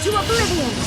into oblivion!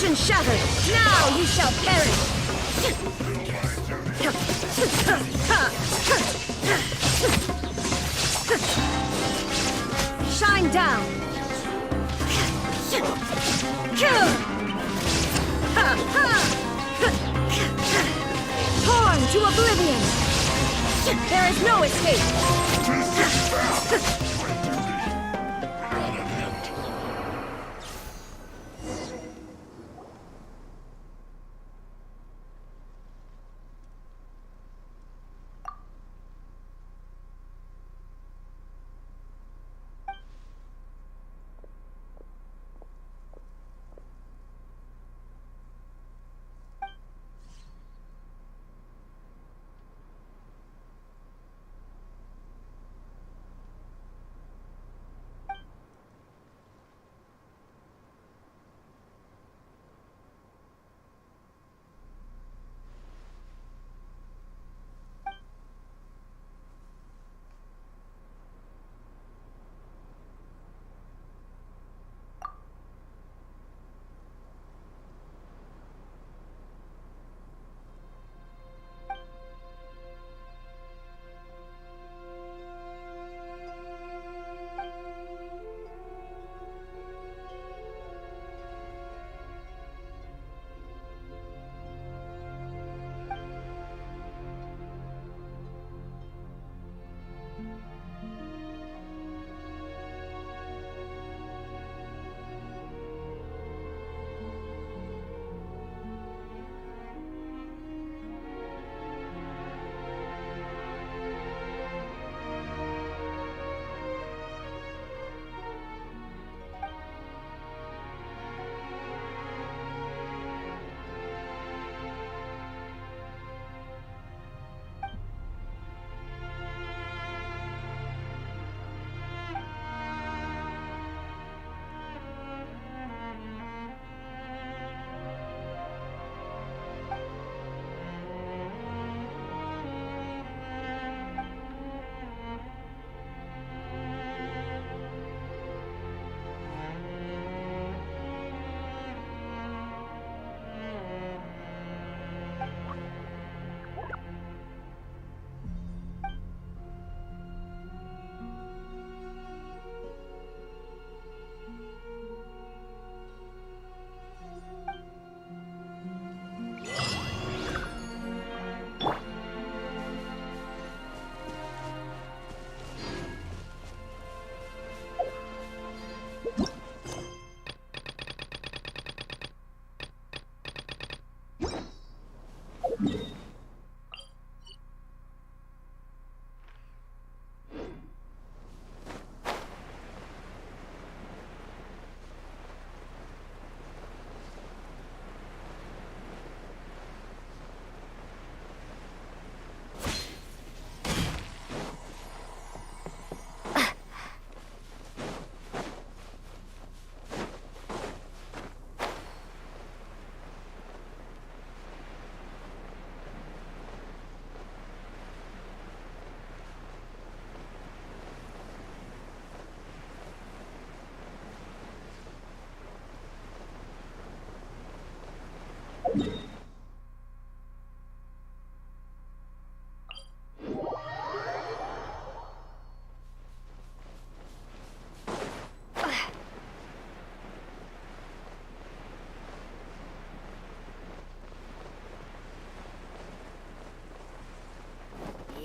Illusion shattered! Now you shall perish! Shine Going down. Torn to oblivion. There is no escape.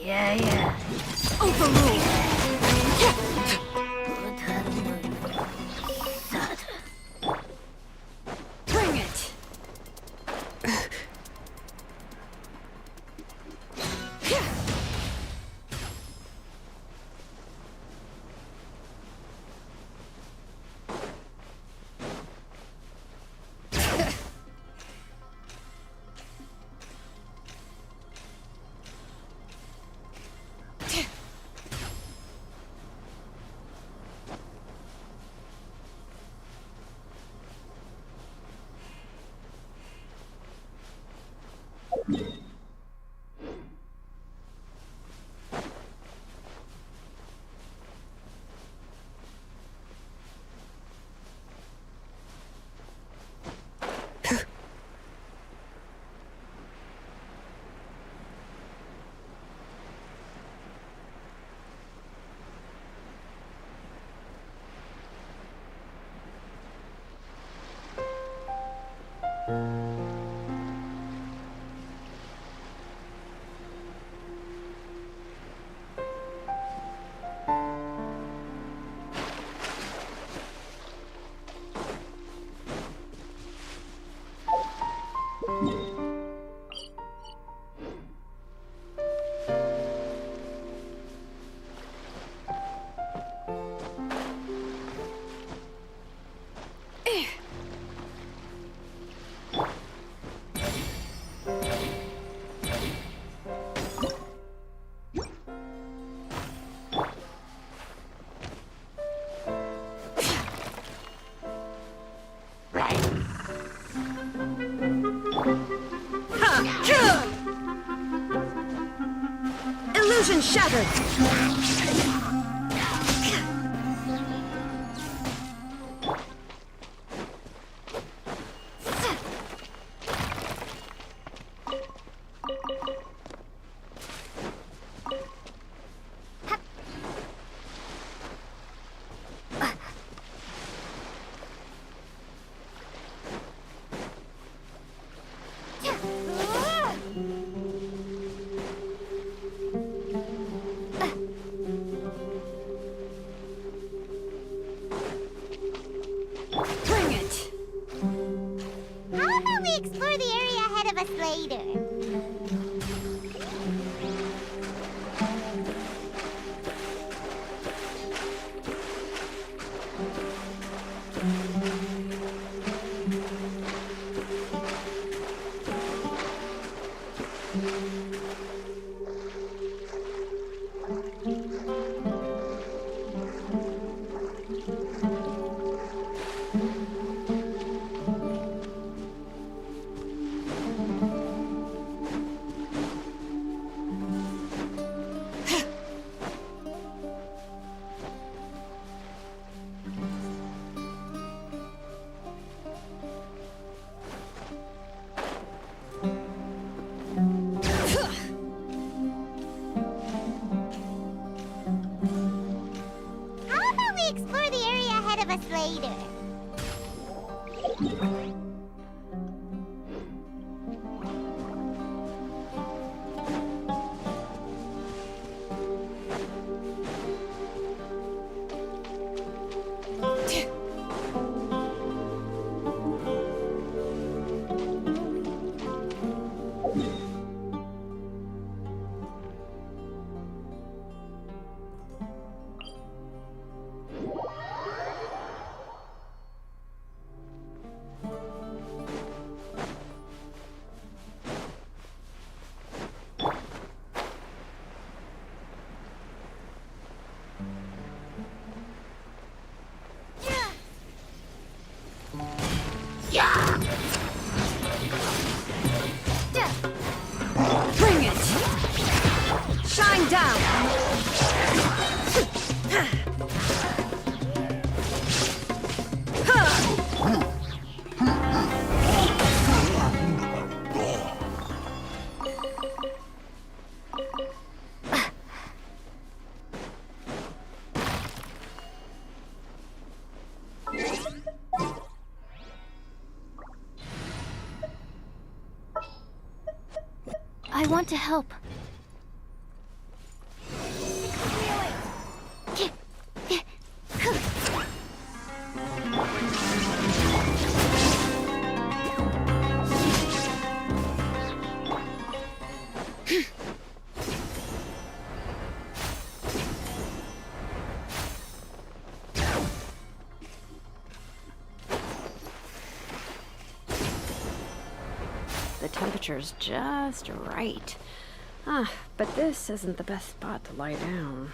Yeah. Overruled. Bring it. Illusion shattered! Bring it! How about we explore the area ahead of us later? How about we explore the area ahead of us later? Bring it! Shine down! I want to help. The temperature's just right. But this isn't the best spot to lie down.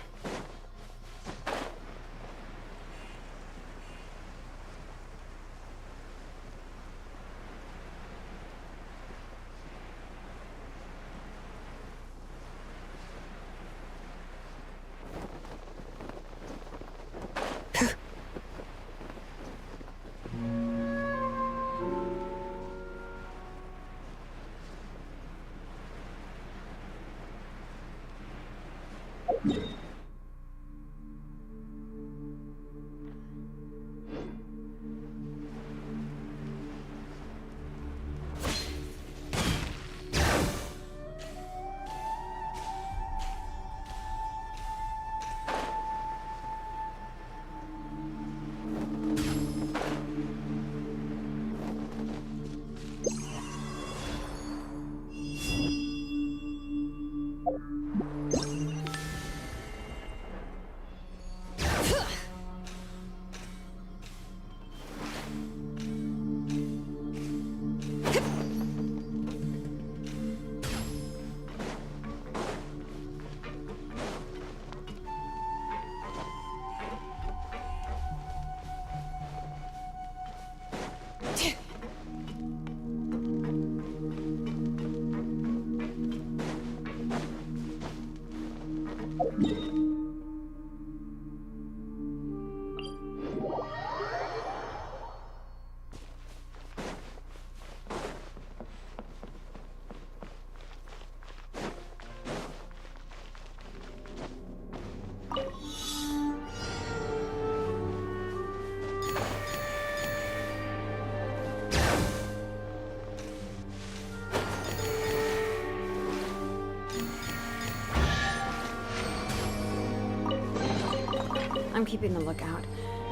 I'm keeping a lookout.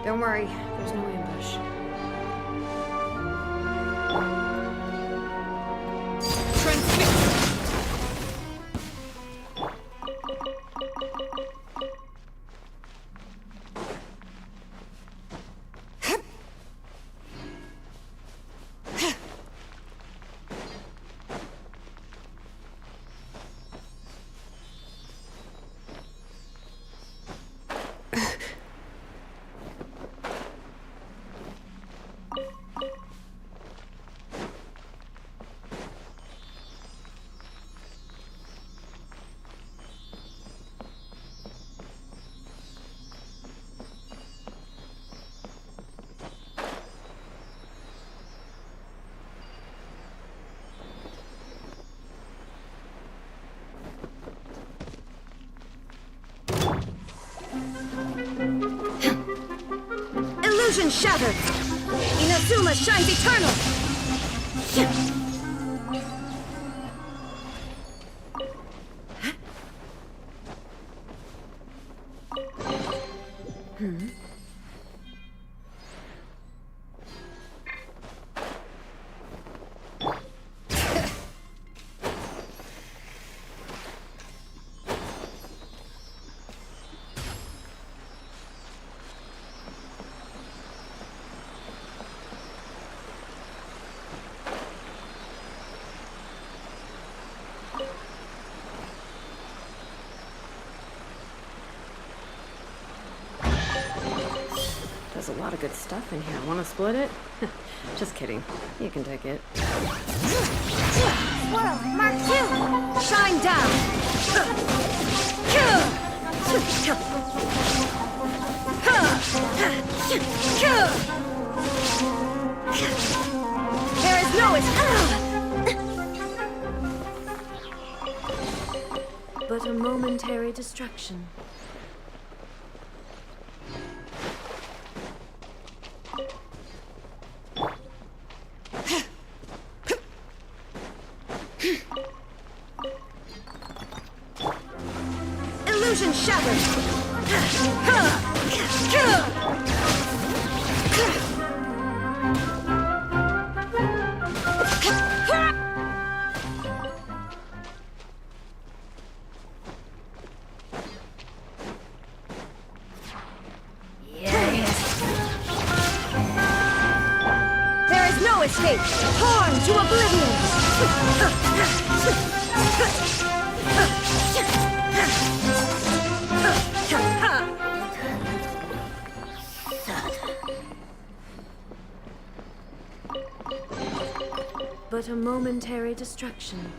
Don't worry, there's no ambush. Illusion shattered! Inazuma shines eternal! There's a lot of good stuff in here. Want to split it? Just kidding. You can take it. Swirl, Mark 2! Shine down! There is no but a momentary distraction. Illusion shattered! There is no escape! Torn to oblivion! But a momentary distraction.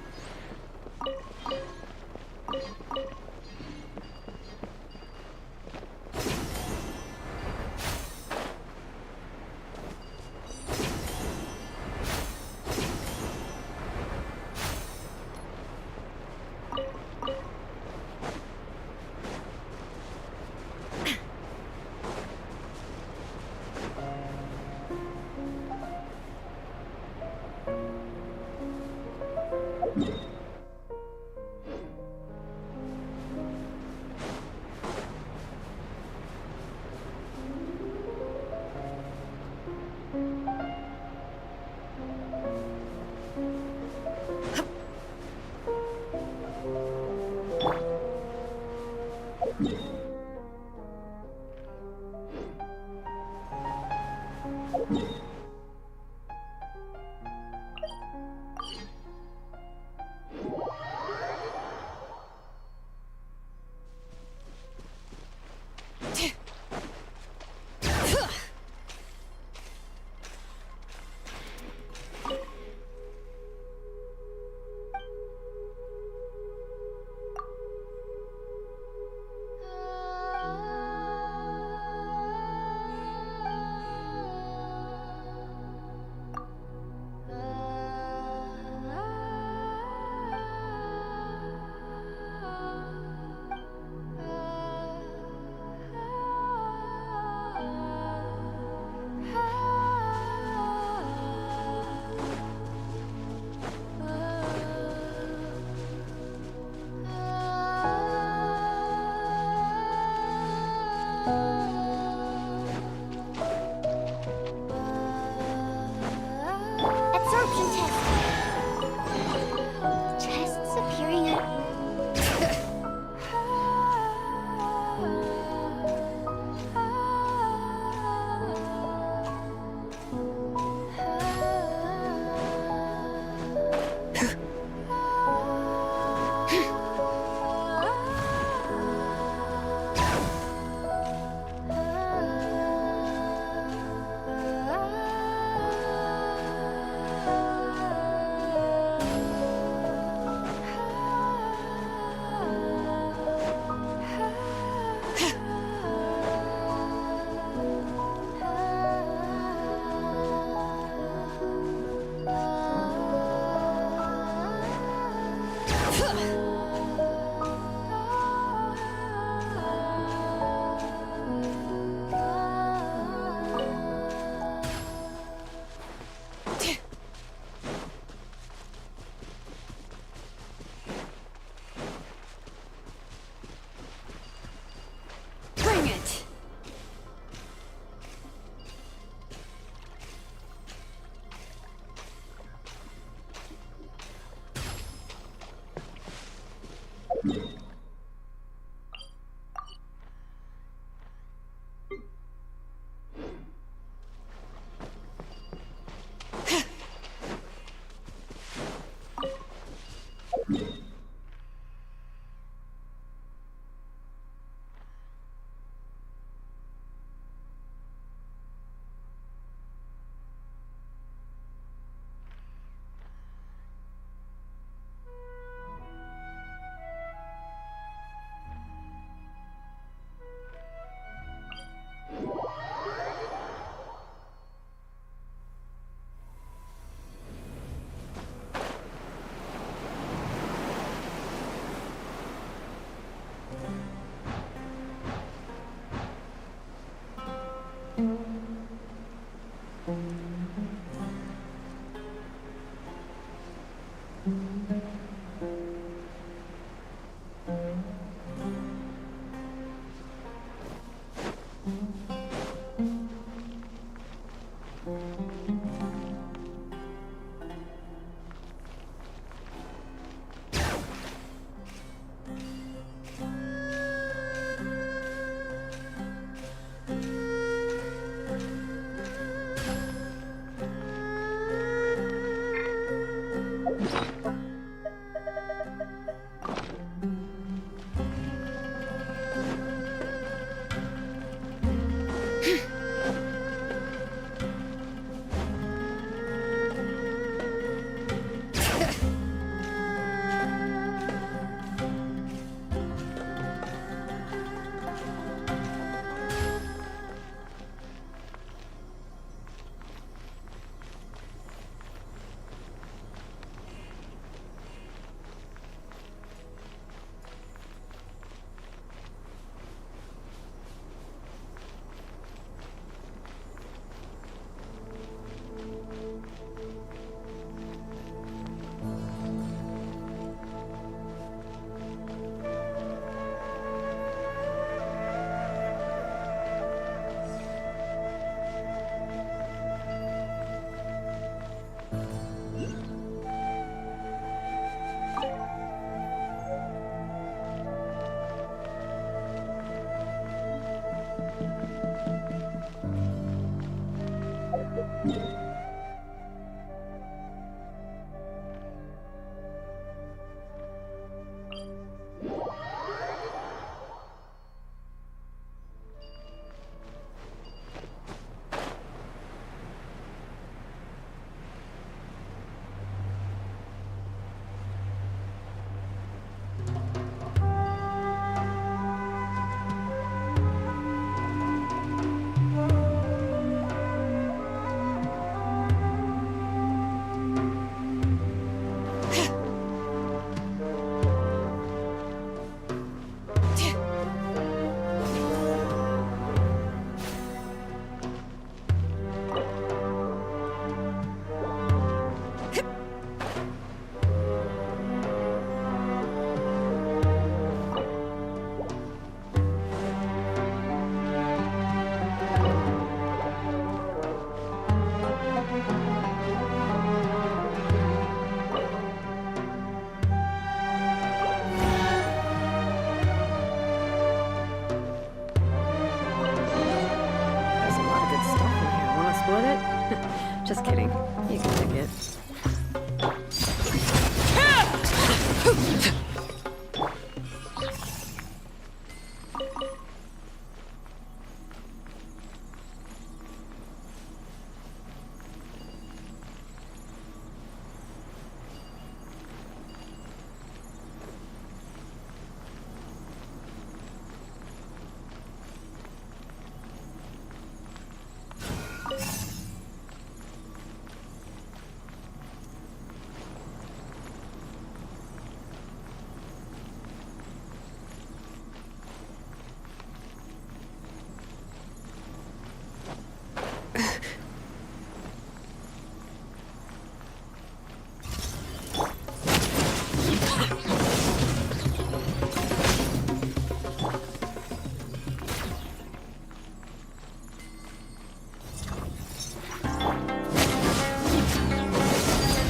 Just kidding. You can take it.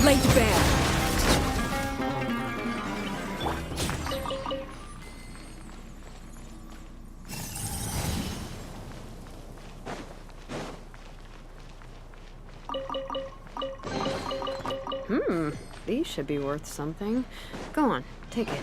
Laid bare. These should be worth something. Go on, take it.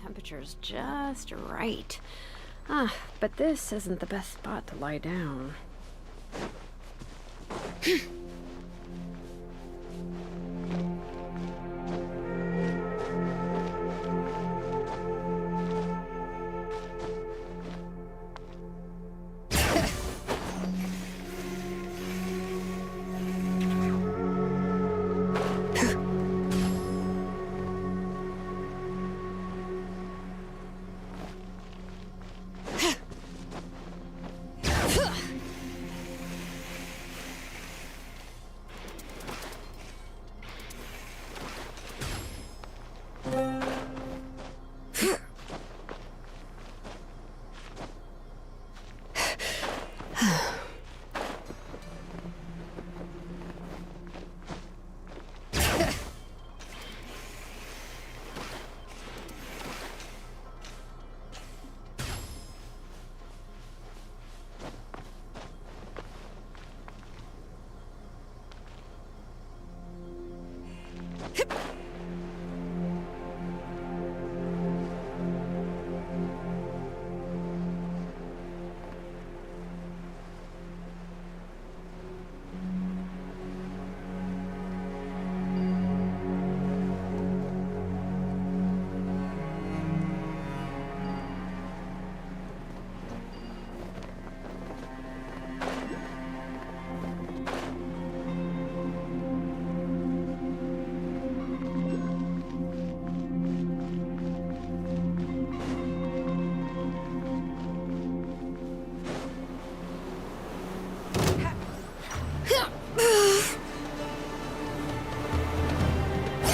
Temperature's just right. Ah, but this isn't the best spot to lie down.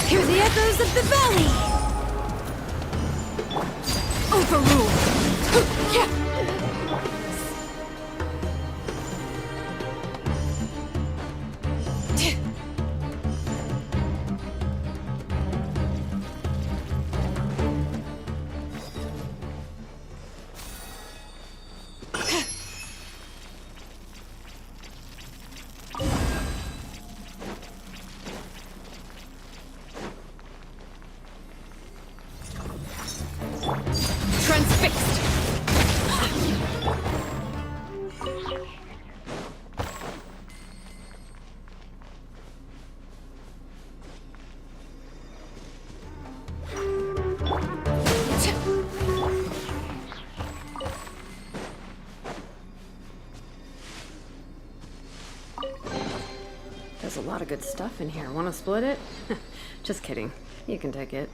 Hear the echoes of the valley! Overruled! Transfixed! There's a lot of good stuff in here. Want to split it? Just kidding. You can take it.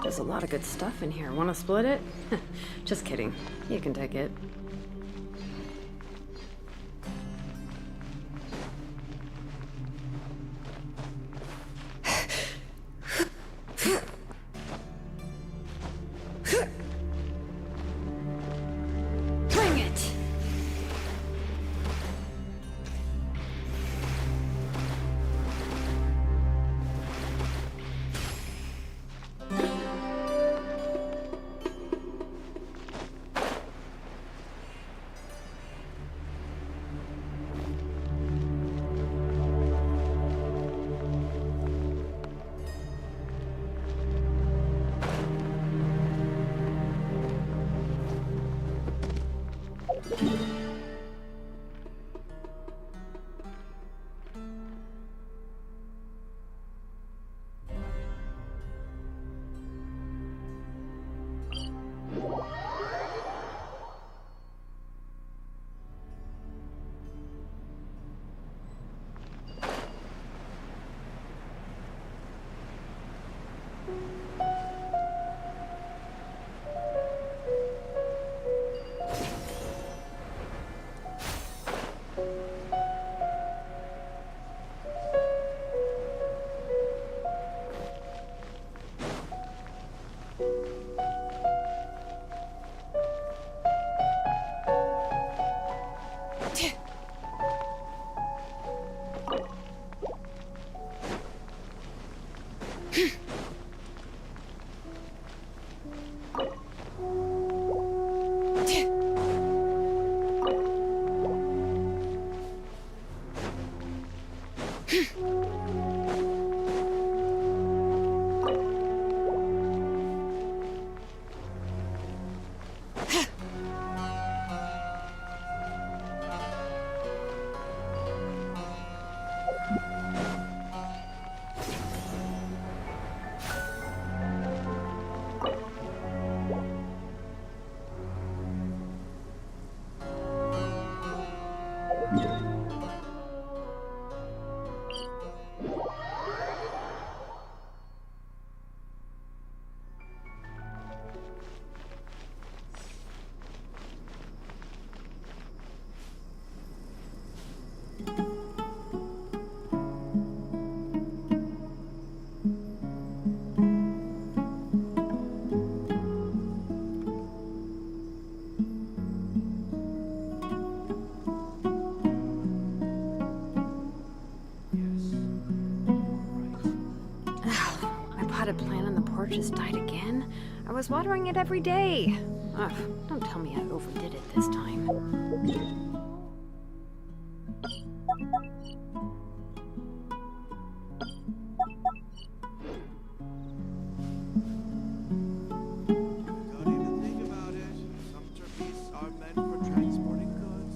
There's a lot of good stuff in here. Want to split it? Just kidding. You can take it. Bring it! Potted plant on the porch has died again. I was watering it every day. Ugh, don't tell me I overdid it this time. Don't even think about it. Some turkeys are meant for transporting goods.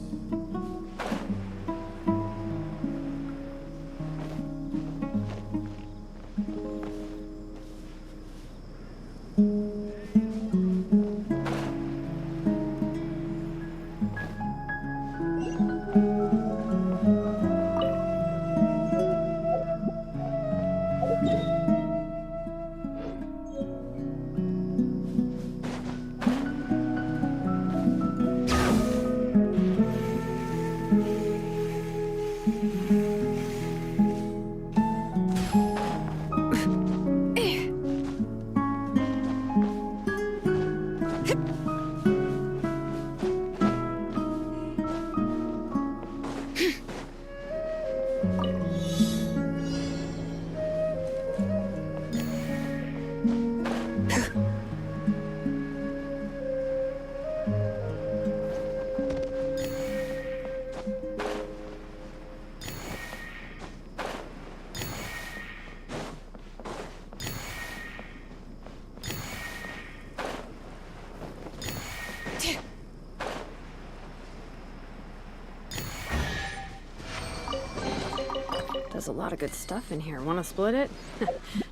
There's a lot of good stuff in here. Want to split it?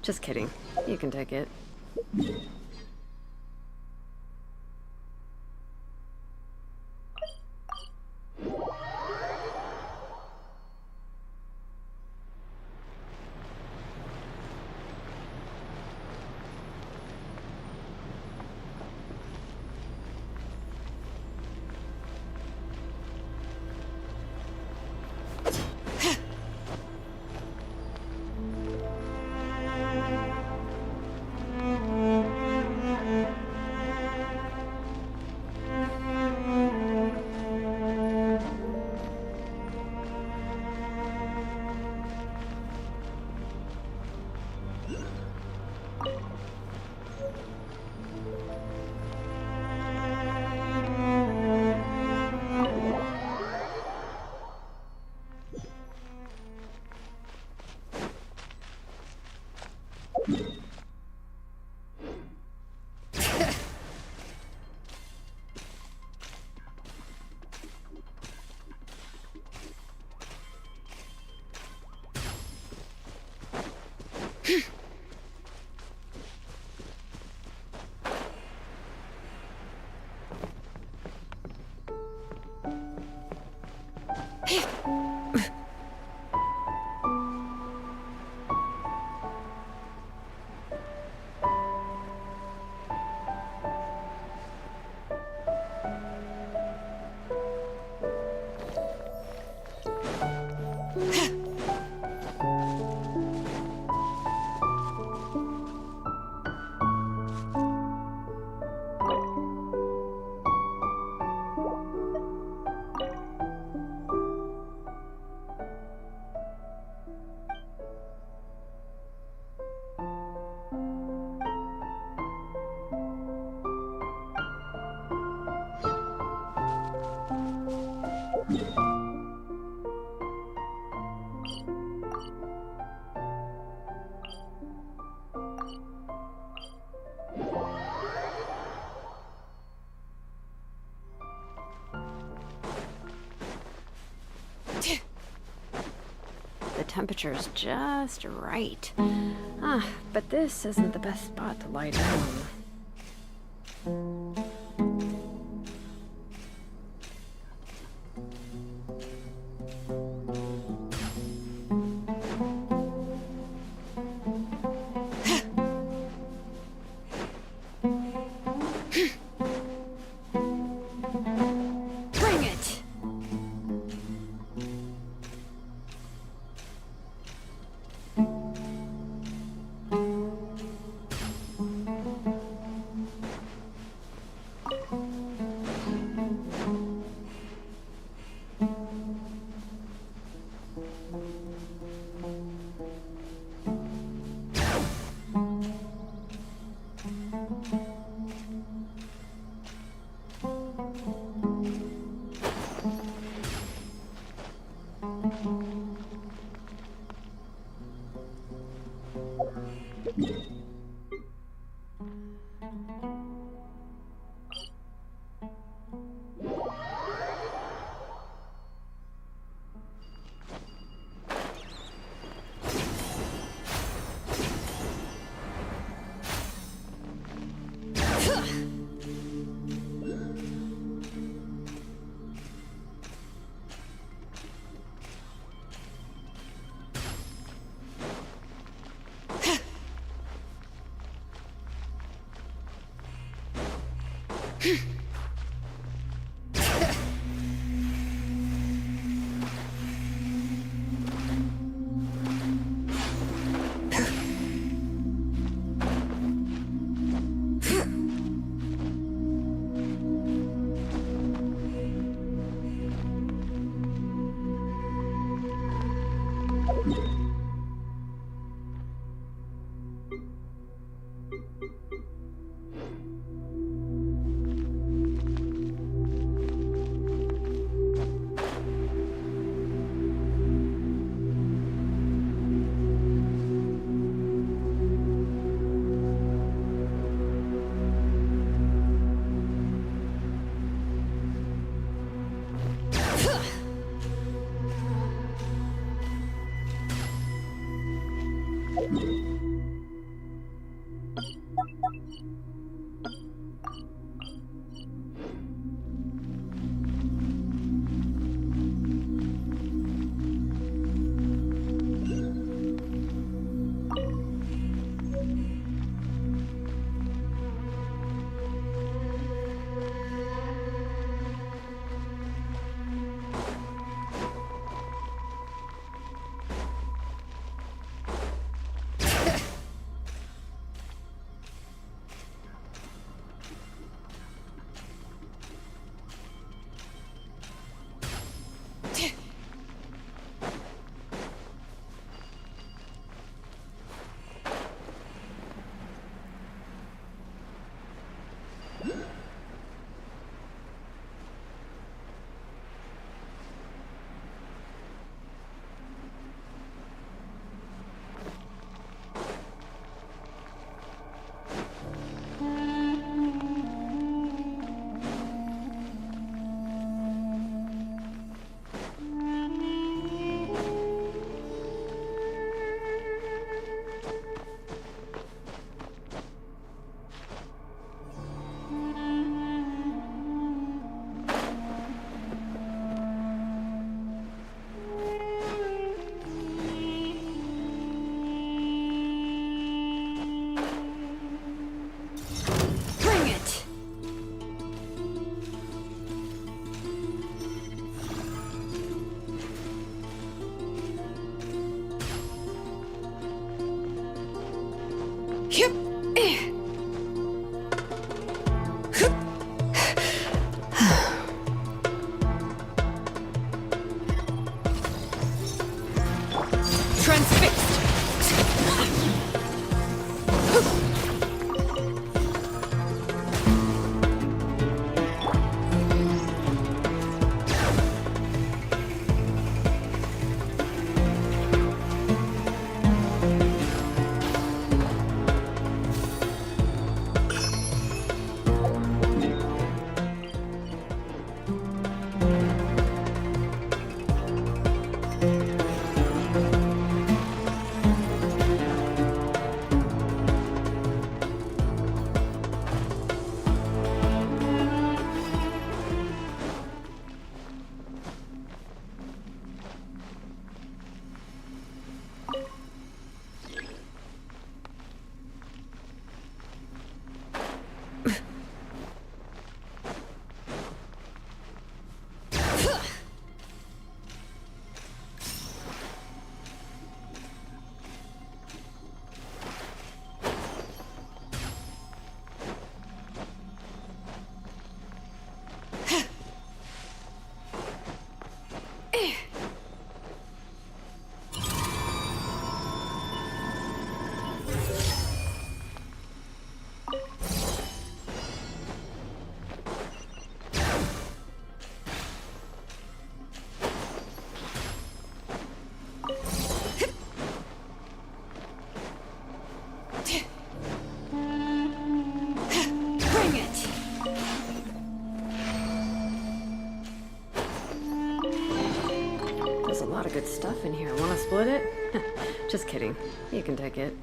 Just kidding. You can take it. temperature's just right. But this isn't the best spot to lie down. Bring it! lot of good stuff in here. Want to split it? Just kidding. You can take it.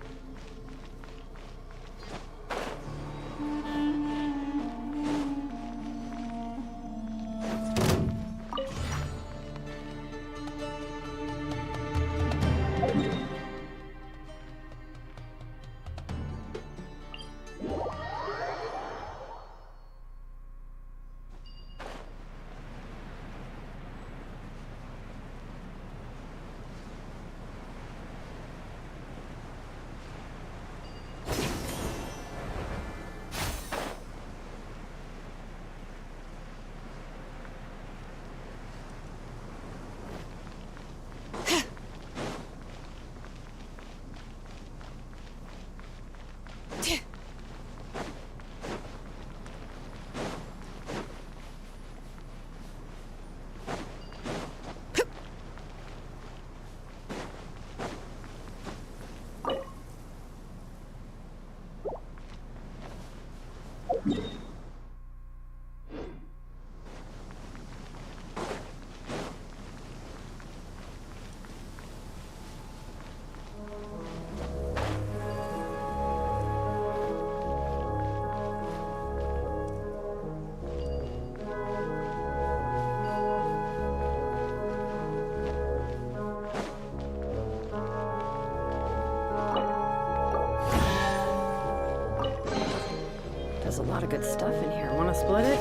There's a lot of good stuff in here. Want to split it?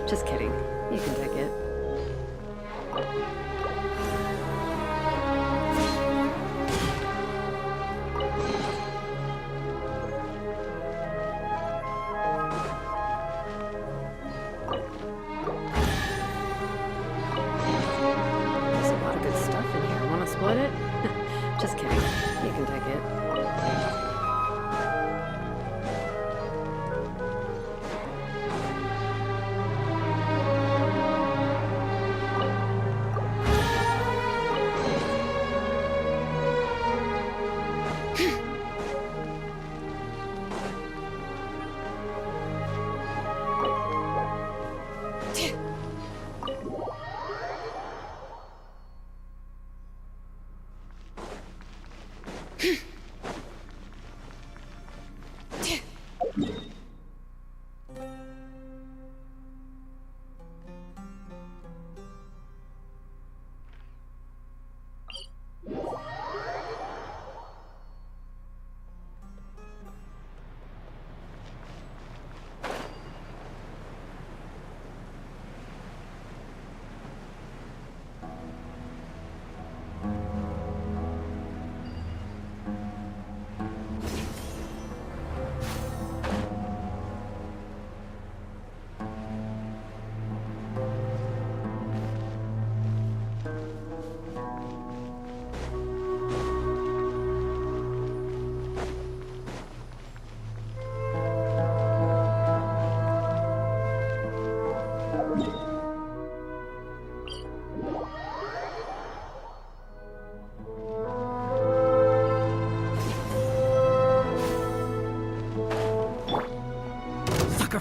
Just kidding. You can take it. There's a lot of good stuff in here. Want to split it? Just kidding. You can take it.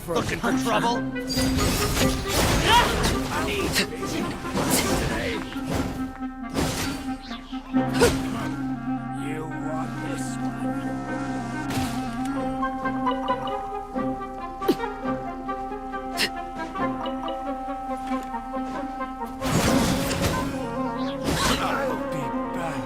Looking for trouble? You want this I'll be back.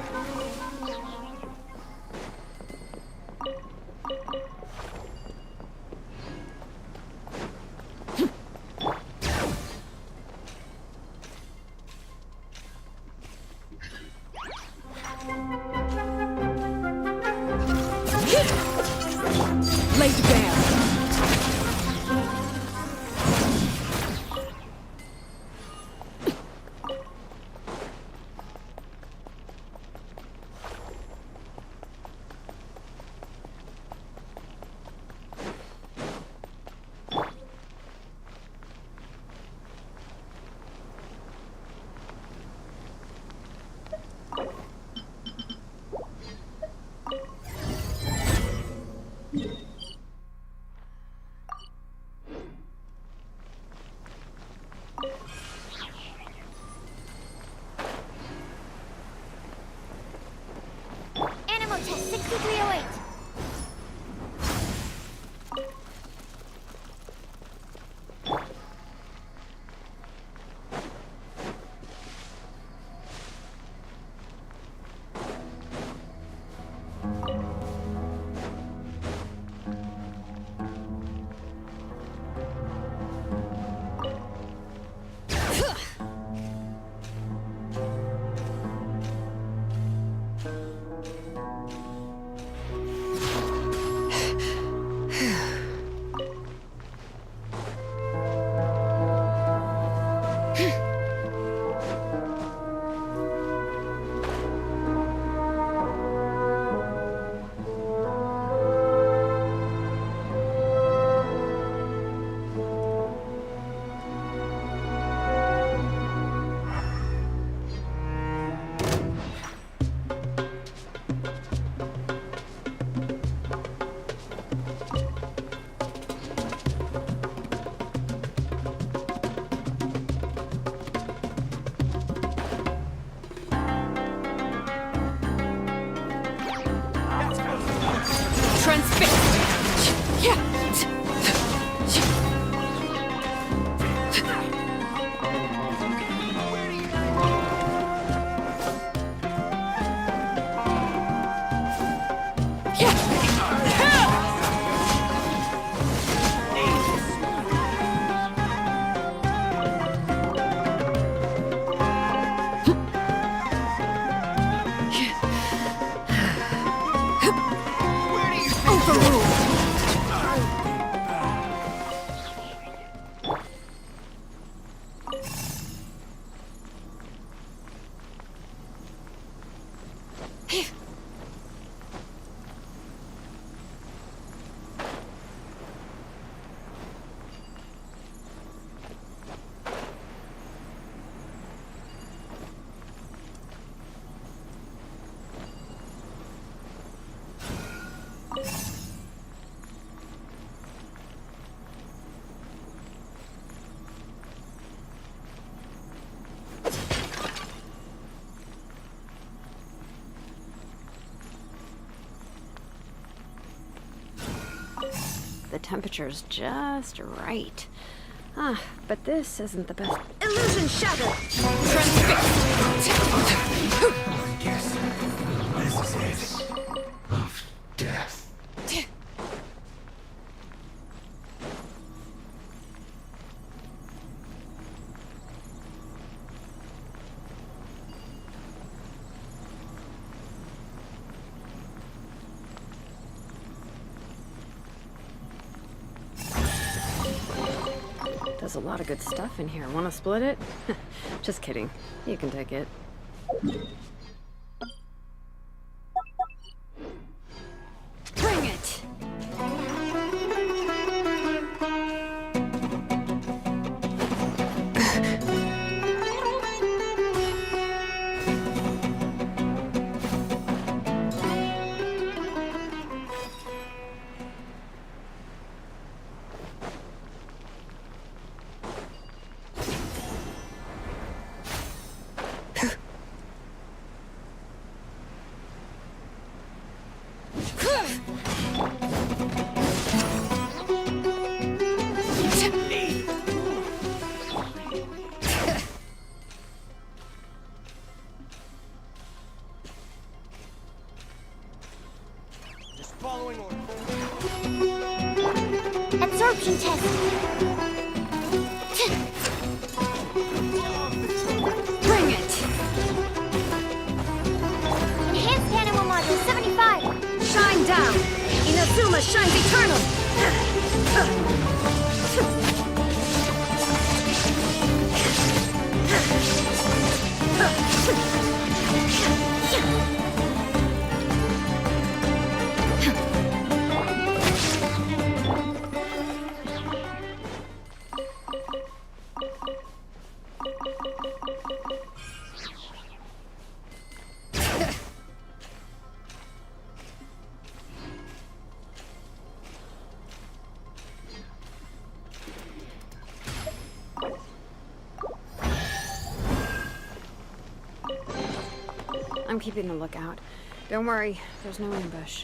temperature's just right. Ah, but this isn't the best. Illusion shattered! Transfixed! I guess this is it. Of death. There's a lot of good stuff in here. Want to split it? Just kidding. You can take it. Bring it! Just following orders. Absorption test. Bring it! Enhanced animal module 75. Shine down! Inazuma shines eternal! I'm keeping a lookout. Don't worry, there's no ambush.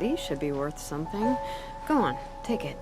These should be worth something. Go on, take it.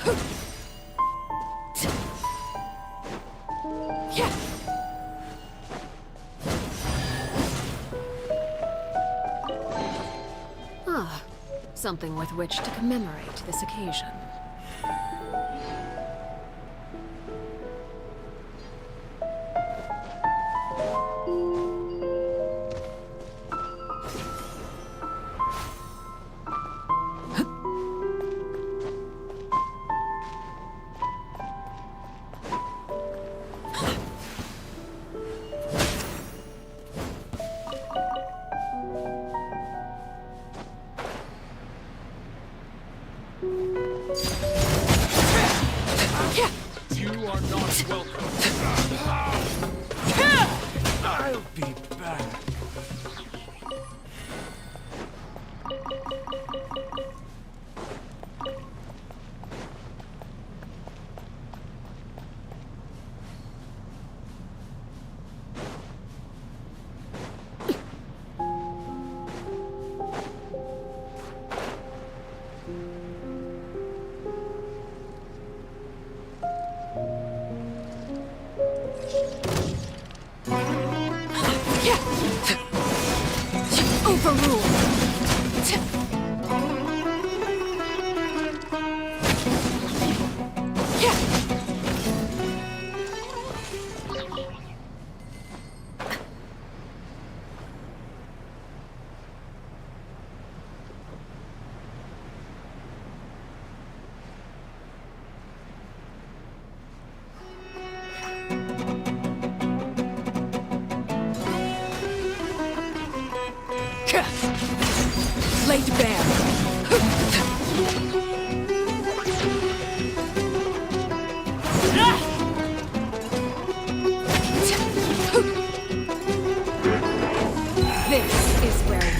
Ah, something with which to commemorate this occasion. You are not welcome. I'll be back. Laid bare. This is where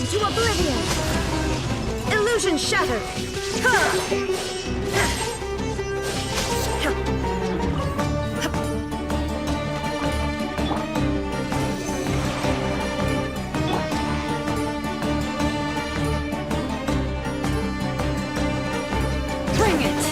to oblivion! Illusion shattered! Bring it!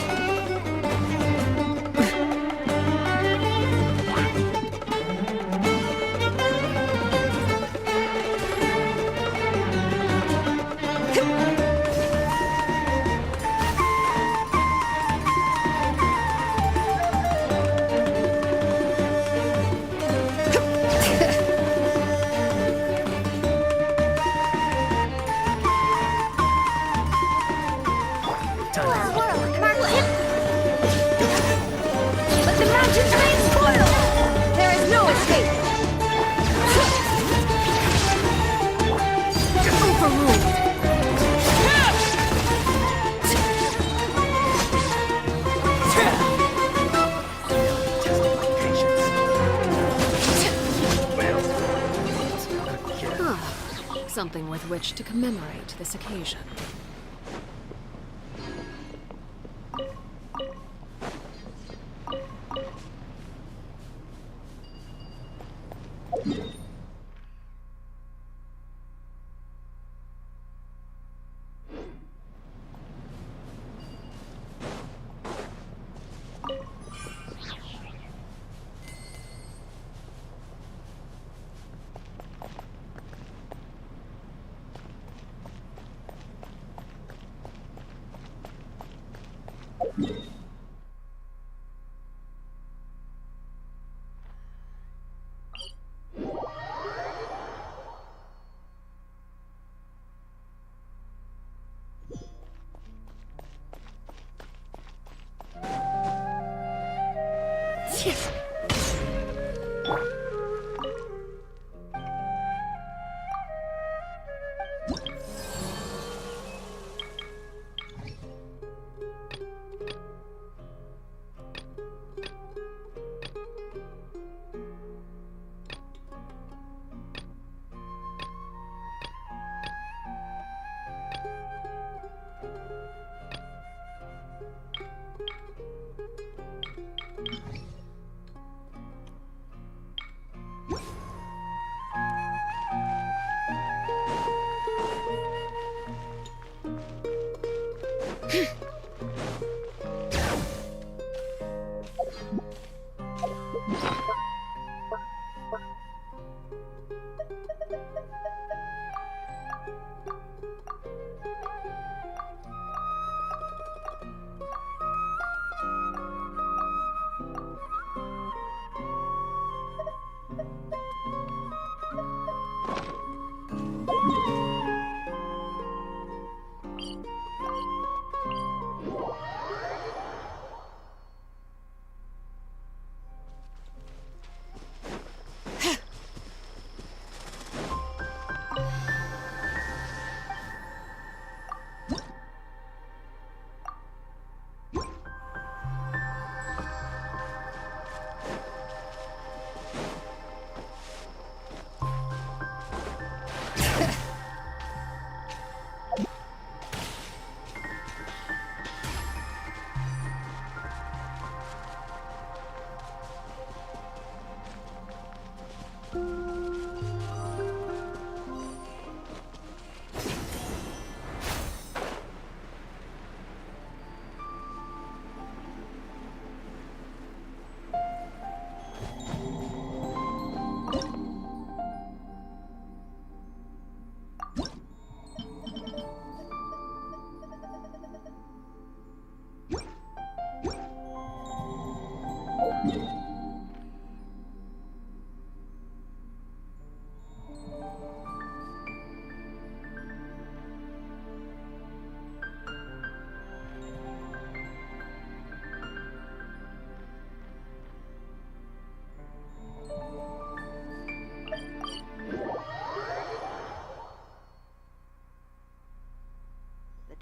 But the mountains may spoil! There is no escape! Overruled! Something with which to commemorate this occasion.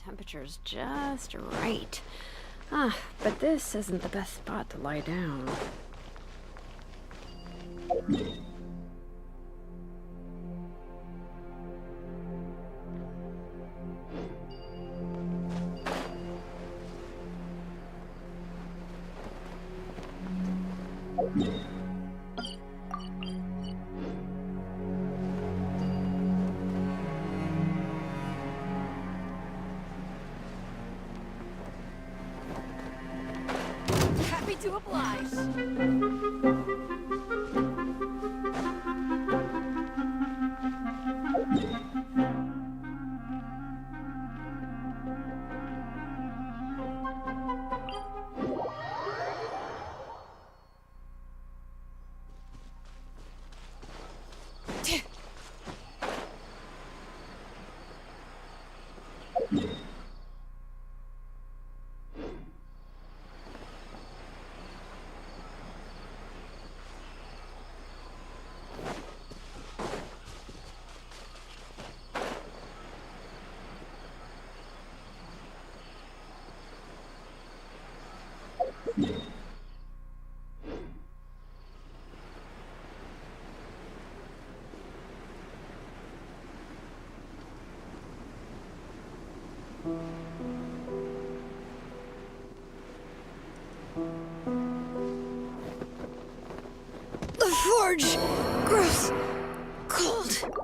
Temperature's just right. Ah, but this isn't the best spot to lie down. Happy to oblige. The forge grows cold.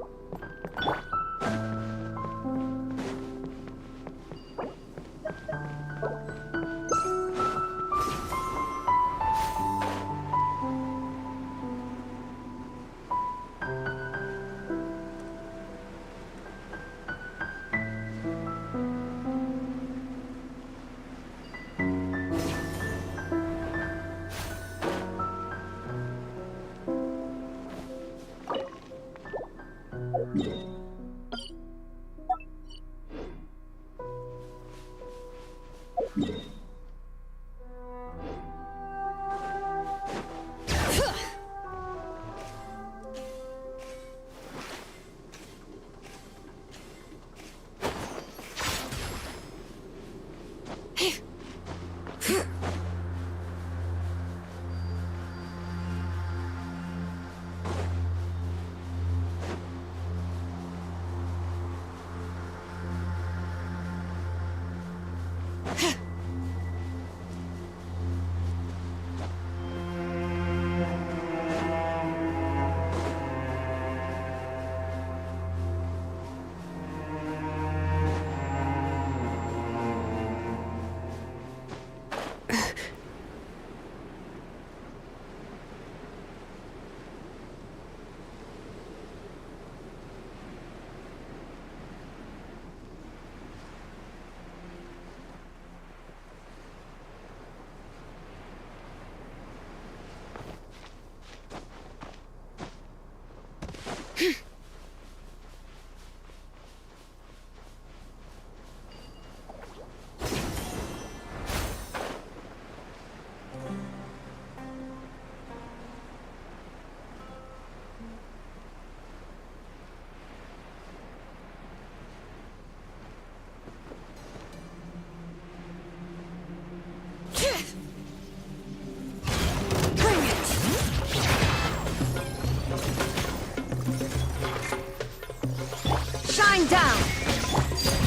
Shine down!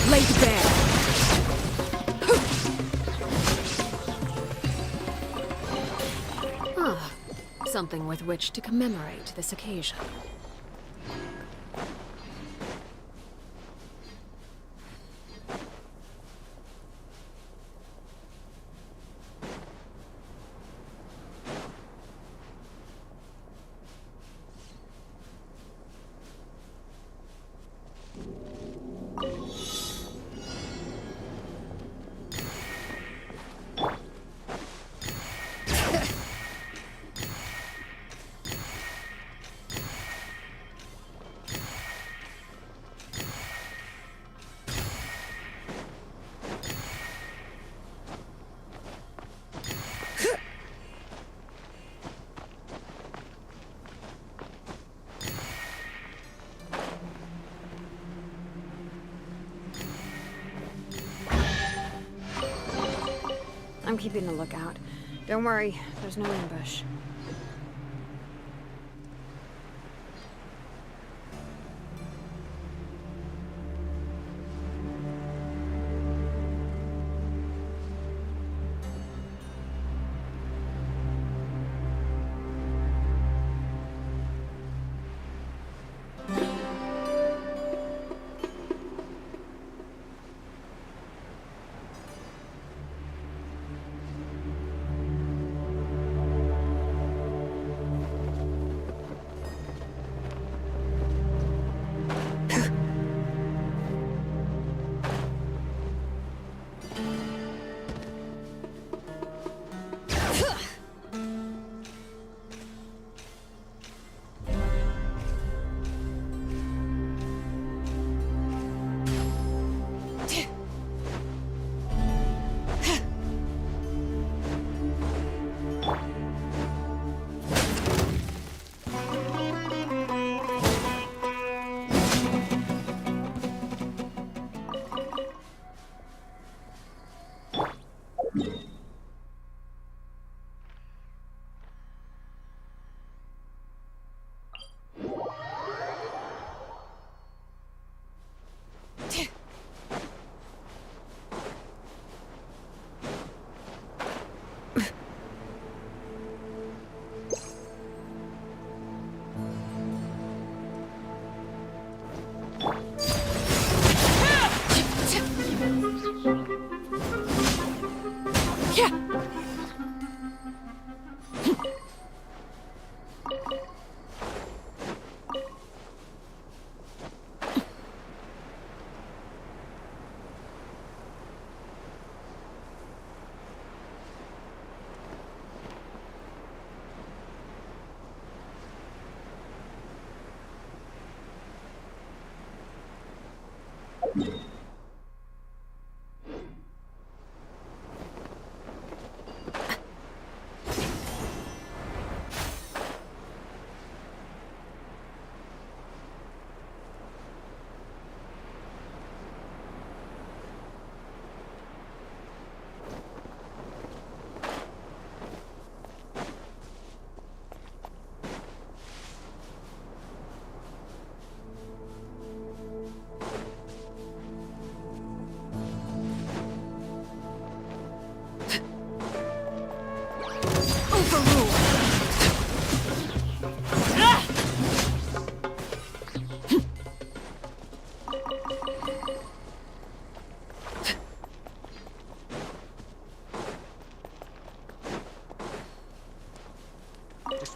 Laid bare! Ah, something with which to commemorate this occasion. I'm keeping a lookout. Don't worry, there's no ambush.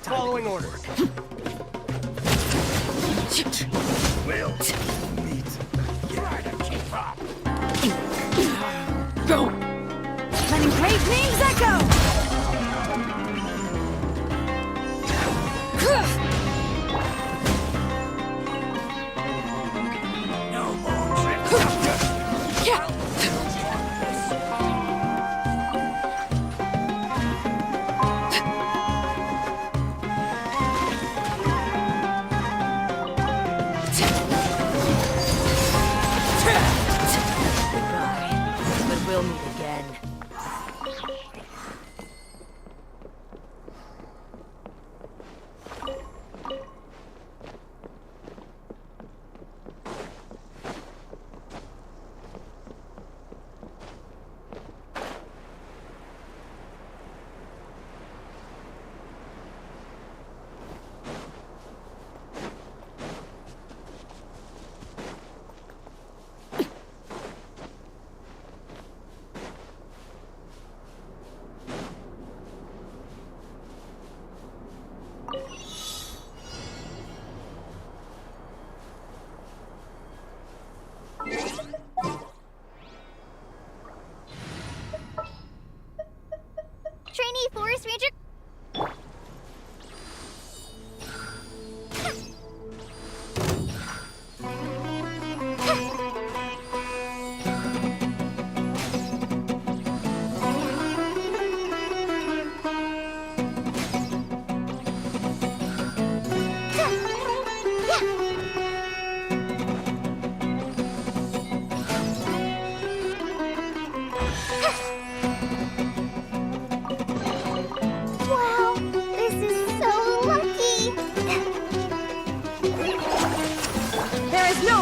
Following order. Will meet. Try to keep up. Go! Planning great names echo!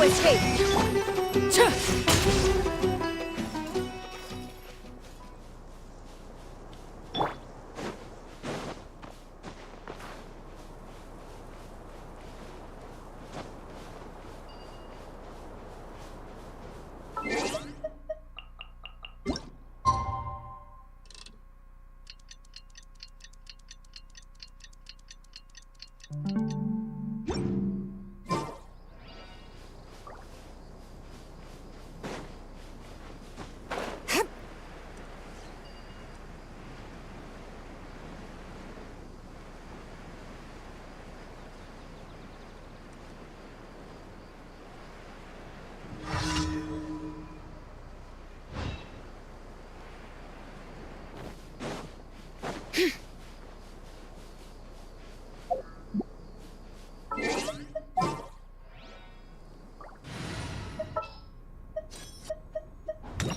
no escape!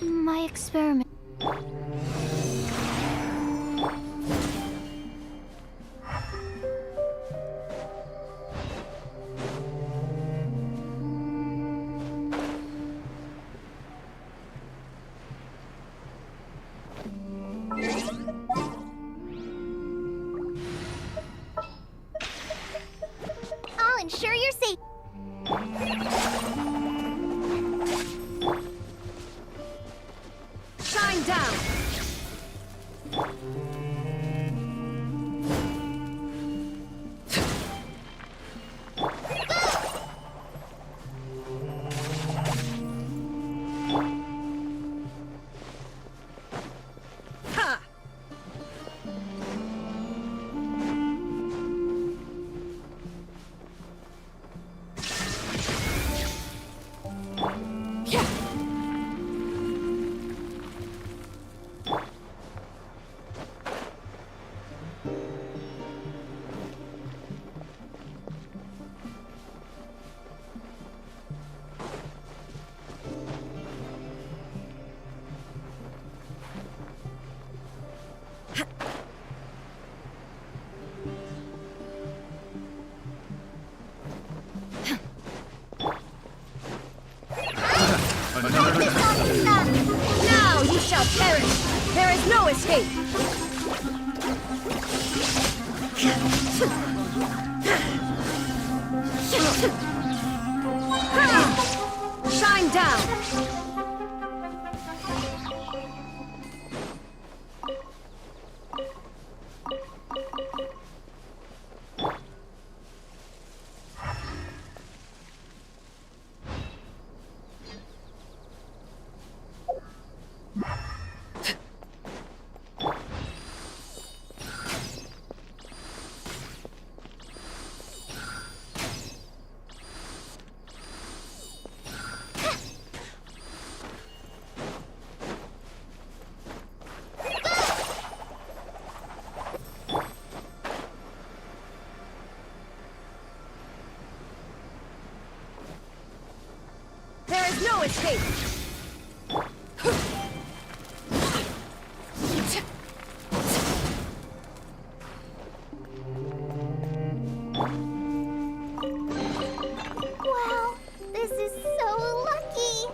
My experiment. I'll ensure your safety. Shine down! Ha! Yeah! Now you shall perish! There is no escape! Shine down! There is no escape! Wow, this is so lucky.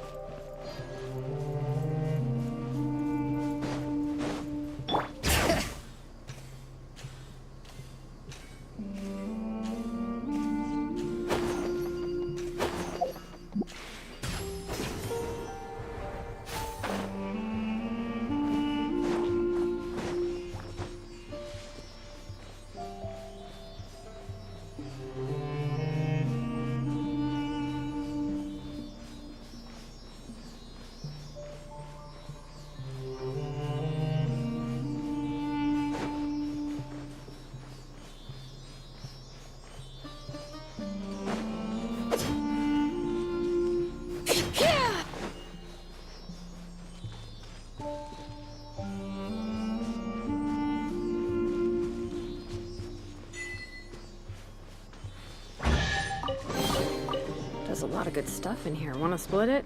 There's a lot of good stuff in here. Want to split it?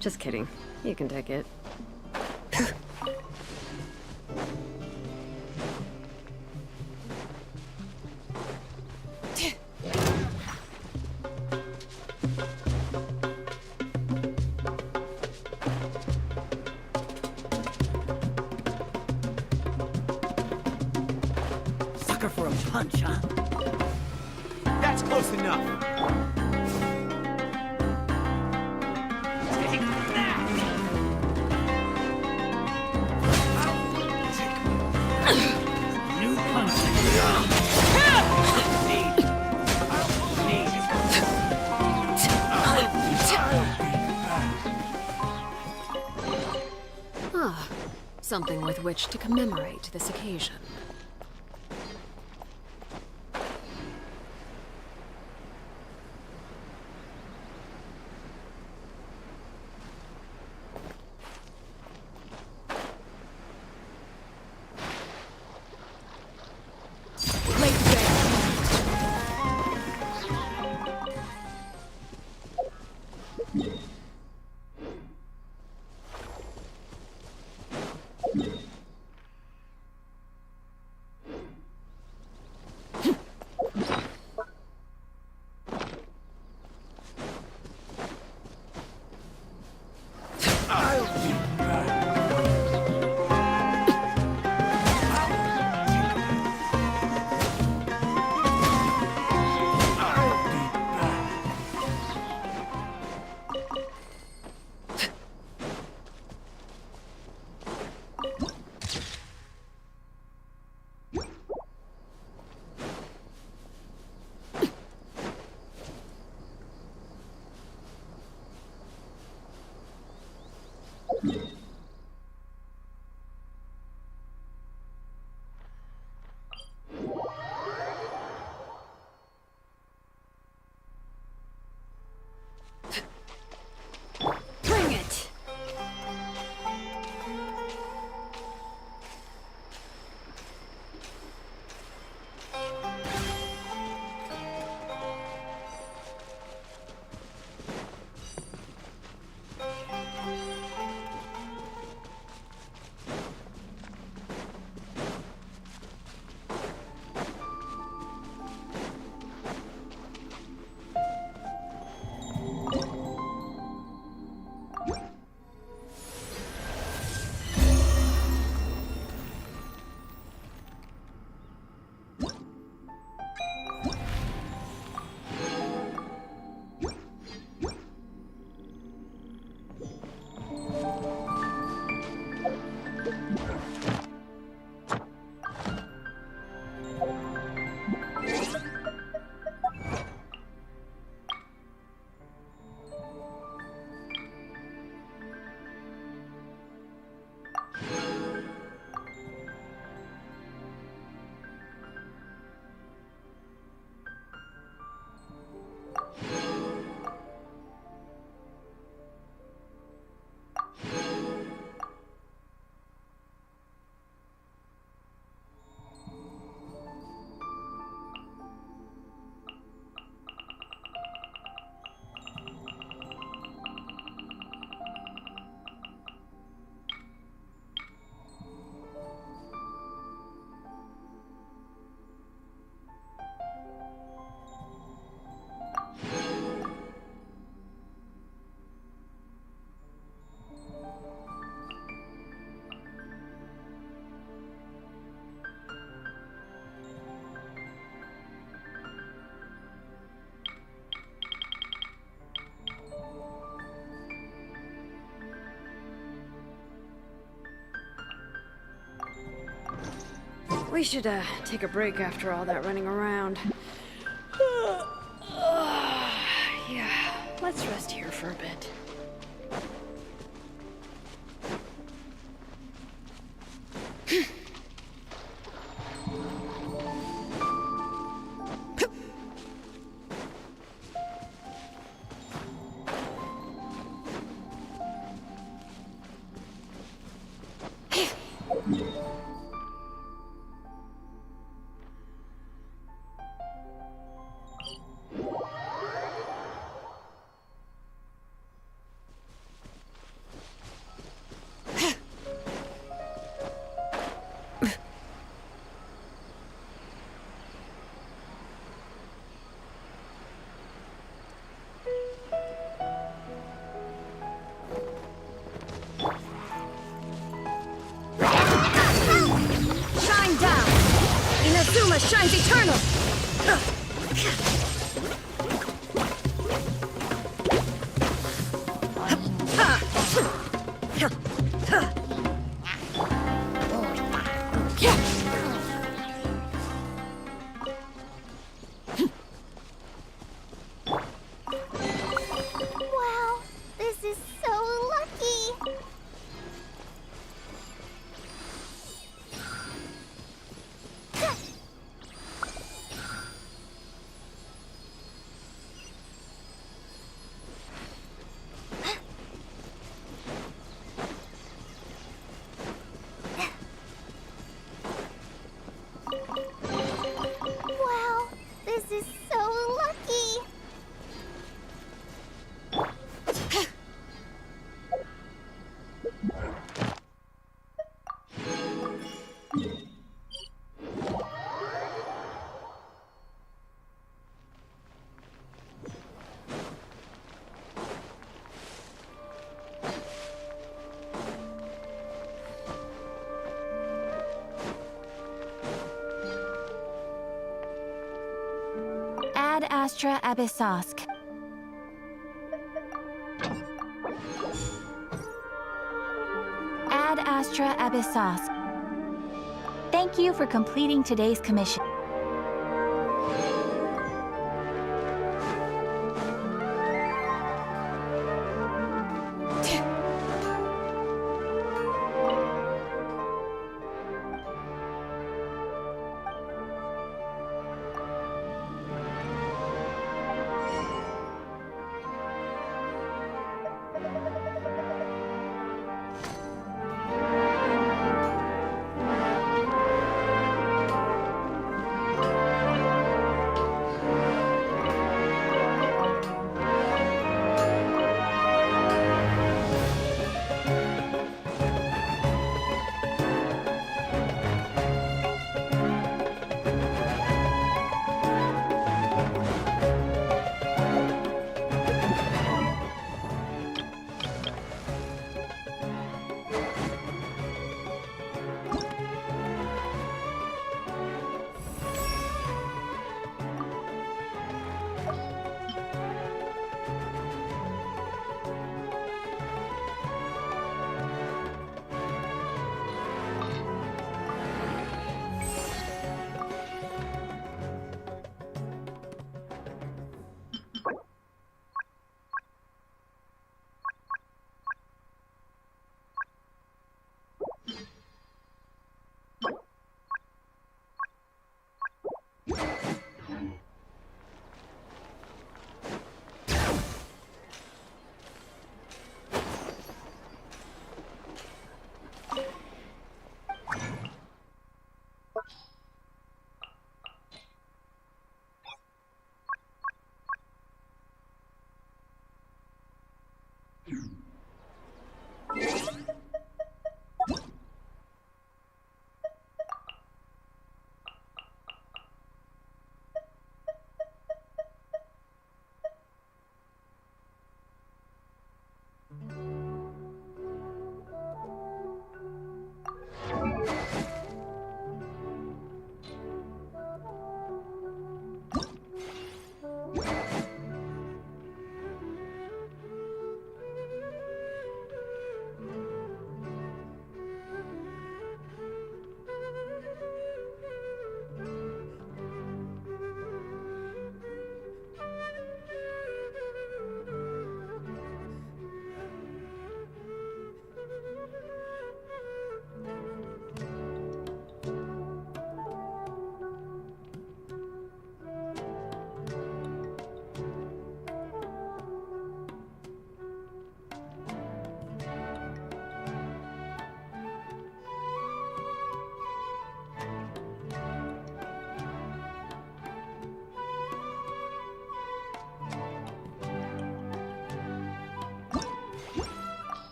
Just kidding. You can take it. Punch, huh? That's close enough. Take that! New punch. Ah, something with which to commemorate this occasion. Bring it! We should, take a break after all that running around. Yeah, let's rest here for a bit. shines eternal! Wow, this is so lucky. Wow, this is so lucky. Ad Astra Abyssosk. Ad Astra Abyssosk. Thank you for completing today's commission.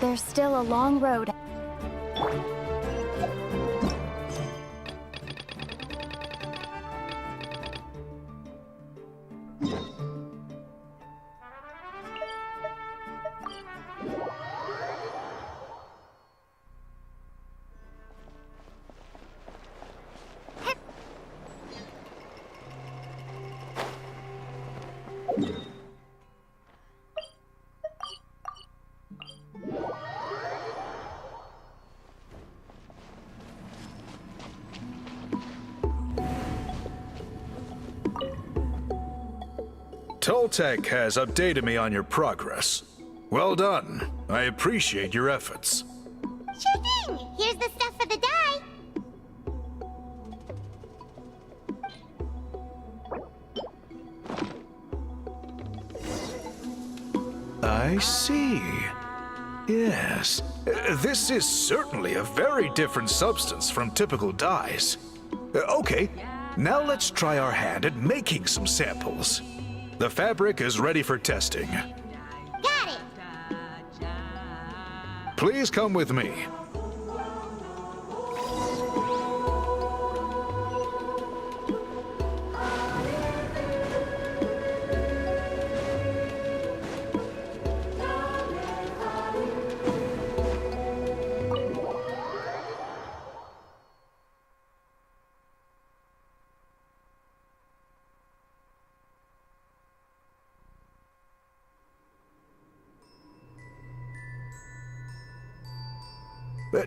There's still a long road. Toltec has updated me on your progress. Well done. I appreciate your efforts. Sure thing. Here's the stuff for the dye. I see. Yes. This is certainly a very different substance from typical dyes. Okay, now let's try our hand at making some samples. The fabric is ready for testing. Got it. Please come with me.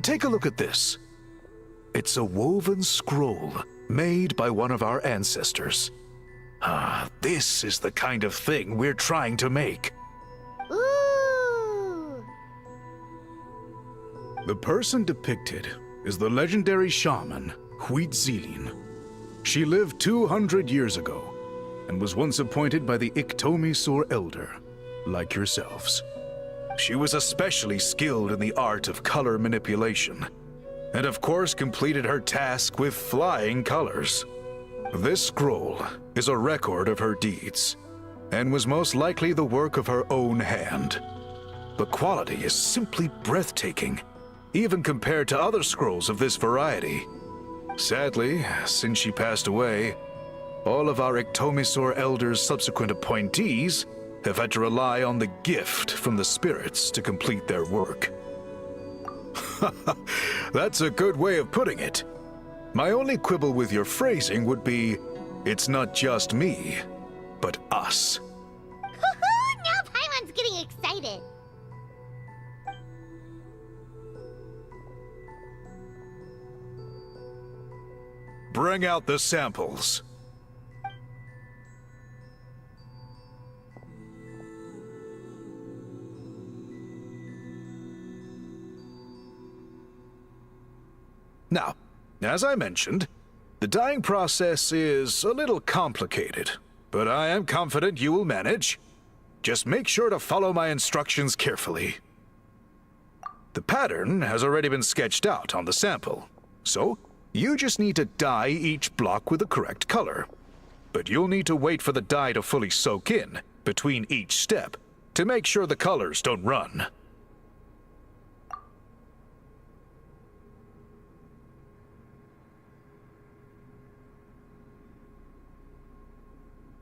Take a look at this. It's a woven scroll made by one of our ancestors. This is the kind of thing we're trying to make. Ooh. The person depicted is the legendary shaman, Huitzilin. She lived 200 years ago and was once appointed by the Iktomisor Elder, like yourselves. She was especially skilled in the art of color manipulation, and of course completed her task with flying colors. This scroll is a record of her deeds, and was most likely the work of her own hand. The quality is simply breathtaking, even compared to other scrolls of this variety. Sadly, since she passed away, all of our Iktomisor Elder's subsequent appointees have had to rely on the gift from the spirits to complete their work. That's a good way of putting it. My only quibble with your phrasing would be, it's not just me, but us. Now Paimon's getting excited. Bring out the samples. Now, as I mentioned, the dyeing process is a little complicated, but I am confident you will manage. Just make sure to follow my instructions carefully. The pattern has already been sketched out on the sample, so you just need to dye each block with the correct color. But you'll need to wait for the dye to fully soak in between each step to make sure the colors don't run.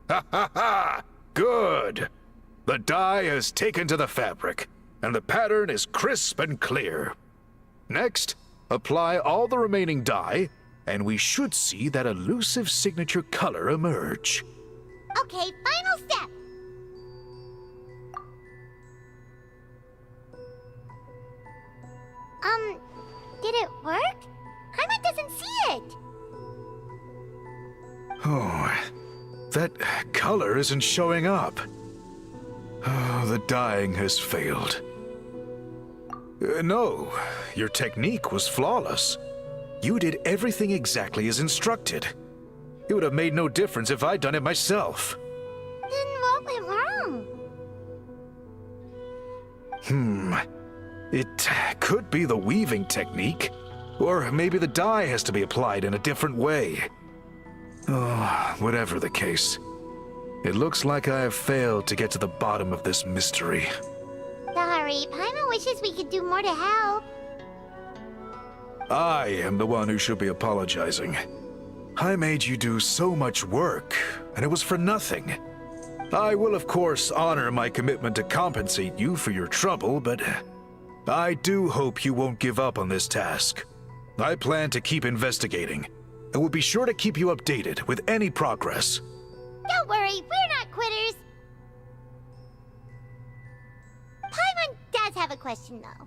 Ha ha ha! Good! The dye has taken to the fabric, and the pattern is crisp and clear. Next, apply all the remaining dye, and we should see that elusive signature color emerge. Okay, final step. Did it work? Paimon doesn't see it. Oh, that color isn't showing up. Oh, the dyeing has failed. No, your technique was flawless. You did everything exactly as instructed. It would have made no difference if I'd done it myself. Then what went wrong? It could be the weaving technique, or maybe the dye has to be applied in a different way. Oh, whatever the case, it looks like I have failed to get to the bottom of this mystery. Sorry. worry. Paimon wishes we could do more to help. I am the one who should be apologizing. I made you do so much work, and it was for nothing. I will, of course, honor my commitment to compensate you for your trouble, but I do hope you won't give up on this task. I plan to keep investigating, and will be sure to keep you updated with any progress. Don't worry, we're not quitters. Paimon does have a question, though.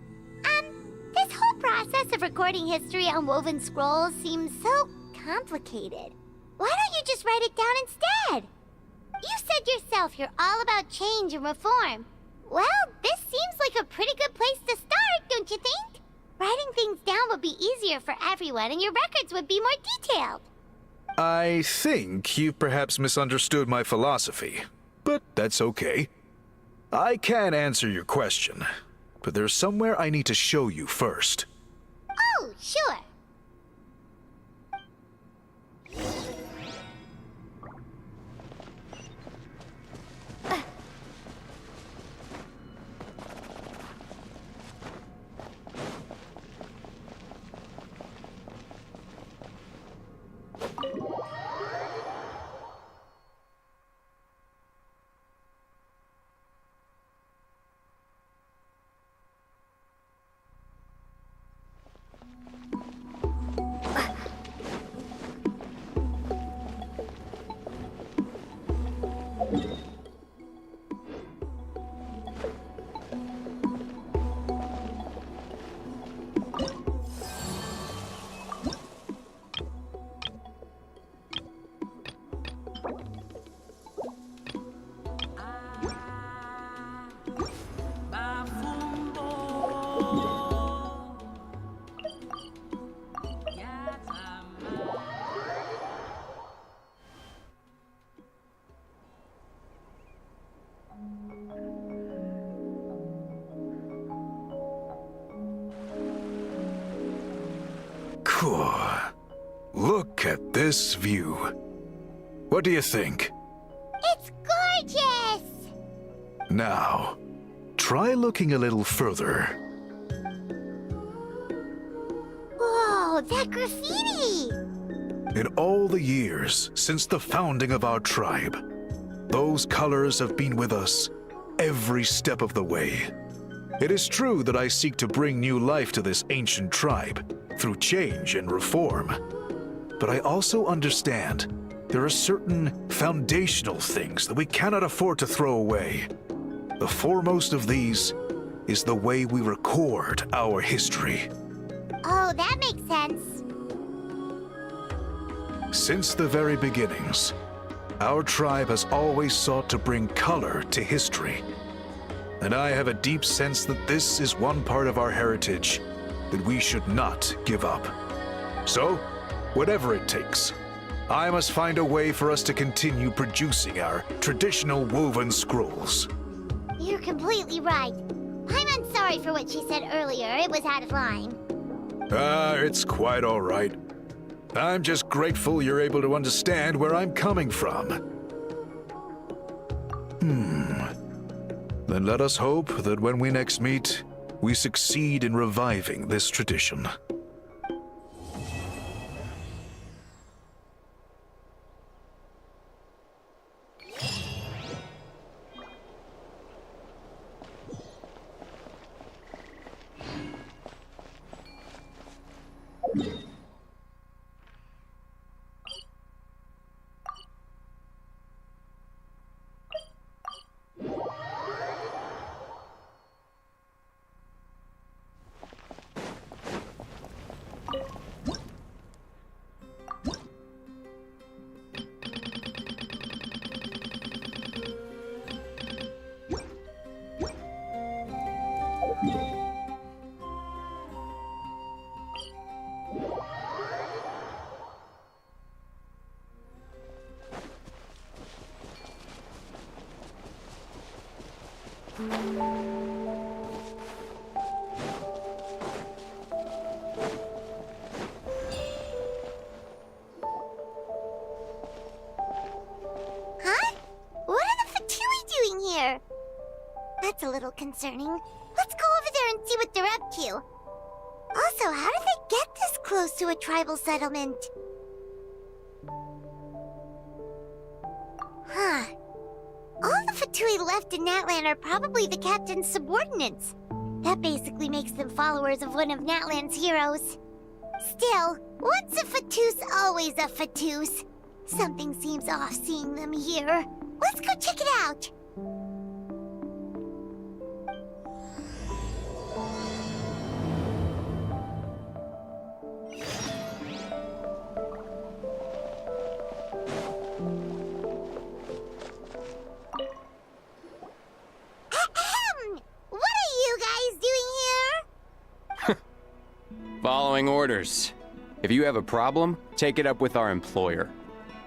This whole process of recording history on woven scrolls seems so complicated. Why don't you just write it down instead? You said yourself you're all about change and reform. Well, this seems like a pretty good place to start, don't you think? Writing things down would be easier for everyone, and your records would be more detailed. I think you've perhaps misunderstood my philosophy, but that's okay. I can answer your question, but there's somewhere I need to show you first. Oh, sure. Cool. Look at this view. What do you think? It's gorgeous! Now, try looking a little further. Whoa, that graffiti! In all the years since the founding of our tribe, those colors have been with us every step of the way. It is true that I seek to bring new life to this ancient tribe through change and reform. But I also understand there are certain foundational things that we cannot afford to throw away. The foremost of these is the way we record our history. Oh, that makes sense. Since the very beginnings, our tribe has always sought to bring color to history. And I have a deep sense that this is one part of our heritage that we should not give up. So, whatever it takes, I must find a way for us to continue producing our traditional woven scrolls. You're completely right. I'm sorry for what she said earlier. It was out of line. It's quite all right. I'm just grateful you're able to understand where I'm coming from. Then let us hope that when we next meet, we succeed in reviving this tradition. Huh? What are the Fatui doing here? That's a little concerning. Let's what they're up to. Also, how did they get this close to a tribal settlement? Huh. All the Fatui left in Natlan are probably the captain's subordinates. That basically makes them followers of one of Natlan's heroes. Still, once a Fatus, always a Fatus. Something seems off seeing them here. Let's go check it out. What are you guys doing here? Following orders. If you have a problem, take it up with our employer.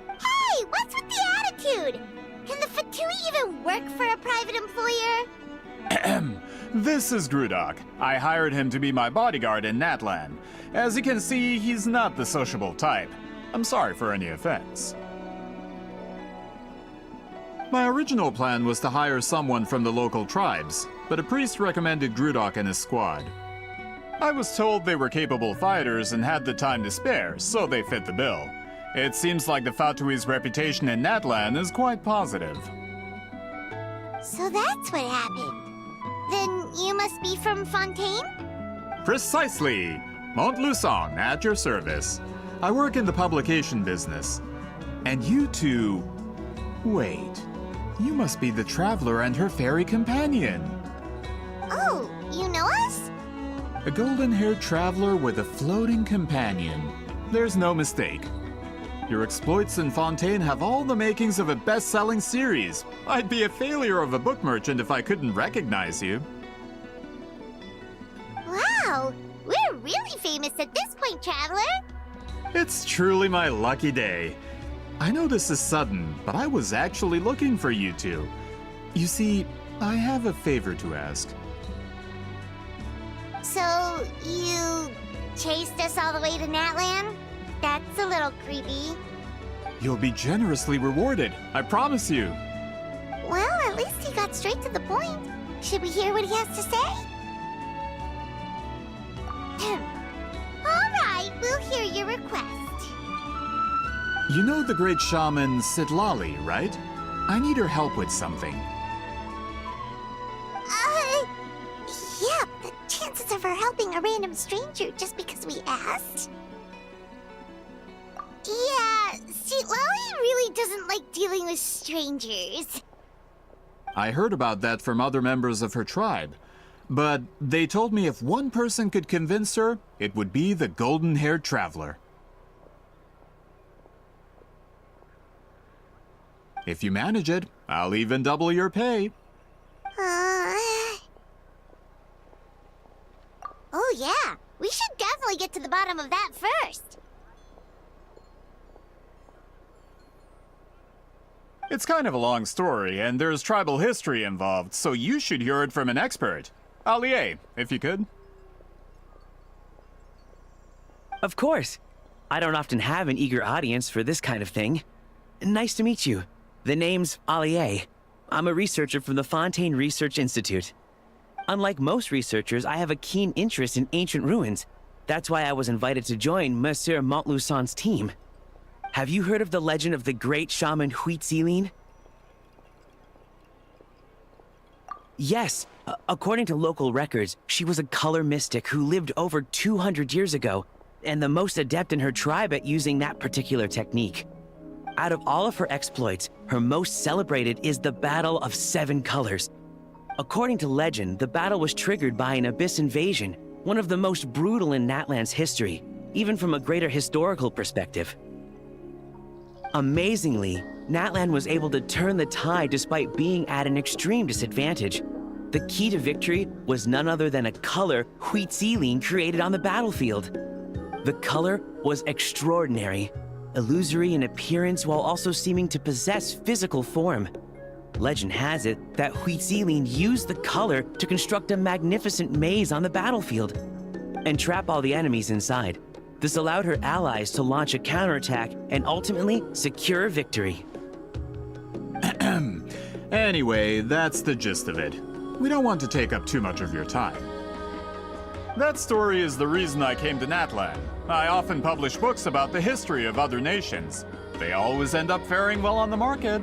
Hey, what's with the attitude? Can the Fatui even work for a private employer? This is Grudok. I hired him to be my bodyguard in Natlan. As you can see, he's not the sociable type. I'm sorry for any offense. My original plan was to hire someone from the local tribes, but a priest recommended Grudok and his squad. I was told they were capable fighters and had the time to spare, so they fit the bill. It seems like the Fatui's reputation in Natlan is quite positive. So that's what happened. Then you must be from Fontaine? Precisely! Montluçon, at your service. I work in the publication business. And you two... Wait. You must be the traveler and her fairy companion. Oh, you know us? A golden-haired traveler with a floating companion. There's no mistake. Your exploits in Fontaine have all the makings of a best-selling series. I'd be a failure of a book merchant if I couldn't recognize you. Wow, we're really famous at this point, Traveler. It's truly my lucky day. I know this is sudden, but I was actually looking for you two. You see, I have a favor to ask. So, you chased us all the way to Natlan? That's a little creepy. You'll be generously rewarded, I promise you. Well, at least he got straight to the point. Should we hear what he has to say? All right, we'll hear your request. You know the great shaman Sidlali, right? I need her help with something. Yeah, the chances of her helping a random stranger just because we asked? Yeah, see, Lolly really doesn't like dealing with strangers. I heard about that from other members of her tribe. But they told me if one person could convince her, it would be the golden-haired traveler. If you manage it, I'll even double your pay. Oh yeah, we should definitely get to the bottom of that first. It's kind of a long story, and there's tribal history involved, so you should hear it from an expert. Allier, if you could. Of course. I don't often have an eager audience for this kind of thing. Nice to meet you. The name's Allier. I'm a researcher from the Fontaine Research Institute. Unlike most researchers, I have a keen interest in ancient ruins. That's why I was invited to join Monsieur Montluçon's team. Have you heard of the legend of the great shaman Huitzilin? Yes. According to local records, she was a color mystic who lived over 200 years ago, and the most adept in her tribe at using that particular technique. Out of all of her exploits, her most celebrated is the Battle of 7 Colors. According to legend, the battle was triggered by an abyss invasion, one of the most brutal in Natlan's history, even from a greater historical perspective. Amazingly, Natlan was able to turn the tide despite being at an extreme disadvantage. The key to victory was none other than a color Huitzilin created on the battlefield. The color was extraordinary, illusory in appearance while also seeming to possess physical form. Legend has it that Huitzilin used the color to construct a magnificent maze on the battlefield and trap all the enemies inside. This allowed her allies to launch a counterattack and ultimately secure victory. Anyway, that's the gist of it. We don't want to take up too much of your time. That story is the reason I came to Natlan. I often publish books about the history of other nations. They always end up faring well on the market.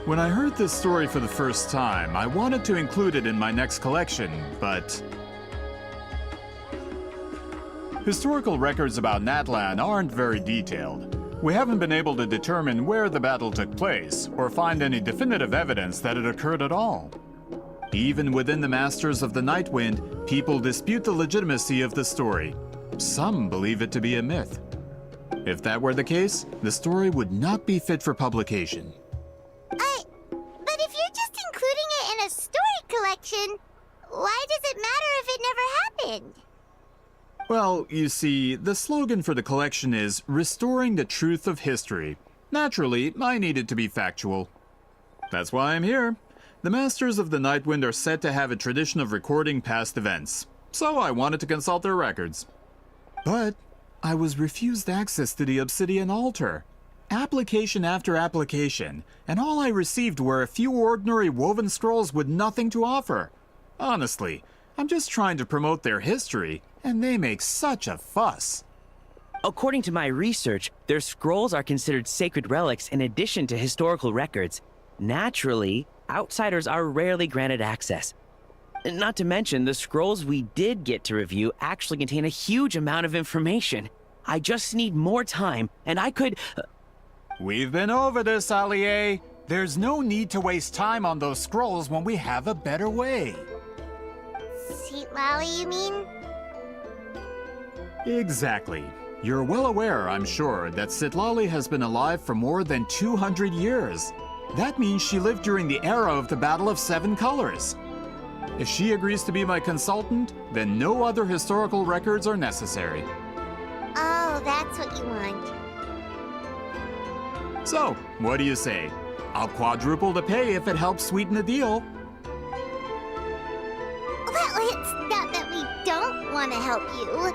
When I heard this story for the first time, I wanted to include it in my next collection, but historical records about Natlan aren't very detailed. We haven't been able to determine where the battle took place, or find any definitive evidence that it occurred at all. Even within the Masters of the Nightwind, people dispute the legitimacy of the story. Some believe it to be a myth. If that were the case, the story would not be fit for publication. But if you're just including it in a story collection, why does it matter if it never happened? Well, you see, the slogan for the collection is Restoring the Truth of History. Naturally, I needed to be factual. That's why I'm here. The Masters of the Nightwind are said to have a tradition of recording past events, so I wanted to consult their records. But I was refused access to the Obsidian Altar. Application after application, and all I received were a few ordinary woven scrolls with nothing to offer. Honestly, I'm just trying to promote their history, and they make such a fuss. According to my research, their scrolls are considered sacred relics in addition to historical records. Naturally, outsiders are rarely granted access. Not to mention, the scrolls we did get to review actually contain a huge amount of information. I just need more time, and I could... We've been over this, Allie. There's no need to waste time on those scrolls when we have a better way. Seat Lally, you mean? Exactly. You're well aware, I'm sure, that Sitlali has been alive for more than 200 years. That means she lived during the era of the Battle of Seven Colors. If she agrees to be my consultant, then no other historical records are necessary. Oh, that's what you want. So, what do you say? I'll quadruple the pay if it helps sweeten the deal. Well, it's not that we don't want to help you.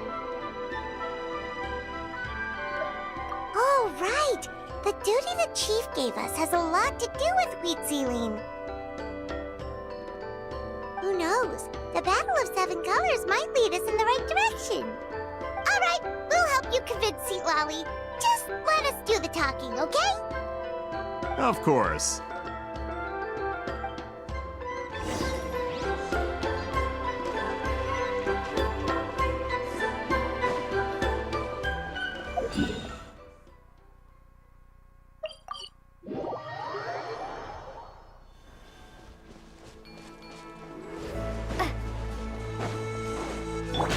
Oh, right! The duty the chief gave us has a lot to do with wheat sealing. Who knows? The Battle of Seven Colors might lead us in the right direction. All right, we'll help you convince Seat Lolly. Just let us do the talking, okay? Of course.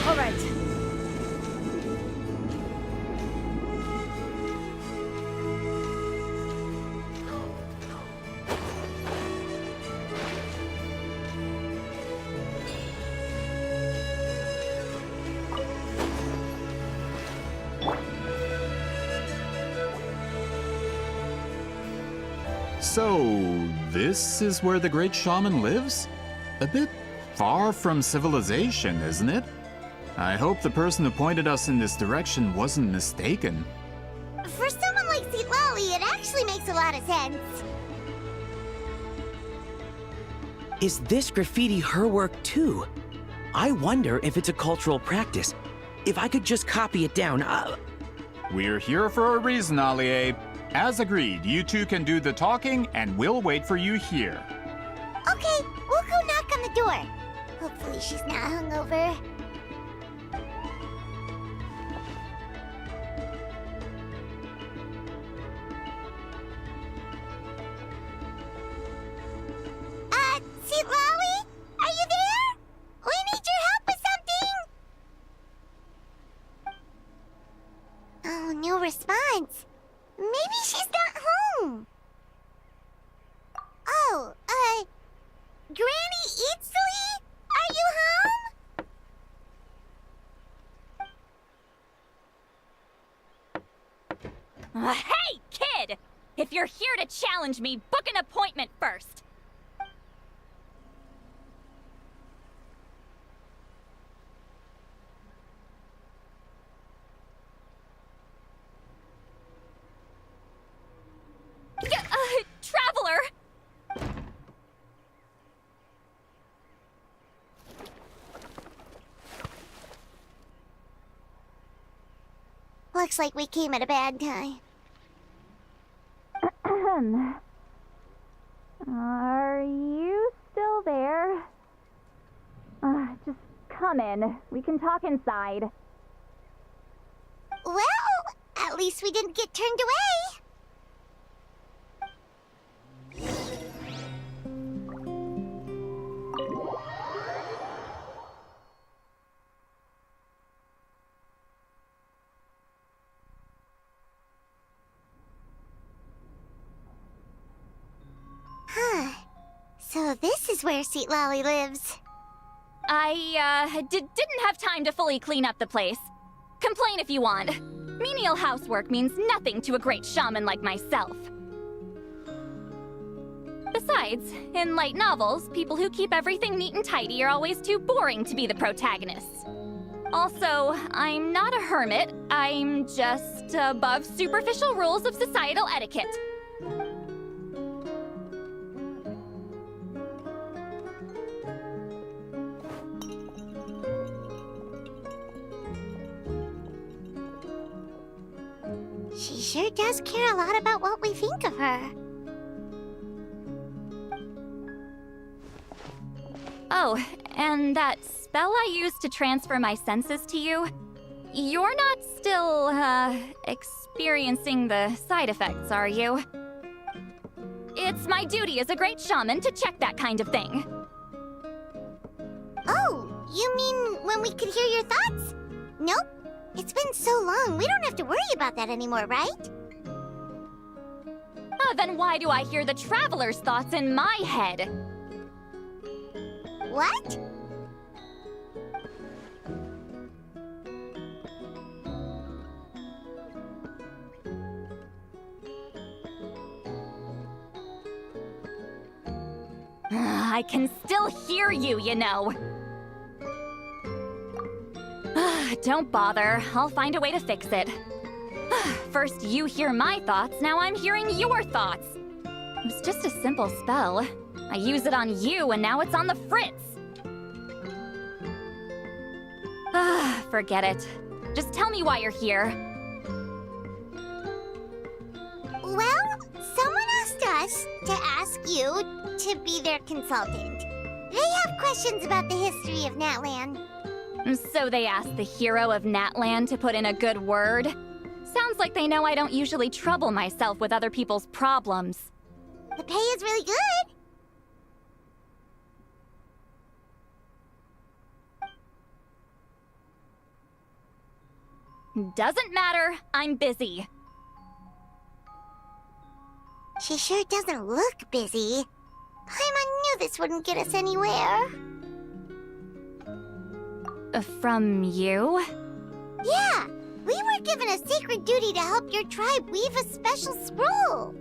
All right. So, this is where the great shaman lives? A bit far from civilization, isn't it? I hope the person who pointed us in this direction wasn't mistaken. For someone like Seat Lolly, it actually makes a lot of sense. Is this graffiti her work too? I wonder if it's a cultural practice. If I could just copy it down, We're here for a reason, Allie. As agreed, you two can do the talking, and we'll wait for you here. Okay, we'll go knock on the door. Hopefully she's not hungover. Seat Lolly? Are you there? We need your help with something! Oh, no response. Maybe she's not home. Oh, Granny Eatsley? Are you home? Hey, kid! If you're here to challenge me, book an appointment first. Traveler! Looks like we came at a bad time. Are you still there? Just come in. We can talk inside. Well, at least we didn't get turned away. Huh. So this is where Seat Lolly lives. I, didn't have time to fully clean up the place. Complain if you want. Menial housework means nothing to a great shaman like myself. Besides, in light novels, people who keep everything neat and tidy are always too boring to be the protagonists. Also, I'm not a hermit. I'm just above superficial rules of societal etiquette. She sure does care a lot about what we think of her. Oh, and that spell I used to transfer my senses to you, you're not still, experiencing the side effects, are you? It's my duty as a great shaman to check that kind of thing. Oh, you mean when we could hear your thoughts? Nope. It's been so long, we don't have to worry about that anymore, right? Then why do I hear the traveler's thoughts in my head? What? I can still hear you, you know. Don't bother. I'll find a way to fix it. First you hear my thoughts, now I'm hearing your thoughts. It was just a simple spell. I use it on you, and now it's on the Fritz. Forget it. Just tell me why you're here. Well, someone asked us to ask you to be their consultant. They have questions about the history of Natland. So they asked the hero of Natland to put in a good word? Sounds like they know I don't usually trouble myself with other people's problems. The pay is really good. Doesn't matter. I'm busy. She sure doesn't look busy. Paimon knew this wouldn't get us anywhere. From you? Yeah, we were given a sacred duty to help your tribe weave a special scroll.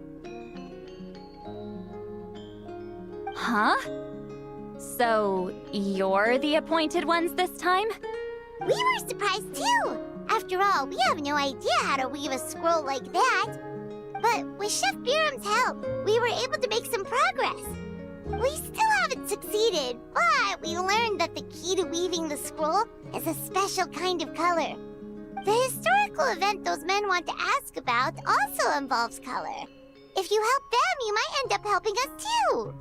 Huh? So, you're the appointed ones this time? We were surprised too. After all, we have no idea how to weave a scroll like that. But with Chef Biram's help, we were able to make some progress. We still haven't succeeded, but we learned that the key to weaving the scroll is a special kind of color. The historical event those men want to ask about also involves color. If you help them, you might end up helping us too.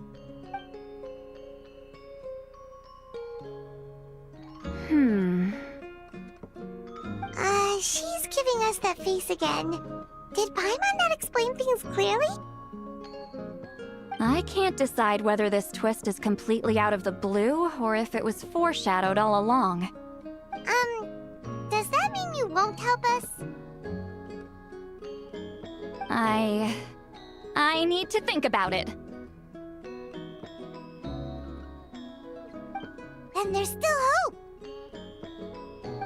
She's giving us that face again. Did Paimon not explain things clearly? I can't decide whether this twist is completely out of the blue or if it was foreshadowed all along. Does that mean you won't help us? I need to think about it. Then there's still hope.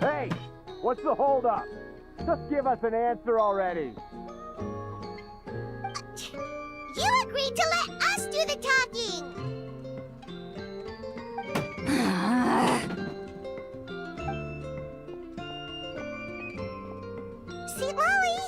Hey, what's the holdup? Just give us an answer already. You agreed to let us do the talking. See, Lolly?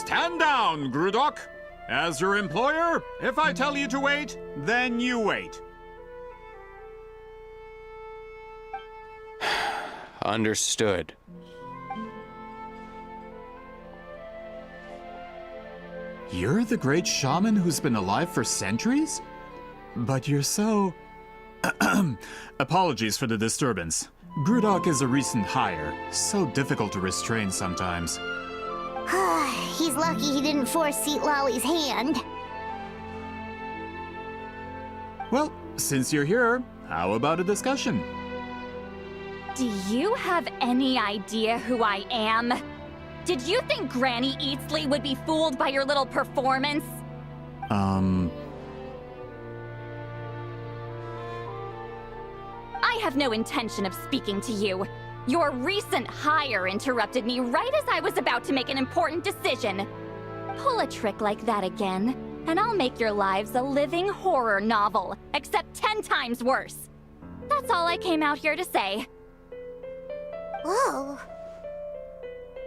Stand down, Grudok. As your employer, if I tell you to wait, then you wait. Understood. You're the great shaman who's been alive for centuries? But you're so... Apologies for the disturbance. Grudok is a recent hire, so difficult to restrain sometimes. He's lucky he didn't force Seat Lolly's hand. Well, since you're here, how about a discussion? Do you have any idea who I am? Did you think Granny Eatsley would be fooled by your little performance? I have no intention of speaking to you. Your recent hire interrupted me right as I was about to make an important decision. Pull a trick like that again, and I'll make your lives a living horror novel, except 10 times worse. That's all I came out here to say. Whoa.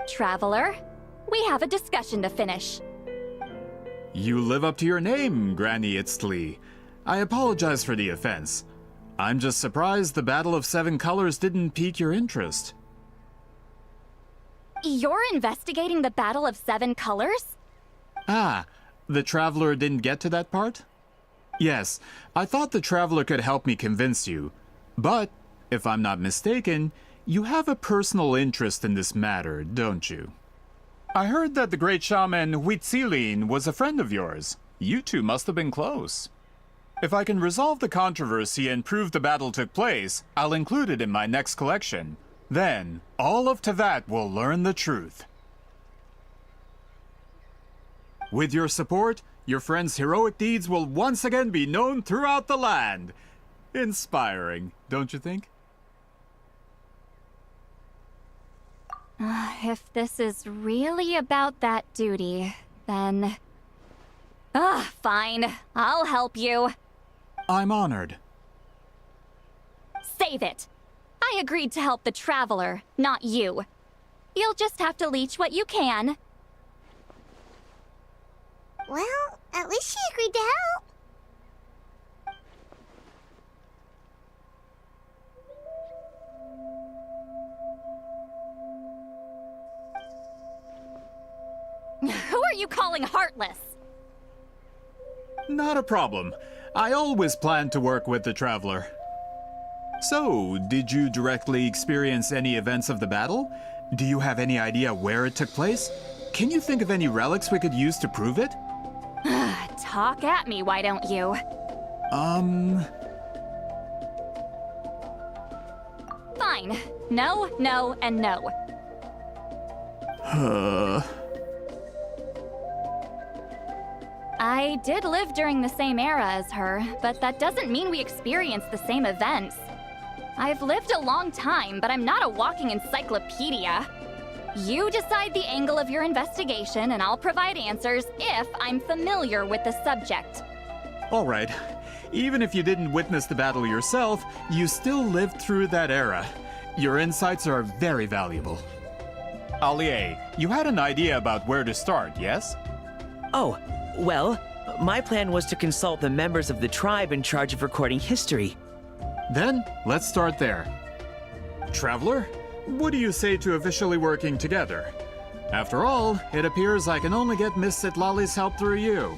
Traveler, we have a discussion to finish. You live up to your name, Granny Itztli. I apologize for the offense. I'm just surprised the Battle of Seven Colors didn't pique your interest. You're investigating the Battle of Seven Colors? Ah, the Traveler didn't get to that part? Yes, I thought the Traveler could help me convince you. But, if I'm not mistaken, you have a personal interest in this matter, don't you? I heard that the great shaman Huitzilin was a friend of yours. You two must have been close. If I can resolve the controversy and prove the battle took place, I'll include it in my next collection. Then, all of Tevat will learn the truth. With your support, your friend's heroic deeds will once again be known throughout the land. Inspiring, don't you think? If this is really about that duty, then... fine. I'll help you. I'm honored. Save it. I agreed to help the Traveler, not you. You'll just have to leech what you can. Well, at least she agreed to help. Who are you calling heartless? Not a problem. I always planned to work with the Traveler. So, did you directly experience any events of the battle? Do you have any idea where it took place? Can you think of any relics we could use to prove it? Talk at me, why don't you? Fine. No, no, and no. I did live during the same era as her, but that doesn't mean we experienced the same events. I've lived a long time, but I'm not a walking encyclopedia. You decide the angle of your investigation, and I'll provide answers if I'm familiar with the subject. All right. Even if you didn't witness the battle yourself, you still lived through that era. Your insights are very valuable. Allier, you had an idea about where to start, yes? Oh, well, my plan was to consult the members of the tribe in charge of recording history. Then, let's start there. Traveler, what do you say to officially working together? After all, it appears I can only get Miss Sitlali's help through you.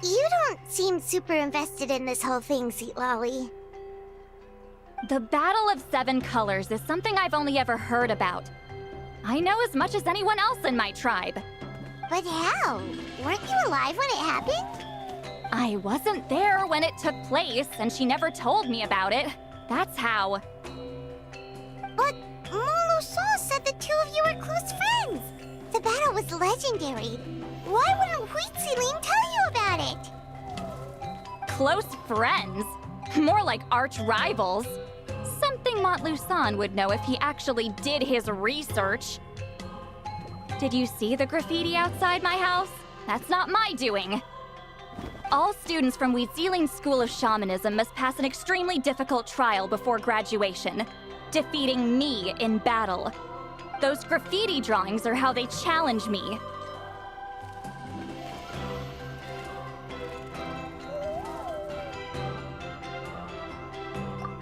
You don't seem super invested in this whole thing, Seat Lolly. The Battle of Seven Colors is something I've only ever heard about. I know as much as anyone else in my tribe. But how? Weren't you alive when it happened? I wasn't there when it took place, and she never told me about it. That's how. But Molo Saw said the two of you were close friends. The battle was legendary. Why wouldn't Huitzilin tell you about it? Close friends? More like arch rivals. Montluçon would know if he actually did his research. Did you see the graffiti outside my house? That's not my doing. All students from Wheatzealing's School of Shamanism must pass an extremely difficult trial before graduation, defeating me in battle. Those graffiti drawings are how they challenge me.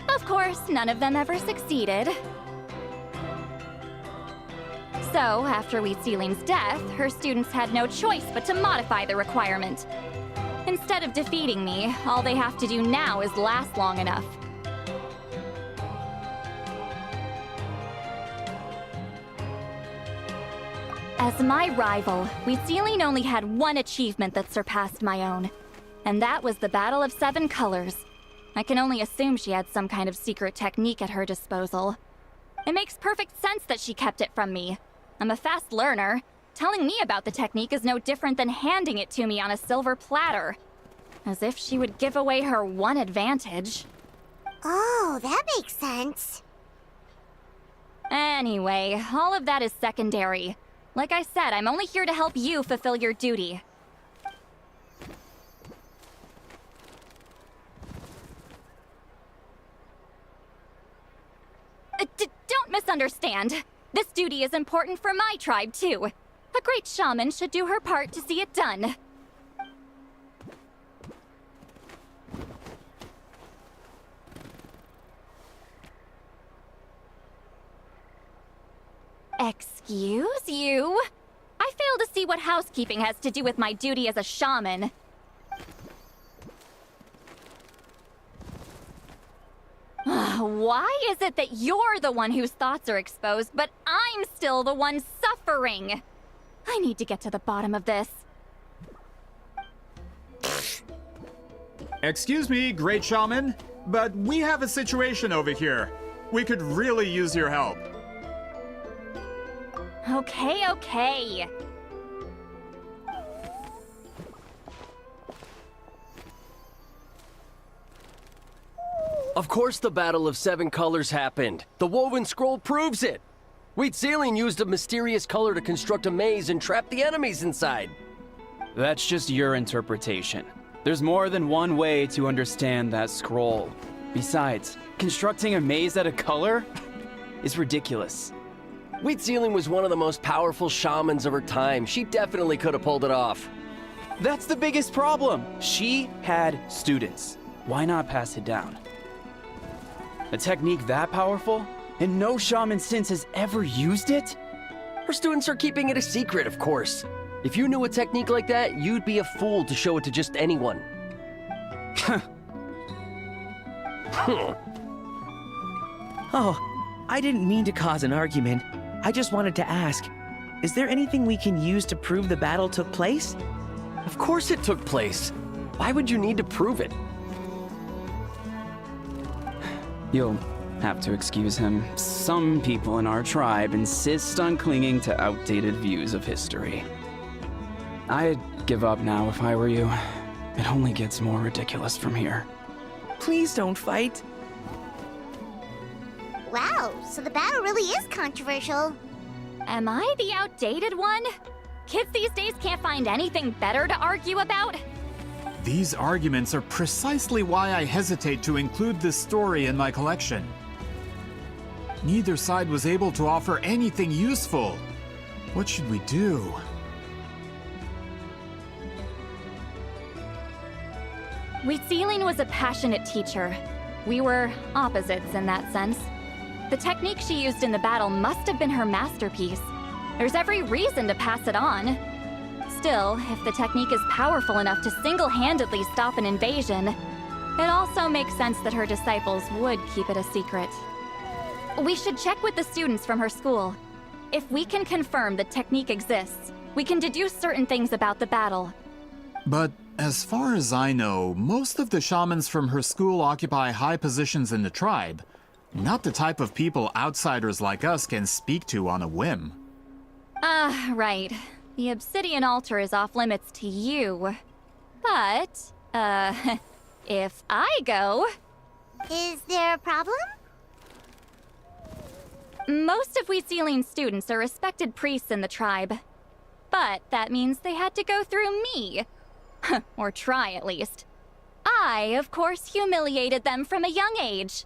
Of course, none of them ever succeeded. So, after Wheatzealing's death, her students had no choice but to modify the requirement. Instead of defeating me, all they have to do now is last long enough. As my rival, Wheatzealing only had one achievement that surpassed my own, and that was the Battle of 7 Colors. I can only assume she had some kind of secret technique at her disposal. It makes perfect sense that she kept it from me. I'm a fast learner. Telling me about the technique is no different than handing it to me on a silver platter. As if she would give away her one advantage. Oh, that makes sense. Anyway, all of that is secondary. Like I said, I'm only here to help you fulfill your duty. Don't misunderstand. This duty is important for my tribe, too. A great shaman should do her part to see it done. Excuse you? I fail to see what housekeeping has to do with my duty as a shaman. Why is it that you're the one whose thoughts are exposed, but I'm still the one suffering? I need to get to the bottom of this. Excuse me, great shaman, but we have a situation over here. We could really use your help. Okay. Of course the Battle of 7 Colors happened. The woven scroll proves it. Wheatzealing used a mysterious color to construct a maze and trap the enemies inside. That's just your interpretation. There's more than one way to understand that scroll. Besides, constructing a maze out of color is ridiculous. Wheatzealing was one of the most powerful shamans of her time. She definitely could have pulled it off. That's the biggest problem. She had students. Why not pass it down? A technique that powerful? And no shaman since has ever used it? Her students are keeping it a secret, of course. If you knew a technique like that, you'd be a fool to show it to just anyone. Oh, I didn't mean to cause an argument. I just wanted to ask, is there anything we can use to prove the battle took place? Of course it took place. Why would you need to prove it? You'll have to excuse him. Some people in our tribe insist on clinging to outdated views of history. I'd give up now if I were you. It only gets more ridiculous from here. Please don't fight. Wow, so the battle really is controversial. Am I the outdated one? Kids these days can't find anything better to argue about? These arguments are precisely why I hesitate to include this story in my collection. Neither side was able to offer anything useful. What should we do? Wheatzealing was a passionate teacher. We were opposites in that sense. The technique she used in the battle must have been her masterpiece. There's every reason to pass it on. Still, if the technique is powerful enough to single-handedly stop an invasion, it also makes sense that her disciples would keep it a secret. We should check with the students from her school. If we can confirm the technique exists, we can deduce certain things about the battle. But as far as I know, most of the shamans from her school occupy high positions in the tribe. Not the type of people outsiders like us can speak to on a whim. Right. The obsidian altar is off limits to you. But, if I go... Is there a problem? Most of Wheatsealing's students are respected priests in the tribe. But that means they had to go through me. Or try, at least. I, of course, humiliated them from a young age.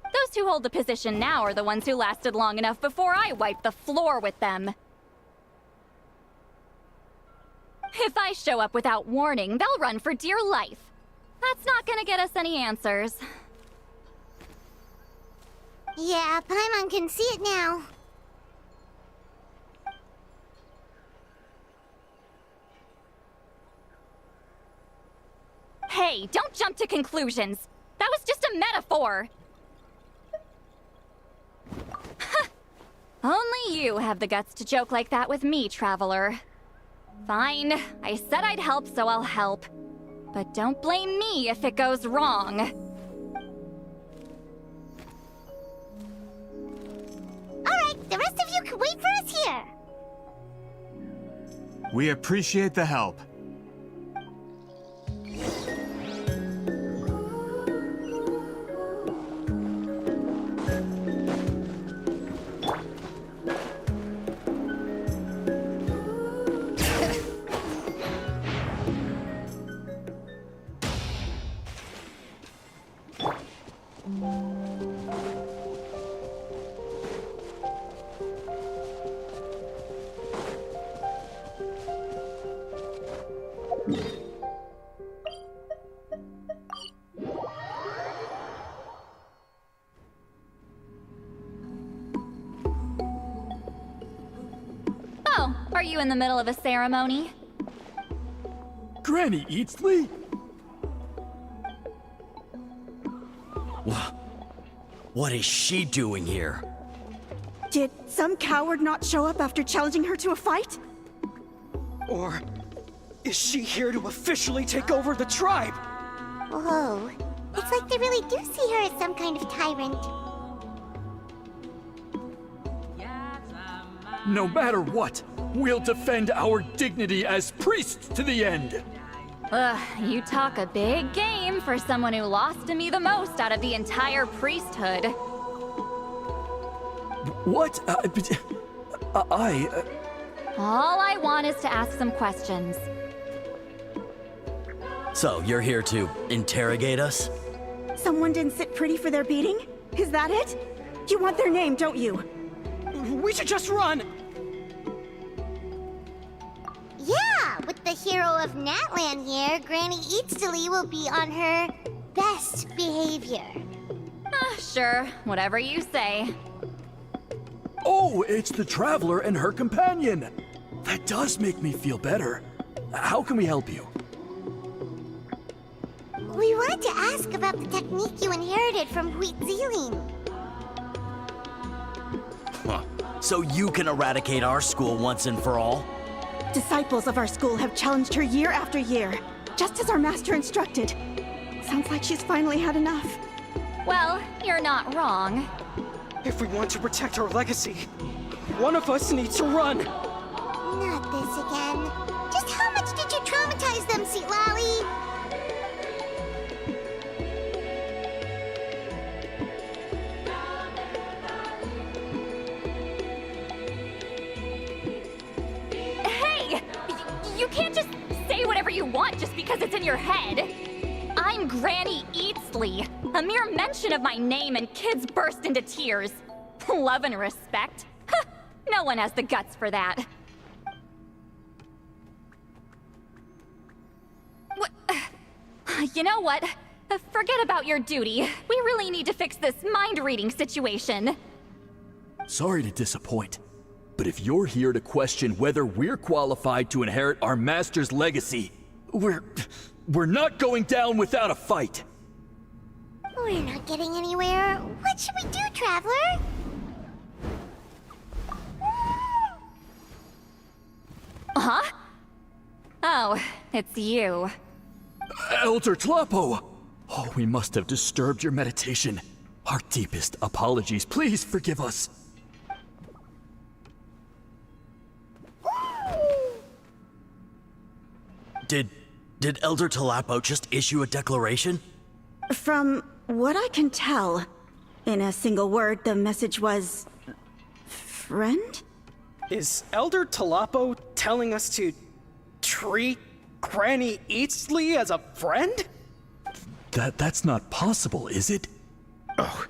Those who hold the position now are the ones who lasted long enough before I wiped the floor with them. If I show up without warning, they'll run for dear life. That's not gonna get us any answers. Yeah, Paimon can see it now. Hey, don't jump to conclusions. That was just a metaphor. Only you have the guts to joke like that with me, Traveler. Fine, I said I'd help, so I'll help. But don't blame me if it goes wrong. Alright, the rest of you can wait for us here. We appreciate the help. Oh, are you in the middle of a ceremony? Granny Eatsley? What is she doing here? Did some coward not show up after challenging her to a fight? Or is she here to officially take over the tribe? Whoa. It's like they really do see her as some kind of tyrant. No matter what, we'll defend our dignity as priests to the end. Ugh, you talk a big game for someone who lost to me the most out of the entire priesthood. What? All I want is to ask some questions. So, you're here to interrogate us? Someone didn't sit pretty for their beating? Is that it? You want their name, don't you? We should just run! Yeah, with the hero of Natlan here, Granny Eatsley will be on her best behavior. Sure, whatever you say. Oh, it's the Traveler and her companion! That does make me feel better. How can we help you? We wanted to ask about the technique you inherited from Wheatsealing. Huh. So you can eradicate our school once and for all? Disciples of our school have challenged her year after year, just as our master instructed. Sounds like she's finally had enough. Well, you're not wrong. If we want to protect our legacy, one of us needs to run! Not this again. Just how much did you traumatize them, Seatlally? Hey! You can't just say whatever you want just because it's in your head. I'm Granny Eatsley. A mere mention of my name and kids burst into tears. Love and respect? No one has the guts for that. You know what? Forget about your duty. We really need to fix this mind-reading situation. Sorry to disappoint, but if you're here to question whether we're qualified to inherit our master's legacy, we're not going down without a fight. We're not getting anywhere. What should we do, Traveler? Huh? Oh, it's you. Elder Tlapo! Oh, we must have disturbed your meditation. Our deepest apologies. Please forgive us. Did Elder Tlapo just issue a declaration? From what I can tell, in a single word, the message was friend? Is Elder Talapo telling us to treat Granny Eastley as a friend? That's not possible, is it? Oh,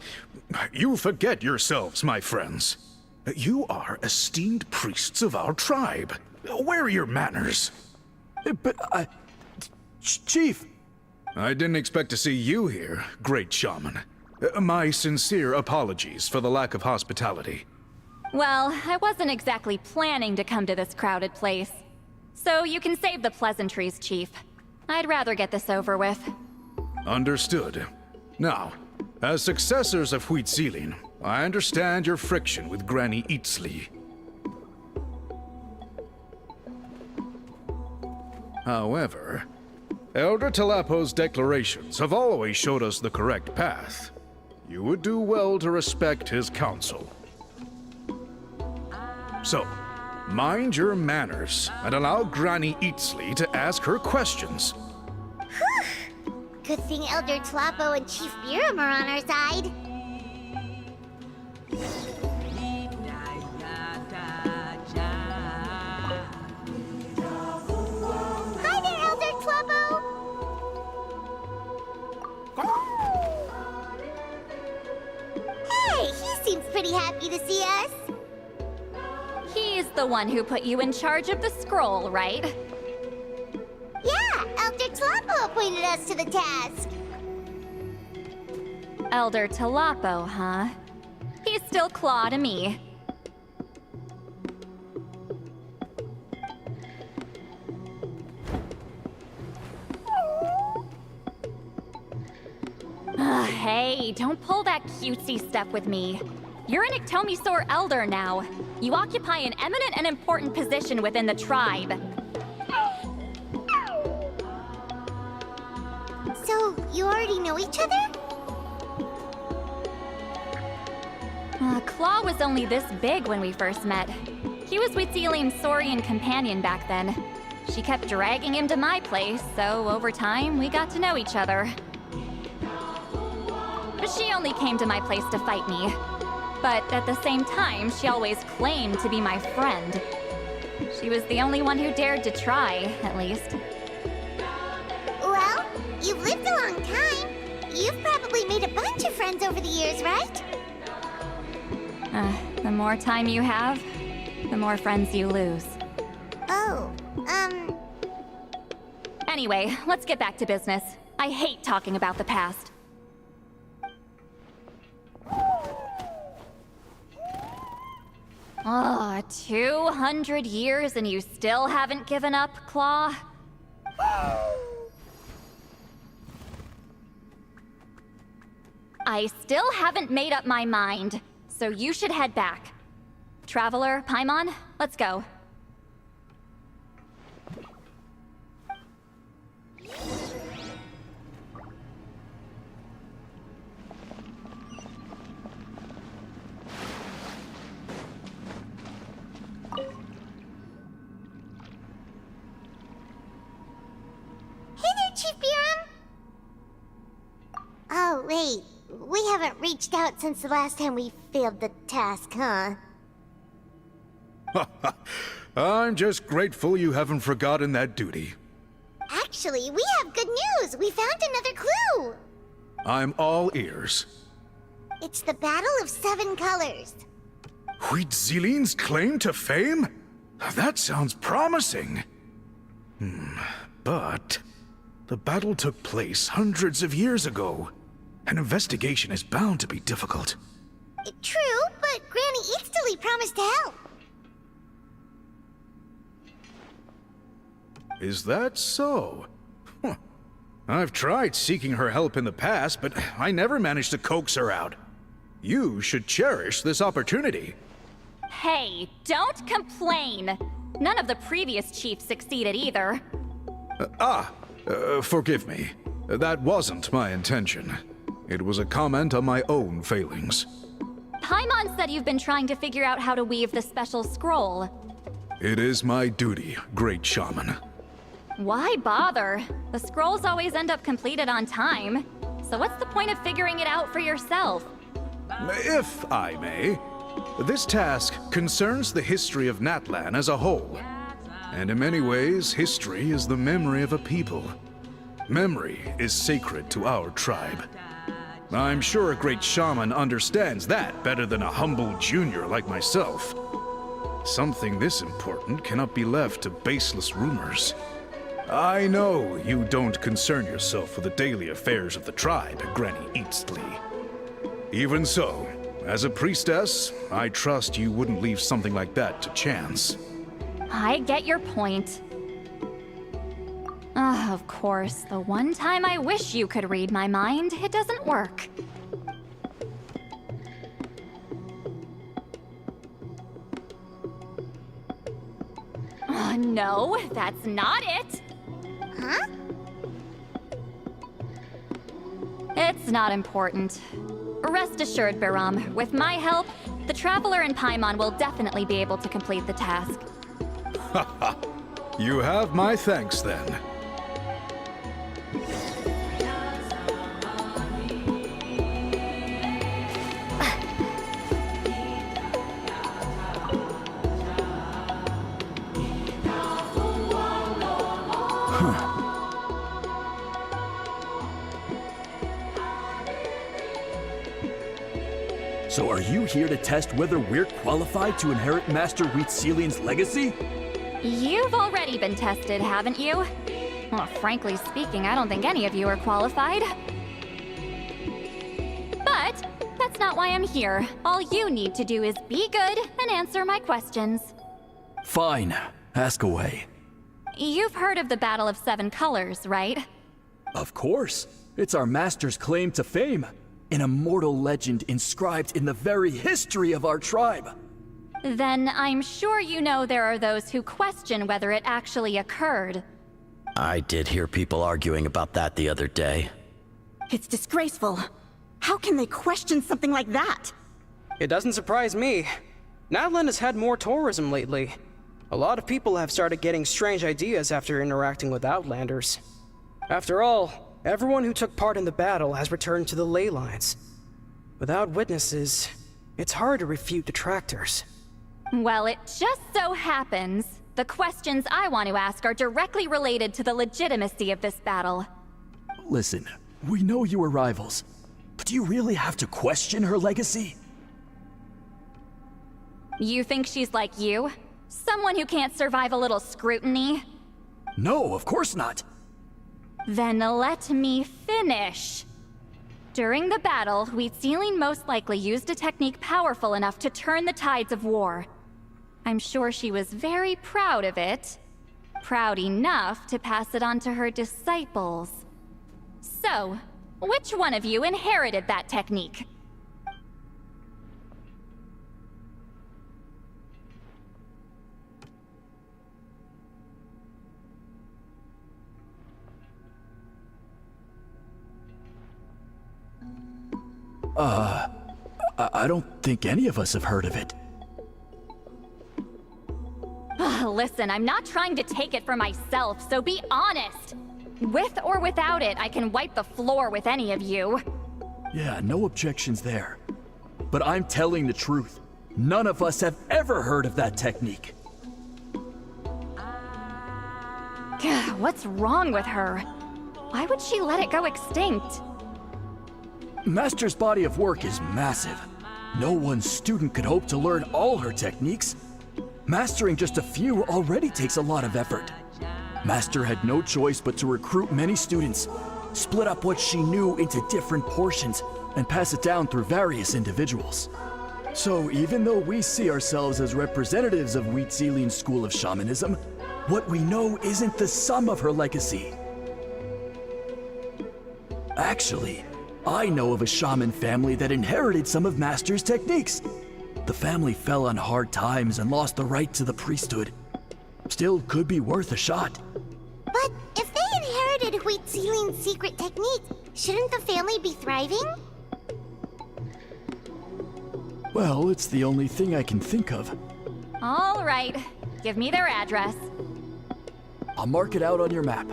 you forget yourselves, my friends. You are esteemed priests of our tribe. Where are your manners? But Chief! I didn't expect to see you here, great shaman. My sincere apologies for the lack of hospitality. Well, I wasn't exactly planning to come to this crowded place. So you can save the pleasantries, Chief. I'd rather get this over with. Understood. Now, as successors of Huitzilin, I understand your friction with Granny Eastley. However, Elder Talapo's declarations have always showed us the correct path. You would do well to respect his counsel. So, mind your manners and allow Granny Eastley to ask her questions. Whew! Good thing Elder Talapo and Chief Biram are on our side. Hi there, Elder Talapo! Hey, he seems pretty happy to see us. He's the one who put you in charge of the scroll, right? Yeah, Elder Talapo appointed us to the task. Elder Talapo, huh? He's still Claw to me. Hey, don't pull that cutesy stuff with me. You're an Iktomisaur Elder now. You occupy an eminent and important position within the tribe. So, you already know each other? Claw was only this big when we first met. He was Huitzilin's Saurian companion back then. She kept dragging him to my place, so over time, we got to know each other. But she only came to my place to fight me. But at the same time, she always claimed to be my friend. She was the only one who dared to try, at least. Well, you've lived a long time. You've probably made a bunch of friends over the years, right? The more time you have, the more friends you lose. Oh, Anyway, let's get back to business. I hate talking about the past. Oh, 200 years and you still haven't given up, Claw? I still haven't made up my mind, so you should head back. Traveler, Paimon, let's go. Chief Biram? Oh, wait. We haven't reached out since the last time we failed the task, huh? I'm just grateful you haven't forgotten that duty. Actually, we have good news! We found another clue! I'm all ears. It's the Battle of 7 Colors. Huitzilin's claim to fame? That sounds promising. But the battle took place hundreds of years ago. An investigation is bound to be difficult. True, but Granny Eastley promised to help. Is that so? I've tried seeking her help in the past, but I never managed to coax her out. You should cherish this opportunity. Hey, don't complain! None of the previous chiefs succeeded either. Forgive me. That wasn't my intention. It was a comment on my own failings. Paimon said you've been trying to figure out how to weave the special scroll. It is my duty, great shaman. Why bother? The scrolls always end up completed on time. So what's the point of figuring it out for yourself? If I may, This task concerns the history of Natlan as a whole. And in many ways, history is the memory of a people. Memory is sacred to our tribe. I'm sure a great shaman understands that better than a humble junior like myself. Something this important cannot be left to baseless rumors. I know you don't concern yourself with the daily affairs of the tribe, Granny Eatsley. Even so, as a priestess, I trust you wouldn't leave something like that to chance. I get your point. Of course, the one time I wish you could read my mind, it doesn't work. No, that's not it. Huh? It's not important. Rest assured, Biram, with my help, the Traveler and Paimon will definitely be able to complete the task. Haha. You have my thanks then. So are you here to test whether we're qualified to inherit Master Wheatselian's legacy? You've already been tested, haven't you? Well, frankly speaking, I don't think any of you are qualified. But that's not why I'm here. All you need to do is be good and answer my questions. Fine. Ask away. You've heard of the Battle of Seven Colors, right? Of course. It's our master's claim to fame. An immortal legend inscribed in the very history of our tribe. Then I'm sure you know there are those who question whether it actually occurred. I did hear people arguing about that the other day. It's disgraceful. How can they question something like that? It doesn't surprise me. Natlan has had more tourism lately. A lot of people have started getting strange ideas after interacting with Outlanders. After all, everyone who took part in the battle has returned to the ley lines. Without witnesses, it's hard to refute detractors. Well, it just so happens the questions I want to ask are directly related to the legitimacy of this battle. Listen, we know you were rivals, but do you really have to question her legacy? You think she's like you? Someone who can't survive a little scrutiny? No, of course not. Then let me finish. During the battle, Wheatselian most likely used a technique powerful enough to turn the tides of war. I'm sure she was very proud of it. Proud enough to pass it on to her disciples. So, which one of you inherited that technique? I don't think any of us have heard of it. Listen, I'm not trying to take it for myself, so be honest. With or without it, I can wipe the floor with any of you. Yeah, no objections there. But I'm telling the truth. None of us have ever heard of that technique. What's wrong with her? Why would she let it go extinct? Master's body of work is massive. No one student could hope to learn all her techniques. Mastering just a few already takes a lot of effort. Master had no choice but to recruit many students, split up what she knew into different portions, and pass it down through various individuals. So even though we see ourselves as representatives of Wheatselian's school of shamanism, what we know isn't the sum of her legacy. Actually, I know of a shaman family that inherited some of Master's techniques. The family fell on hard times and lost the right to the priesthood. Still could be worth a shot. But if they inherited Wheatselian's secret technique, shouldn't the family be thriving? Well, it's the only thing I can think of. All right, give me their address. I'll mark it out on your map.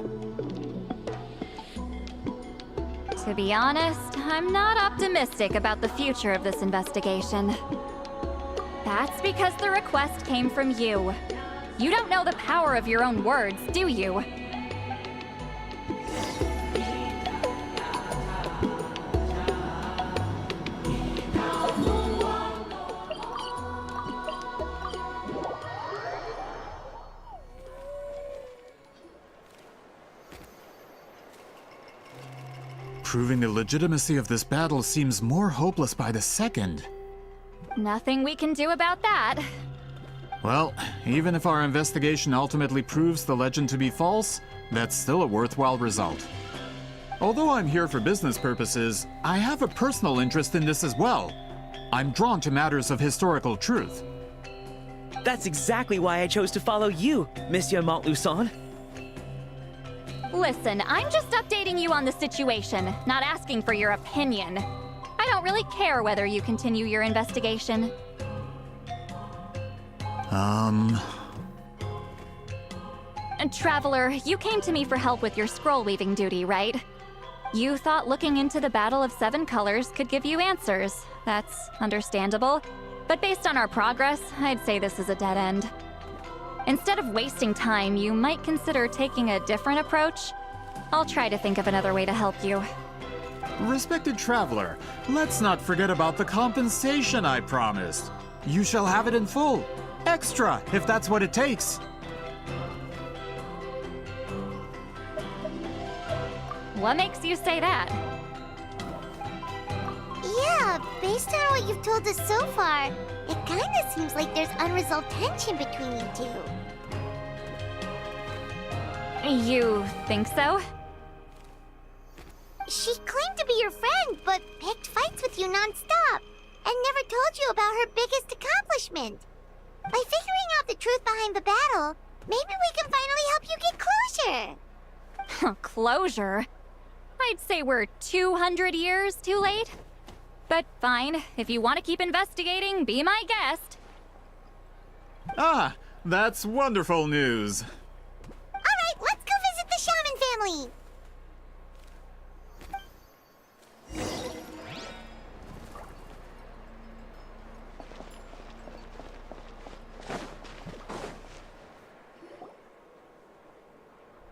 To be honest, I'm not optimistic about the future of this investigation. That's because the request came from you. You don't know the power of your own words, do you? Proving the legitimacy of this battle seems more hopeless by the second. Nothing we can do about that. Well, even if our investigation ultimately proves the legend to be false, that's still a worthwhile result. Although I'm here for business purposes, I have a personal interest in this as well. I'm drawn to matters of historical truth. That's exactly why I chose to follow you, Monsieur Montluçon. Listen, I'm just updating you on the situation, not asking for your opinion. I don't really care whether you continue your investigation. And Traveler, you came to me for help with your scroll weaving duty, right? You thought looking into the Battle of Seven Colors could give you answers. That's understandable. But based on our progress, I'd say this is a dead end. Instead of wasting time, you might consider taking a different approach. I'll try to think of another way to help you. Respected Traveler, let's not forget about the compensation I promised. You shall have it in full. Extra, if that's what it takes. What makes you say that? Yeah, based on what you've told us so far, it kinda seems like there's unresolved tension between you two. You think so? She claimed to be your friend, but picked fights with you non-stop, and never told you about her biggest accomplishment. By figuring out the truth behind the battle, maybe we can finally help you get closure. Closure? I'd say we're 200 years too late. But fine, if you want to keep investigating, be my guest. Ah, that's wonderful news. Alright, let's go visit the Shaman family!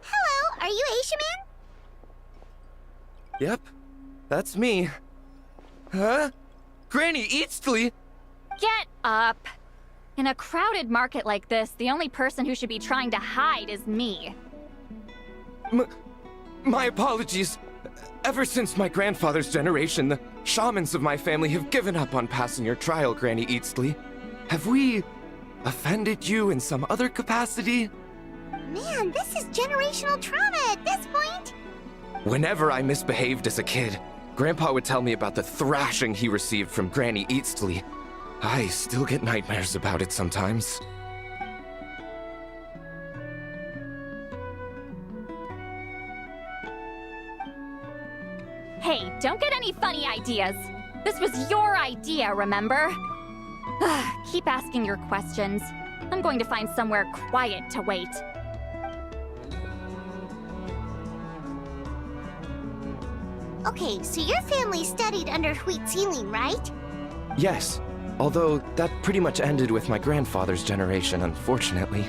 Hello, are you Asia Man? Yep, that's me. Huh? Granny Eastly? Get up! In a crowded market like this, the only person who should be trying to hide is me. My apologies. Ever since my grandfather's generation, the shamans of my family have given up on passing your trial, Granny Eastly. Have we offended you in some other capacity? Man, this is generational trauma at this point! Whenever I misbehaved as a kid, Grandpa would tell me about the thrashing he received from Granny Eastly. I still get nightmares about it sometimes. Hey, don't get any funny ideas. This was your idea, remember? Keep asking your questions. I'm going to find somewhere quiet to wait. Okay, so your family studied under Wheat Ceiling, right? Yes, although that pretty much ended with my grandfather's generation, unfortunately.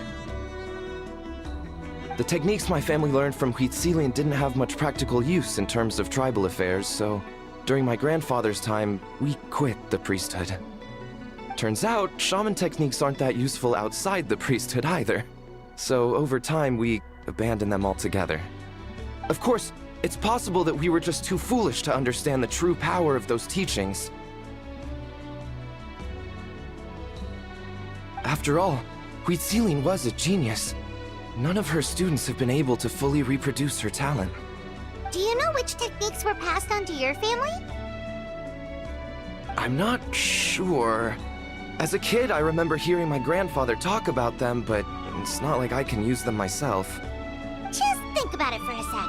The techniques my family learned from Wheat Ceiling didn't have much practical use in terms of tribal affairs, so during my grandfather's time, we quit the priesthood. Turns out, shaman techniques aren't that useful outside the priesthood either. So over time, we abandoned them altogether. Of course, it's possible that we were just too foolish to understand the true power of those teachings. After all, Wheat Ceiling was a genius. None of her students have been able to fully reproduce her talent. Do you know which techniques were passed on to your family? I'm not sure. As a kid, I remember hearing my grandfather talk about them, but it's not like I can use them myself. Just think about it for a sec.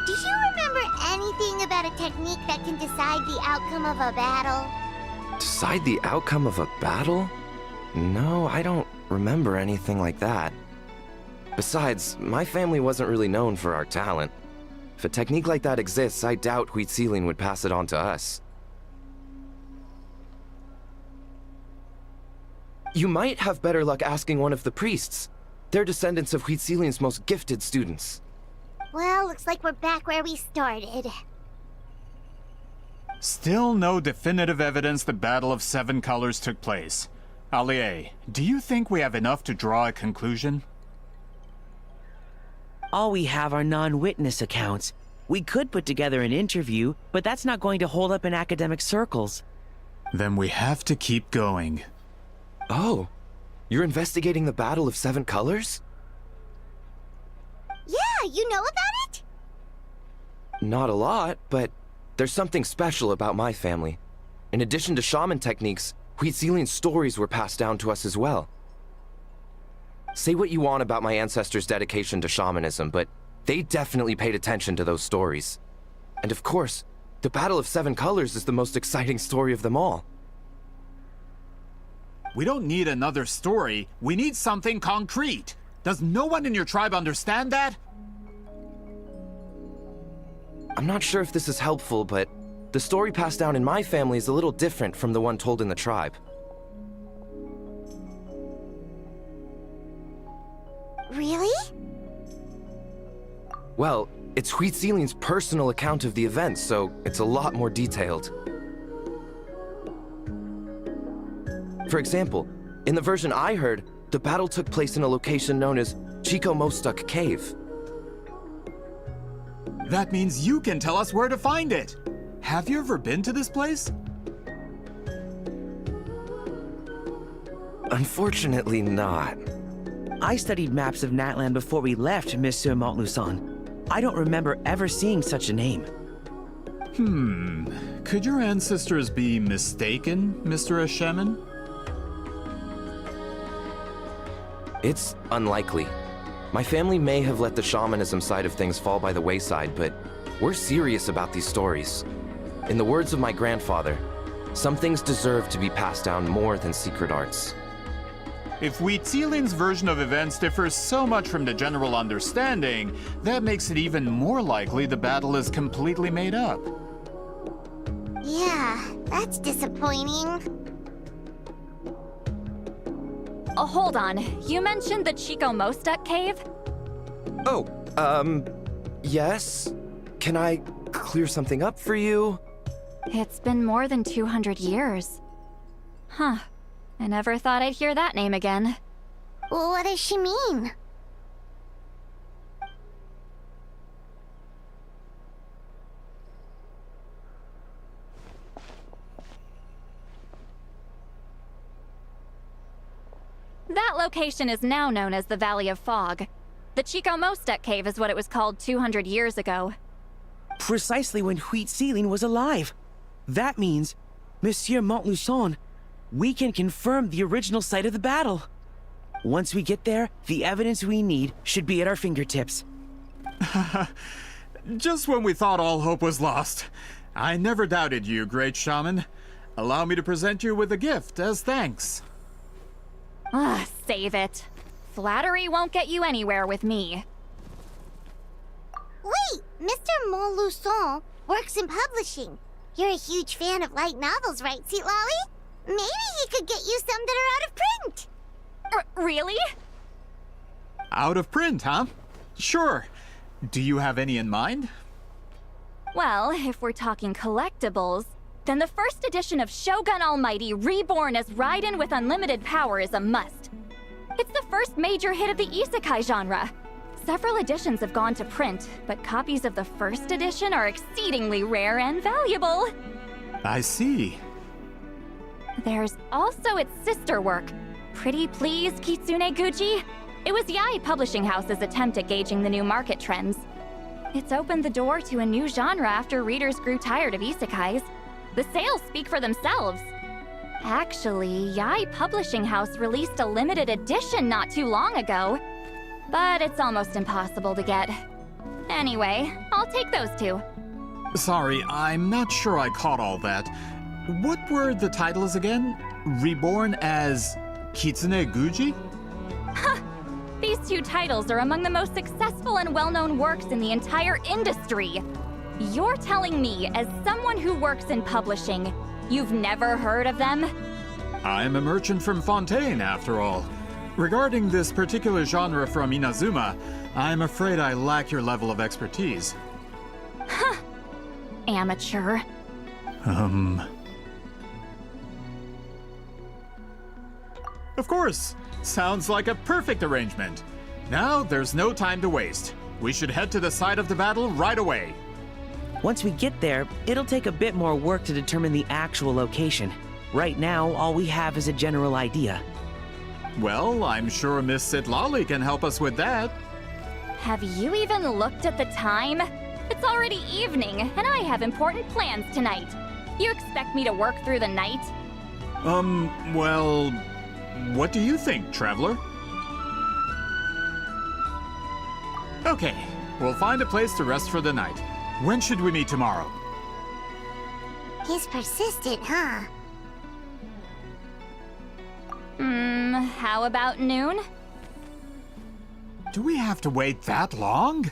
Do you remember anything about a technique that can decide the outcome of a battle? Decide the outcome of a battle? No, I don't remember anything like that. Besides, my family wasn't really known for our talent. If a technique like that exists, I doubt Wheat Ceiling would pass it on to us. You might have better luck asking one of the priests. They're descendants of Huitzilian's most gifted students. Well, looks like we're back where we started. Still no definitive evidence the Battle of Seven Colors took place. Allie, do you think we have enough to draw a conclusion? All we have are non-witness accounts. We could put together an interview, but that's not going to hold up in academic circles. Then we have to keep going. Oh, you're investigating the Battle of Seven Colors? Yeah, you know about it? Not a lot, but there's something special about my family. In addition to shaman techniques, Huitzilian stories were passed down to us as well. Say what you want about my ancestors' dedication to shamanism, but they definitely paid attention to those stories. And of course, the Battle of Seven Colors is the most exciting story of them all. We don't need another story. We need something concrete. Does no one in your tribe understand that? I'm not sure if this is helpful, but the story passed down in my family is a little different from the one told in the tribe. Really? Well, it's Huitzilian's personal account of the event, so it's a lot more detailed. For example, in the version I heard, the battle took place in a location known as Chico Mostuk Cave. That means you can tell us where to find it. Have you ever been to this place? Unfortunately not. I studied maps of Natland before we left, Monsieur Montluçon. I don't remember ever seeing such a name. Could your ancestors be mistaken, Mr. Shaman? It's unlikely. My family may have let the shamanism side of things fall by the wayside, but we're serious about these stories. In the words of my grandfather, some things deserve to be passed down more than secret arts. If Huitzilian's version of events differs so much from the general understanding, that makes it even more likely the battle is completely made up. Yeah, that's disappointing. Oh, hold on. You mentioned the Chico Mostuk cave? Oh, yes? Can I clear something up for you? It's been more than 200 years. Huh. I never thought I'd hear that name again. What does she mean? That location is now known as the Valley of Fog. The Chico Mostuk cave is what it was called 200 years ago. Precisely when Huitzilin was alive. That means, Monsieur Montluçon, we can confirm the original site of the battle. Once we get there, the evidence we need should be at our fingertips. Just when we thought all hope was lost. I never doubted you, great shaman. Allow me to present you with a gift as thanks. Save it. Flattery won't get you anywhere with me. Wait, Mr. Montluçon works in publishing. You're a huge fan of light novels, right, Sweet Lolly? Maybe he could get you some that are out of print. Really? Out of print, huh? Sure. Do you have any in mind? Well, if we're talking collectibles, then the first edition of Shogun Almighty Reborn as Raiden with Unlimited Power is a must. It's the first major hit of the isekai genre. Several editions have gone to print, but copies of the first edition are exceedingly rare and valuable. I see. There's also its sister work, Pretty Please Kitsune Guji. It was Yae Publishing House's attempt at gauging the new market trends. It's opened the door to a new genre after readers grew tired of isekais. The sales speak for themselves. Actually, Yae Publishing House released a limited edition not too long ago, but it's almost impossible to get. Anyway, I'll take those two. Sorry, I'm not sure I caught all that. What were the titles again? Reborn as Kitsune Guji? These two titles are among the most successful and well-known works in the entire industry. You're telling me, as someone who works in publishing, you've never heard of them? I'm a merchant from Fontaine, after all. Regarding this particular genre from Inazuma, I'm afraid I lack your level of expertise. Huh. Amateur. Of course! Sounds like a perfect arrangement. Now, there's no time to waste. We should head to the site of the battle right away. Once we get there, it'll take a bit more work to determine the actual location. Right now, all we have is a general idea. Well, I'm sure Miss Sitlali can help us with that. Have you even looked at the time? It's already evening, and I have important plans tonight. You expect me to work through the night? Well, what do you think, Traveler? Okay, we'll find a place to rest for the night. When should we meet tomorrow? He's persistent, huh? How about noon? Do we have to wait that long?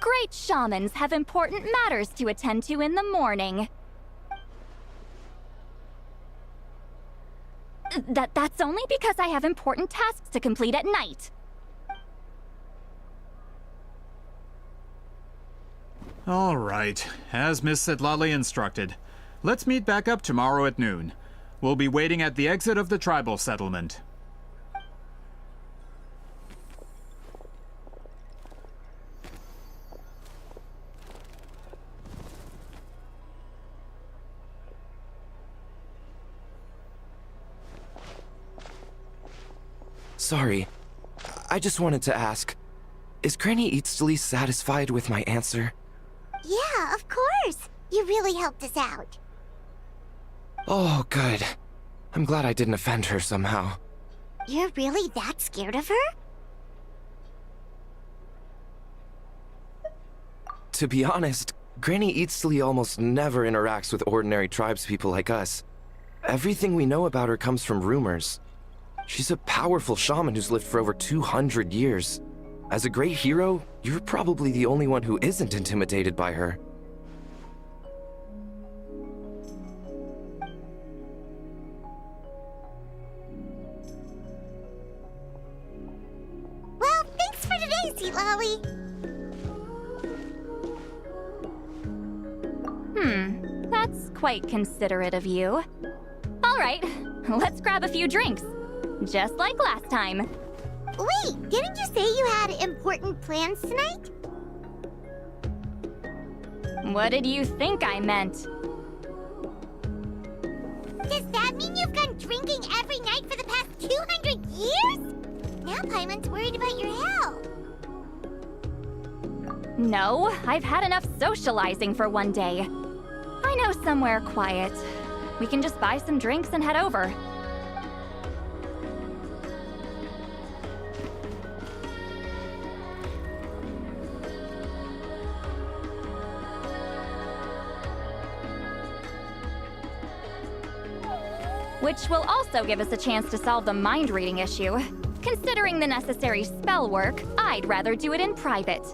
Great shamans have important matters to attend to in the morning. That's only because I have important tasks to complete at night. All right, as Miss Sitlali instructed. Let's meet back up tomorrow at noon. We'll be waiting at the exit of the tribal settlement. Sorry. I just wanted to ask, is Granny Eatsley satisfied with my answer? Yeah, of course. You really helped us out. Oh, good. I'm glad I didn't offend her somehow. You're really that scared of her? To be honest, Granny Eatsley almost never interacts with ordinary tribespeople like us. Everything we know about her comes from rumors. She's a powerful shaman who's lived for over 200 years. As a great hero, you're probably the only one who isn't intimidated by her. Well, thanks for today, Sitlali. That's quite considerate of you. All right, let's grab a few drinks. Just like last time. Wait, didn't you say you had important plans tonight? What did you think I meant? Does that mean you've gone drinking every night for the past 200 years? Now Paimon's worried about your health. No, I've had enough socializing for one day. I know somewhere quiet. We can just buy some drinks and head over. Which will also give us a chance to solve the mind reading issue. Considering the necessary spell work, I'd rather do it in private.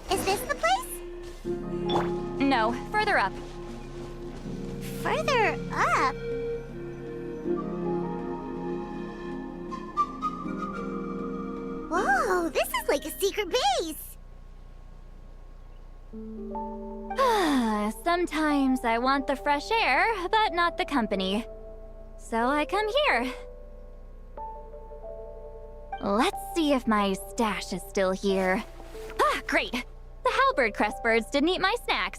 Is this the place? No, further up. Further up? Whoa, this is like a secret base. Sometimes I want the fresh air, but not the company. So I come here. Let's see if my stash is still here. Ah, great! The halberd crest birds didn't eat my snacks.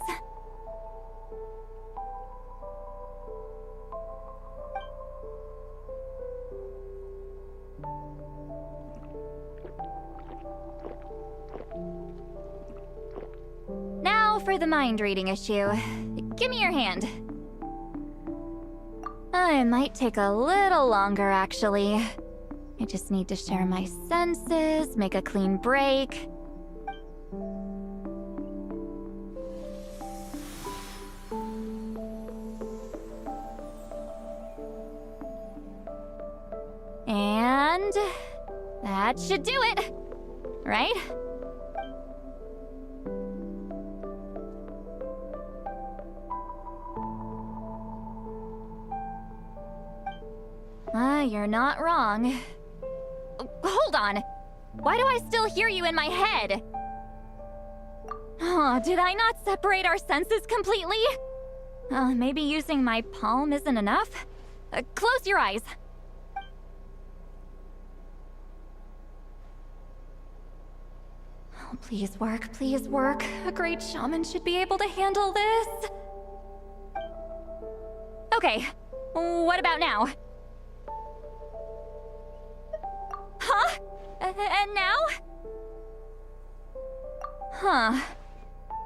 Now for the mind reading issue. Give me your hand. It might take a little longer, actually. I just need to share my senses, make a clean break. And that should do it, right? You're not wrong. Hold on. Why do I still hear you in my head? Oh, did I not separate our senses completely? Maybe using my palm isn't enough? Close your eyes. Oh, please work, please work. A great shaman should be able to handle this. Okay, what about now? Huh? And now? Huh.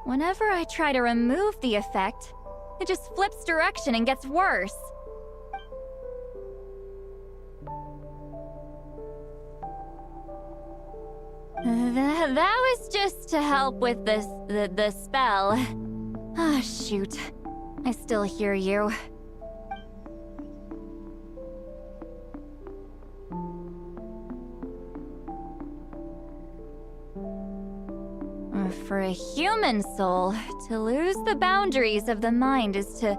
Whenever I try to remove the effect, it just flips direction and gets worse. That was just to help with the spell. Ah, shoot. I still hear you. For a human soul, to lose the boundaries of the mind is to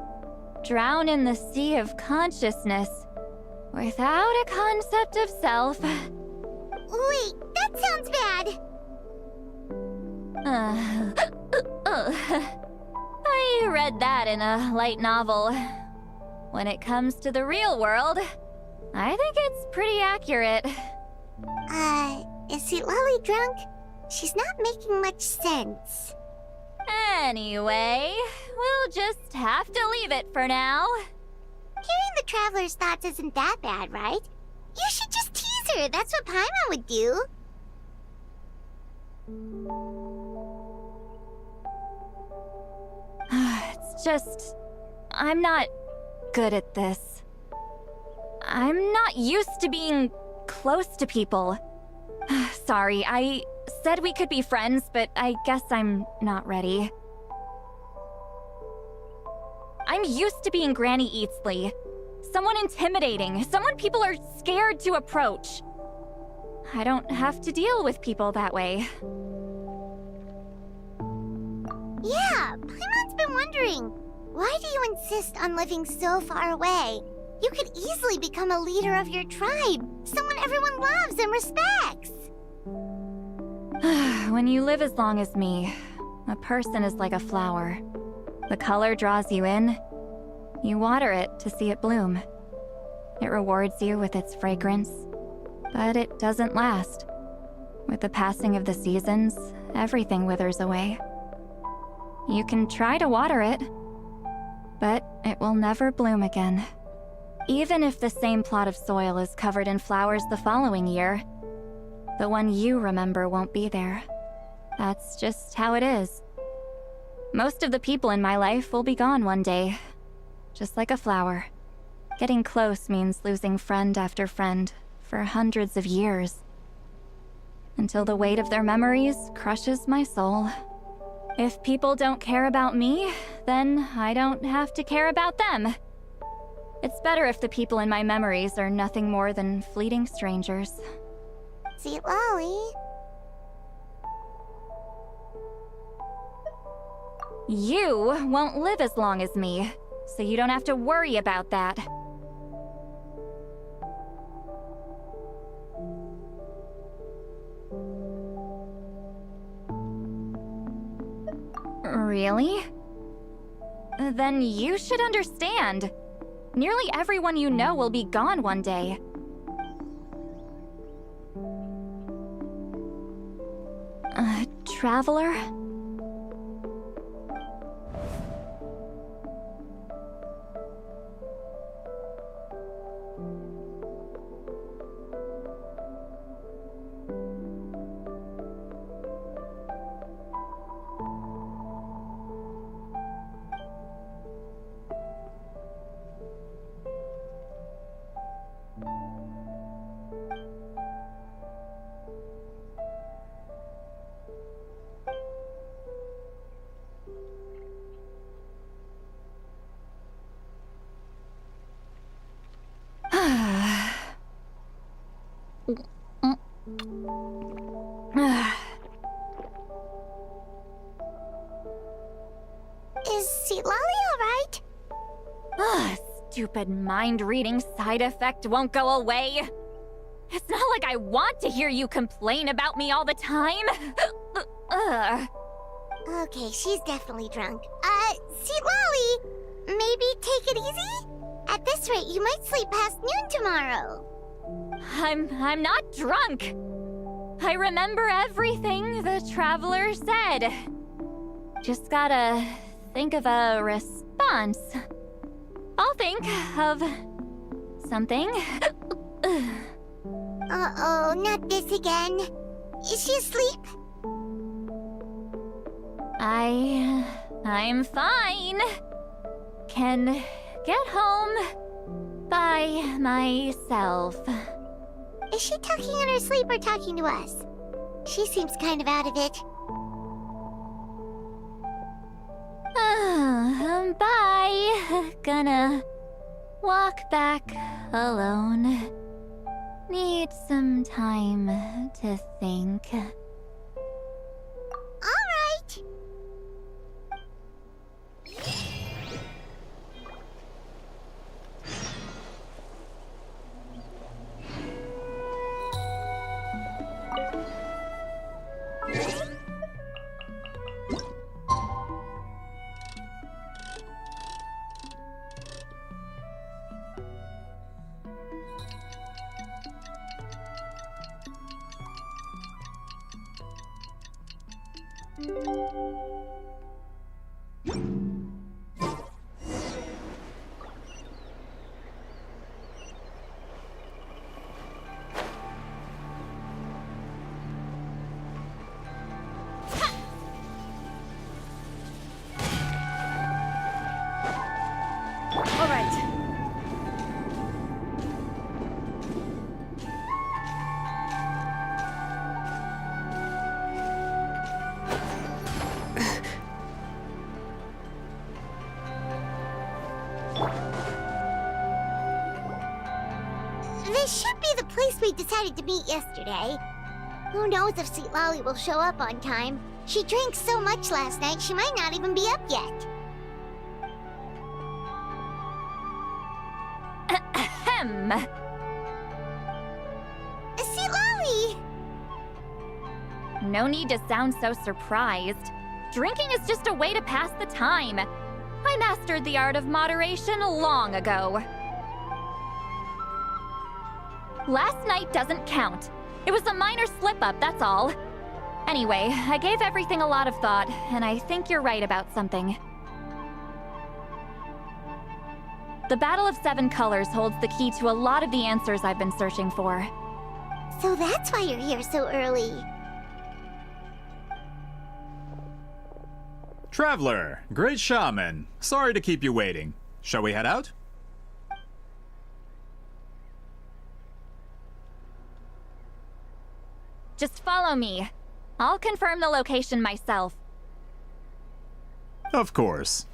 drown in the sea of consciousness without a concept of self. Wait, that sounds bad. I read that in a light novel. When it comes to the real world, I think it's pretty accurate. Is Sweet Lolly drunk? She's not making much sense. Anyway, we'll just have to leave it for now. Hearing the Traveler's thoughts isn't that bad, right? You should just tease her. That's what Paimon would do. It's just... I'm not good at this. I'm not used to being close to people. Sorry, I said we could be friends, but I guess I'm not ready. I'm used to being Granny Eatsley. Someone intimidating, someone people are scared to approach. I don't have to deal with people that way. Yeah, Paimon's been wondering. Why do you insist on living so far away? You could easily become a leader of your tribe, someone everyone loves and respects. When you live as long as me, a person is like a flower. The color draws you in. You water it to see it bloom. It rewards you with its fragrance, but it doesn't last. With the passing of the seasons, everything withers away. You can try to water it, but it will never bloom again. Even if the same plot of soil is covered in flowers the following year, the one you remember won't be there. That's just how it is. Most of the people in my life will be gone one day, just like a flower. Getting close means losing friend after friend for hundreds of years, until the weight of their memories crushes my soul. If people don't care about me, then I don't have to care about them. It's better if the people in my memories are nothing more than fleeting strangers. Sweet Lolly. You won't live as long as me, so you don't have to worry about that. Really? Then you should understand. Nearly everyone you know will be gone one day. Traveler? Is Lolly alright? Ugh, stupid mind-reading side effect won't go away. It's not like I want to hear you complain about me all the time. Ugh. Okay, she's definitely drunk. Lolly, maybe take it easy? At this rate, you might sleep past noon tomorrow. I'm not drunk. I remember everything the traveler said. Just gotta think of a response. I'll think of something. Uh-oh, not this again. Is she asleep? I'm fine. Can get home by myself. Is she talking in her sleep or talking to us? She seems kind of out of it. Bye. Gonna walk back alone. Need some time to think. All right. All right. This should be the place we decided to meet yesterday. Who knows if Sweet Lolly will show up on time. She drank so much last night, she might not even be up yet. Ahem. Sweet Lolly! No need to sound so surprised. Drinking is just a way to pass the time. I mastered the art of moderation long ago. Last night doesn't count. It was a minor slip-up, that's all. Anyway, I gave everything a lot of thought, and I think you're right about something. The Battle of Seven Colors holds the key to a lot of the answers I've been searching for. So that's why you're here so early. Traveler, great shaman. Sorry to keep you waiting. Shall we head out? Just follow me. I'll confirm the location myself. Of course.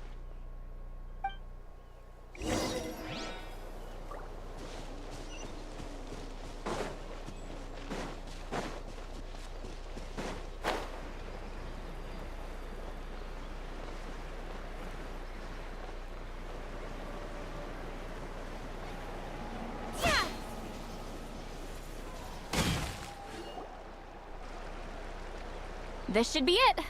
This should be it.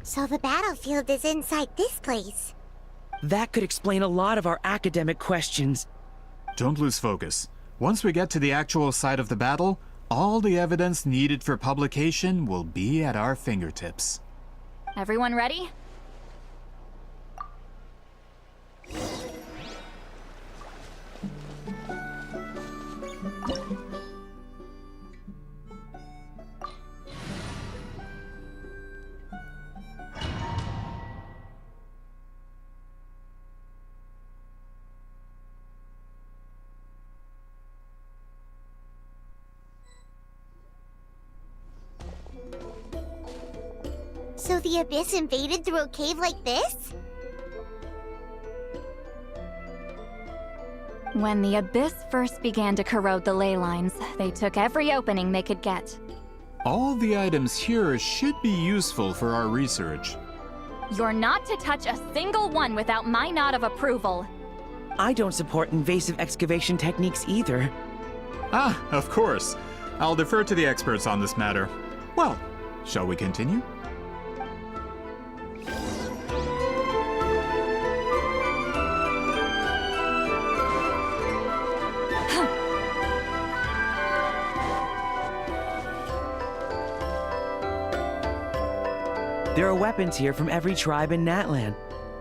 So the battlefield is inside this place. That could explain a lot of our academic questions. Don't lose focus. Once we get to the actual site of the battle, all the evidence needed for publication will be at our fingertips. Everyone ready? So the Abyss invaded through a cave like this? When the Abyss first began to corrode the ley lines, they took every opening they could get. All the items here should be useful for our research. You're not to touch a single one without my nod of approval. I don't support invasive excavation techniques either. Ah, of course. I'll defer to the experts on this matter. Well, shall we continue? There are weapons here from every tribe in Natlan.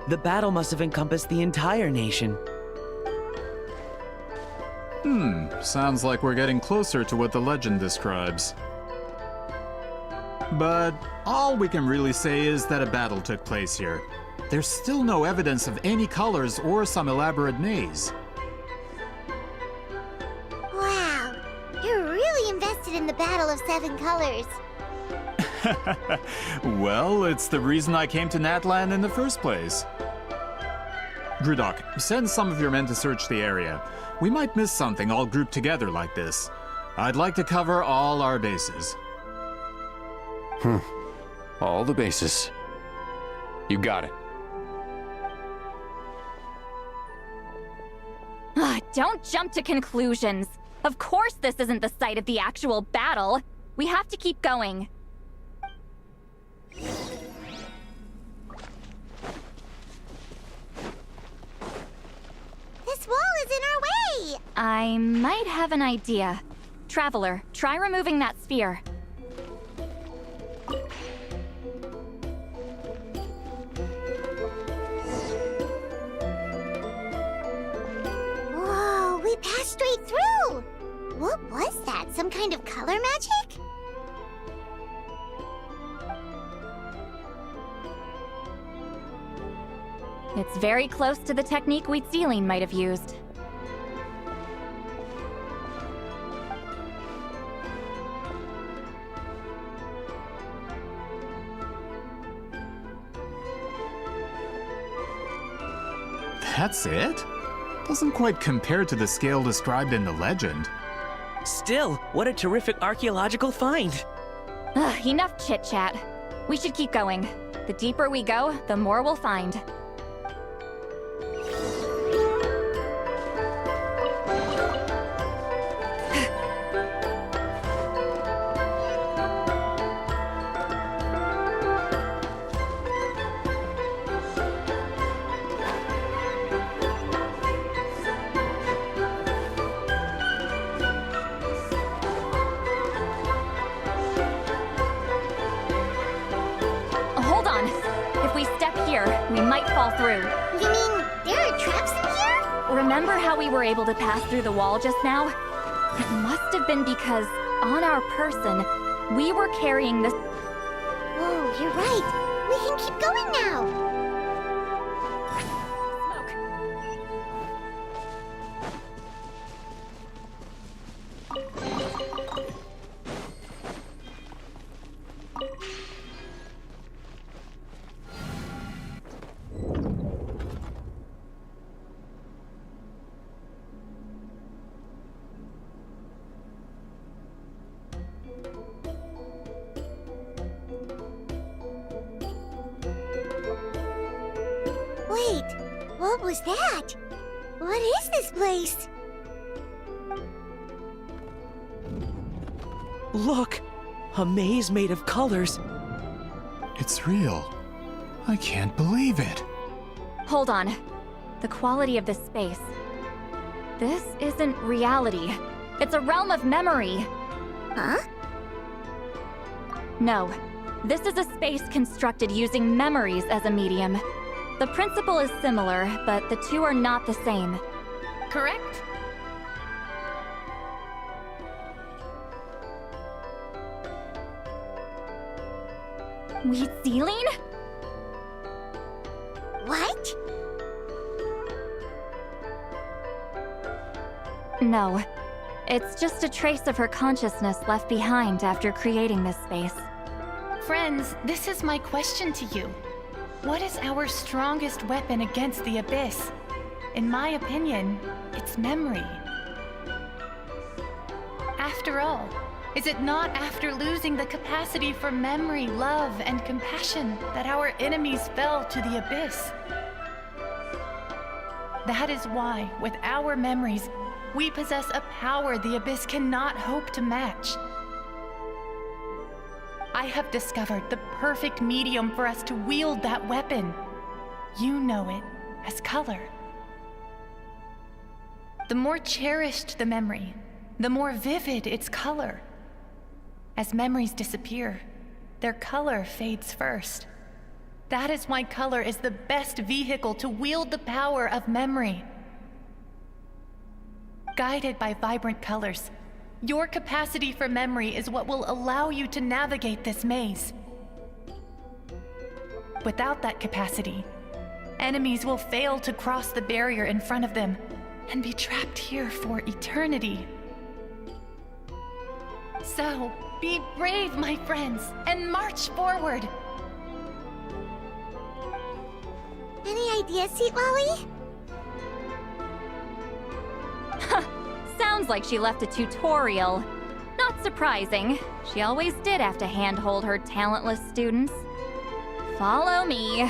The battle must have encompassed the entire nation. Sounds like we're getting closer to what the legend describes. But all we can really say is that a battle took place here. There's still no evidence of any colors or some elaborate maze. Wow, you're really invested in the Battle of Seven Colors. Well, it's the reason I came to Natlan in the first place. Grudok, send some of your men to search the area. We might miss something all grouped together like this. I'd like to cover all our bases. All the bases. You got it. Don't jump to conclusions. Of course this isn't the site of the actual battle. We have to keep going. This wall is in our way! I might have an idea. Traveler, try removing that sphere. Whoa, we passed straight through! What was that? Some kind of color magic? It's very close to the technique Wheatsealing might have used. That's it? Doesn't quite compare to the scale described in the legend. Still, what a terrific archaeological find! Enough chit-chat. We should keep going. The deeper we go, the more we'll find. We might fall through. You mean there are traps in here? Remember how we were able to pass through the wall just now? It must have been because, on our person, we were carrying this... Whoa, you're right. We can keep going now. Wait, what was that? What is this place? Look! A maze made of colors. It's real. I can't believe it. Hold on. The quality of this space. This isn't reality. It's a realm of memory. Huh? No. This is a space constructed using memories as a medium. The principle is similar, but the two are not the same. Correct? Wheatsealing? What? No. It's just a trace of her consciousness left behind after creating this space. Friends, this is my question to you. What is our strongest weapon against the Abyss? In my opinion, It's memory. After all, is it not after losing the capacity for memory, love, and compassion that our enemies fell to the abyss? That is why, with our memories, we possess a power the abyss cannot hope to match. I have discovered the perfect medium for us to wield that weapon. You know it as color. The more cherished the memory, the more vivid its color. As memories disappear, their color fades first. That is why color is the best vehicle to wield the power of memory. Guided by vibrant colors, your capacity for memory is what will allow you to navigate this maze. Without that capacity, enemies will fail to cross the barrier in front of them and be trapped here for eternity. So, be brave, my friends, and march forward! Any ideas, Sweet Lolly? Sounds like she left a tutorial. Not surprising. She always did have to handhold her talentless students. Follow me.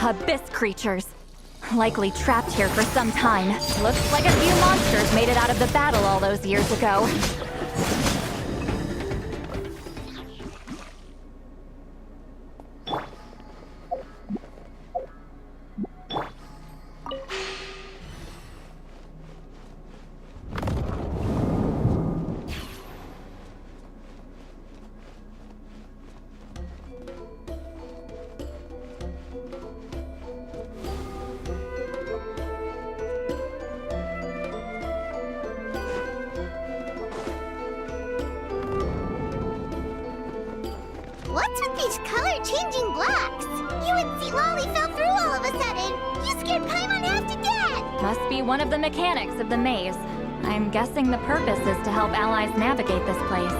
Abyss creatures. Likely trapped here for some time. Looks like a few monsters made it out of the battle all those years ago. What's with these color-changing blocks? You and Sweet Lolly fell through all of a sudden. You scared Paimon half to death. Must be one of the mechanics of the maze. I'm guessing the purpose is to help allies navigate this place.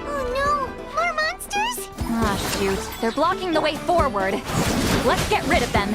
Oh no! More monsters? Ah, shoot. They're blocking the way forward. Let's get rid of them.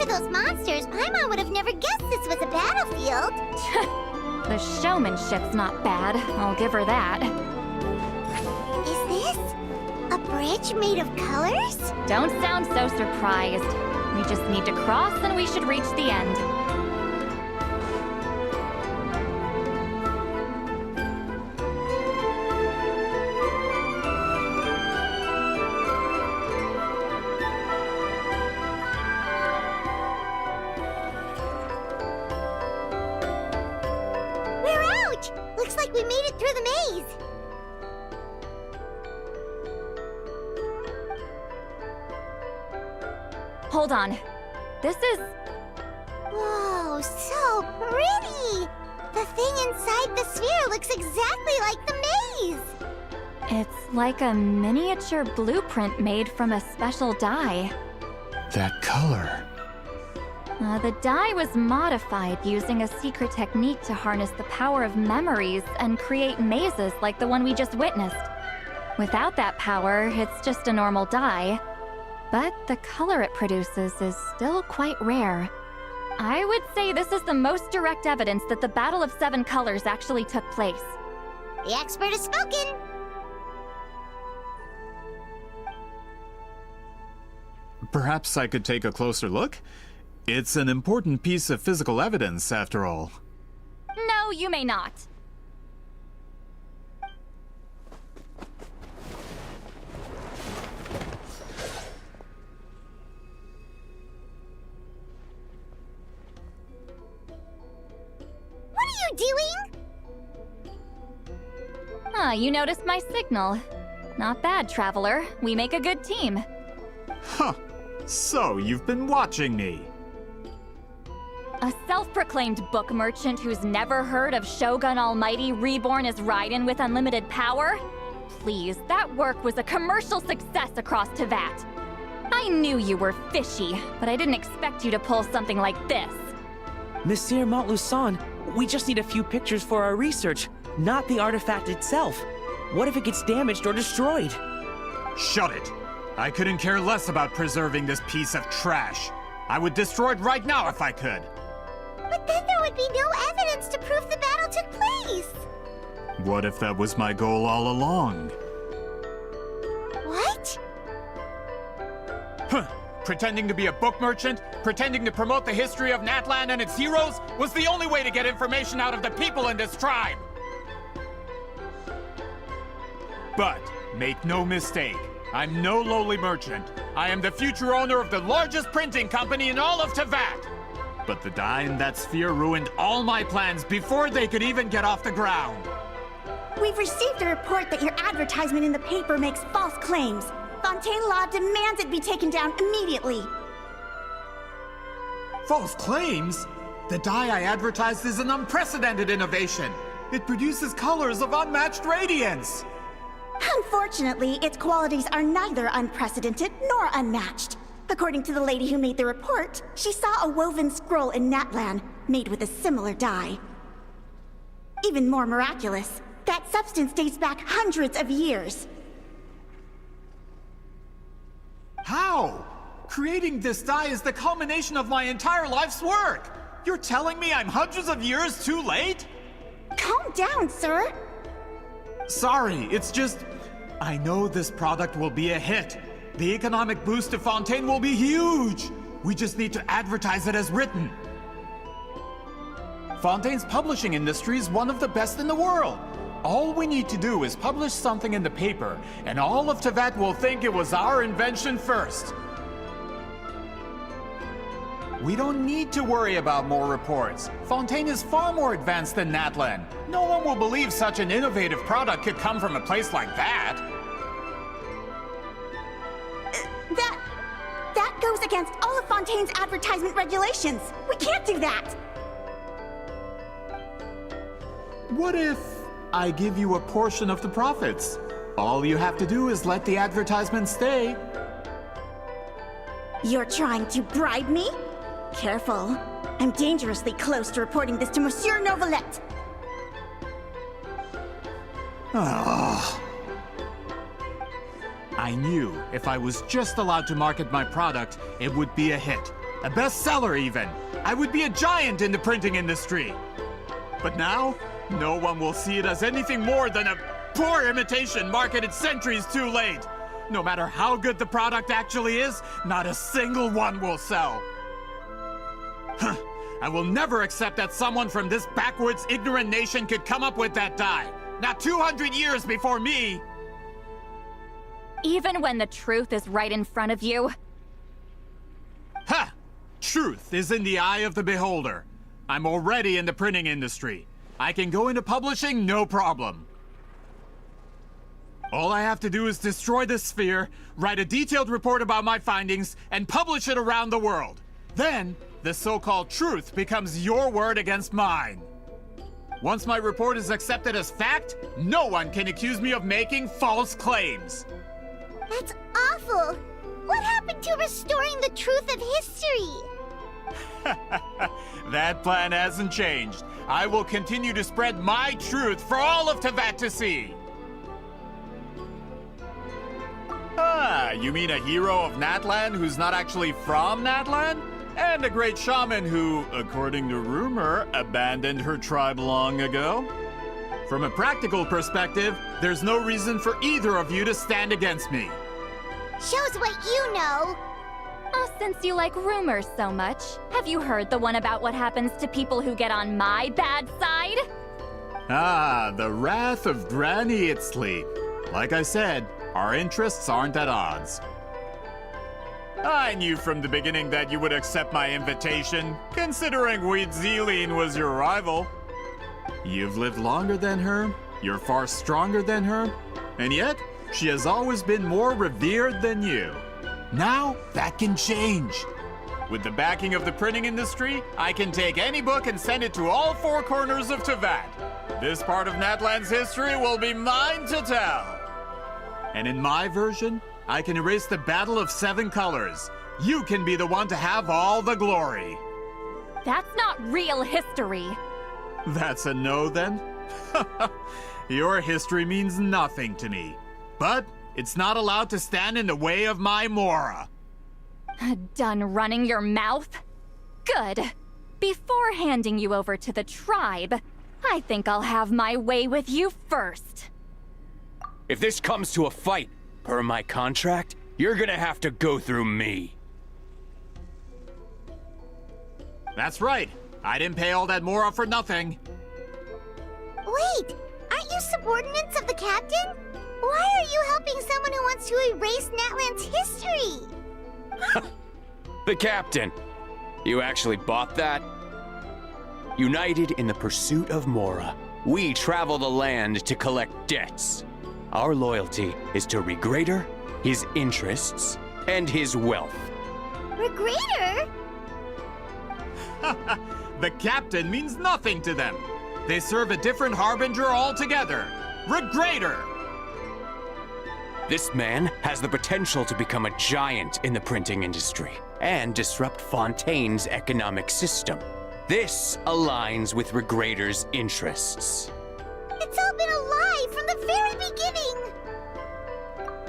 Those monsters, Paimon would have never guessed this was a battlefield. The showmanship's not bad, I'll give her that. Is this a bridge made of colors? Don't sound so surprised. We just need to cross and we should reach the end. Looks like we made it through the maze. Hold on. This is... Whoa, so pretty! The thing inside the sphere looks exactly like the maze! It's like a miniature blueprint made from a special dye. That color. The dye was modified using a secret technique to harness the power of memories and create mazes like the one we just witnessed. Without that power, it's just a normal dye. But the color it produces is still quite rare. I would say this is the most direct evidence that the Battle of Seven Colors actually took place. The expert has spoken! Perhaps I could take a closer look? It's an important piece of physical evidence, after all. No, you may not. What are you doing? Ah, you noticed my signal. Not bad, Traveler. We make a good team. Huh. So, you've been watching me. A self-proclaimed book merchant who's never heard of Shogun Almighty reborn as Raiden with unlimited power? Please, that work was a commercial success across Teyvat. I knew you were fishy, but I didn't expect you to pull something like this. Monsieur Montluçon, we just need a few pictures for our research, not the artifact itself. What if it gets damaged or destroyed? Shut it! I couldn't care less about preserving this piece of trash. I would destroy it right now if I could. But then there would be no evidence to prove the battle took place. What if that was my goal all along? What? Huh. Pretending to be a book merchant, pretending to promote the history of Natlan and its heroes, was the only way to get information out of the people in this tribe! But, make no mistake, I'm no lowly merchant. I am the future owner of the largest printing company in all of Teyvat! But the dye in that sphere ruined all my plans before they could even get off the ground. We've received a report that your advertisement in the paper makes false claims. Fontaine Law demands it be taken down immediately. False claims? The dye I advertised is an unprecedented innovation. It produces colors of unmatched radiance. Unfortunately, its qualities are neither unprecedented nor unmatched. According to the lady who made the report, she saw a woven scroll in Natlan made with a similar dye. Even more miraculous, that substance dates back hundreds of years. How? Creating this dye is the culmination of my entire life's work! You're telling me I'm hundreds of years too late? Calm down, sir! Sorry, it's just... I know this product will be a hit. The economic boost to Fontaine will be huge! We just need to advertise it as written. Fontaine's publishing industry is one of the best in the world. All we need to do is publish something in the paper, and all of Teyvat will think it was our invention first. We don't need to worry about more reports. Fontaine is far more advanced than Natlan. No one will believe such an innovative product could come from a place like that. That goes against all of Fontaine's advertisement regulations. We can't do that! What if I give you a portion of the profits? All you have to do is let the advertisement stay. You're trying to bribe me? Careful. I'm dangerously close to reporting this to Monsieur Novelette. Ah. I knew if I was just allowed to market my product, it would be a hit. A bestseller even. I would be a giant in the printing industry. But now, no one will see it as anything more than a poor imitation marketed centuries too late. No matter how good the product actually is, not a single one will sell. Huh. I will never accept that someone from this backwards, ignorant nation could come up with that dye. Not 200 years before me! Even when the truth is right in front of you? Ha! Truth is in the eye of the beholder. I'm already in the printing industry. I can go into publishing, no problem. All I have to do is destroy this sphere, write a detailed report about my findings, and publish it around the world. Then, the so-called truth becomes your word against mine. Once my report is accepted as fact, no one can accuse me of making false claims. That's awful. What happened to restoring the truth of history? That plan hasn't changed. I will continue to spread my truth for all of Teyvat to see. Ah, you mean a hero of Natlan who's not actually from Natlan? And a great shaman who, according to rumor, abandoned her tribe long ago? From a practical perspective, there's no reason for either of you to stand against me. Shows what you know. since you like rumors so much, have you heard the one about what happens to people who get on my bad side? Ah, the wrath of Granny Itzley. Like I said, our interests aren't at odds. I knew from the beginning that you would accept my invitation, considering Huitziline was your rival. You've lived longer than her, you're far stronger than her, and yet, she has always been more revered than you. Now, that can change. With the backing of the printing industry, I can take any book and send it to all four corners of Tavad. This part of Natlan's history will be mine to tell. And in my version, I can erase the Battle of Seven Colors. You can be the one to have all the glory. That's not real history. That's a no, then? Your history means nothing to me. But it's not allowed to stand in the way of my Mora. Done running your mouth? Good. Before handing you over to the tribe, I think I'll have my way with you first. If this comes to a fight, per my contract, you're gonna have to go through me. That's right. I didn't pay all that Mora for nothing. Wait, aren't you subordinates of the captain? Why are you helping someone who wants to erase Natlan's history? The captain. You actually bought that? United in the pursuit of Mora, we travel the land to collect debts. Our loyalty is to Regrader, his interests, and his wealth. Regrader? The captain means nothing to them. They serve a different harbinger altogether. Regrader! This man has the potential to become a giant in the printing industry and disrupt Fontaine's economic system. This aligns with Regrader's interests. It's all been a lie from the very beginning!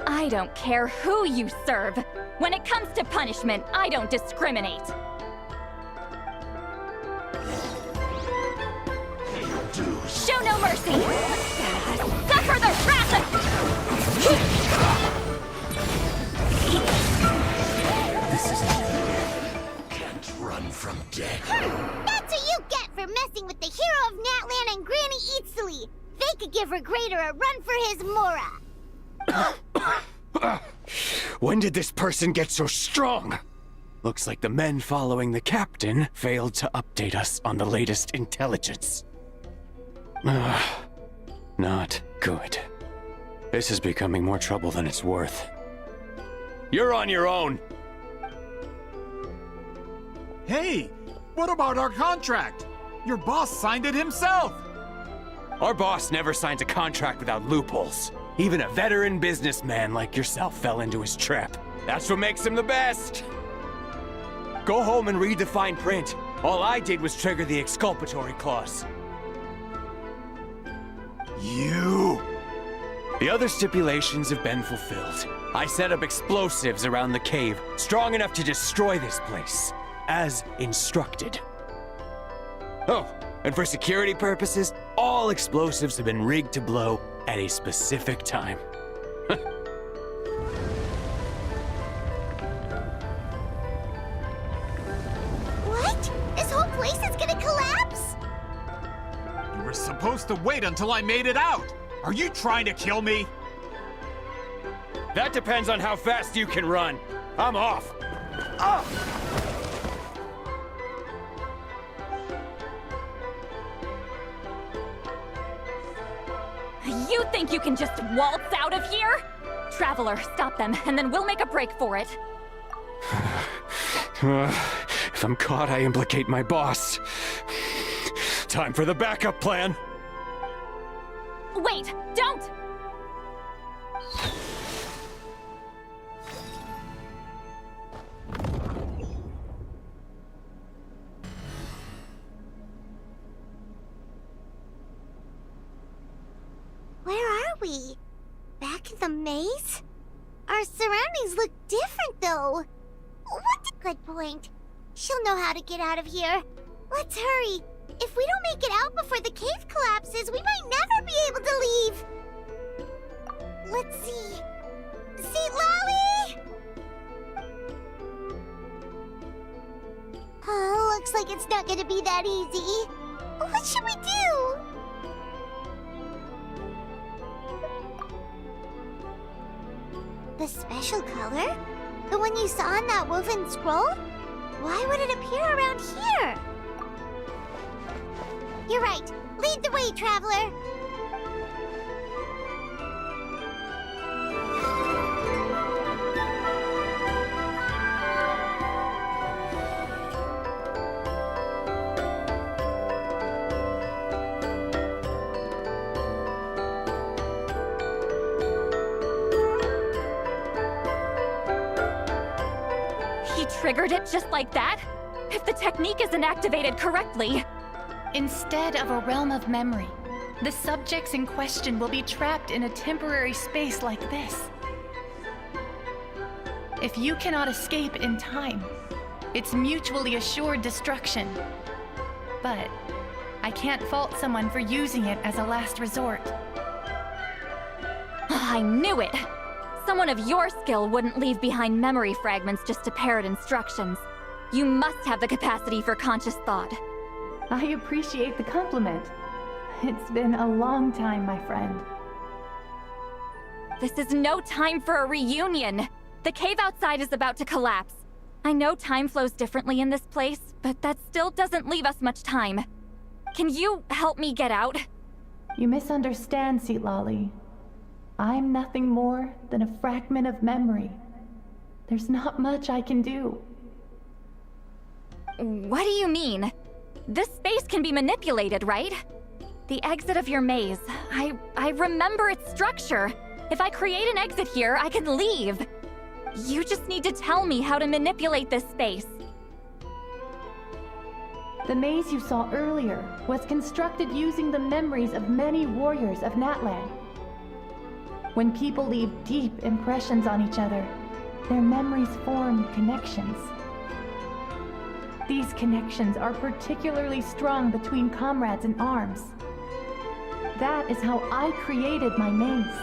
I don't care who you serve. When it comes to punishment, I don't discriminate. Show no mercy! Suffer the wrath of... This isn't can't run from death. That's what you get for messing with the hero of Natlan and Granny Itzley. They could give Regrader a run for his Mora. When did this person get so strong? Looks like the men following the captain failed to update us on the latest intelligence. Not good. This is becoming more trouble than it's worth. You're on your own! Hey, what about our contract? Your boss signed it himself! Our boss never signs a contract without loopholes. Even a veteran businessman like yourself fell into his trap. That's what makes him the best! Go home and read the fine print. All I did was trigger the exculpatory clause. You! The other stipulations have been fulfilled. I set up explosives around the cave, strong enough to destroy this place, as instructed. Oh, and for security purposes, all explosives have been rigged to blow at a specific time. What? This whole place is gonna collapse? You were supposed to wait until I made it out! Are you trying to kill me? That depends on how fast you can run. I'm off. Ah! You think you can just waltz out of here? Traveler, stop them, and then we'll make a break for it. If I'm caught, I implicate my boss. Time for the backup plan. Wait, don't! Where are we? Back in the maze? Our surroundings look different, though. What a good point. She'll know how to get out of here. Let's hurry. If we don't make it out before the cave collapses, we might never be able to leave. Let's see. See, Lolly? looks like it's not gonna be that easy. What should we do? The special color? The one you saw in that woven scroll? Why would it appear around here? You're right. Lead the way, traveler. Triggered it just like that? If the technique isn't activated correctly. Instead of a realm of memory, the subjects in question will be trapped in a temporary space like this. If you cannot escape in time, it's mutually assured destruction. But I can't fault someone for using it as a last resort. I knew it! Someone of your skill wouldn't leave behind memory fragments just to parrot instructions. You must have the capacity for conscious thought. I appreciate the compliment. It's been a long time, my friend. This is no time for a reunion. The cave outside is about to collapse. I know time flows differently in this place, but that still doesn't leave us much time. Can you help me get out? You misunderstand, Seatlali. I'm nothing more than a fragment of memory. There's not much I can do. What do you mean? This space can be manipulated, right? The exit of your maze. I remember its structure. If I create an exit here, I can leave. You just need to tell me how to manipulate this space. The maze you saw earlier was constructed using the memories of many warriors of Natlan. When people leave deep impressions on each other, their memories form connections. These connections are particularly strong between comrades in arms. That is how I created my maze.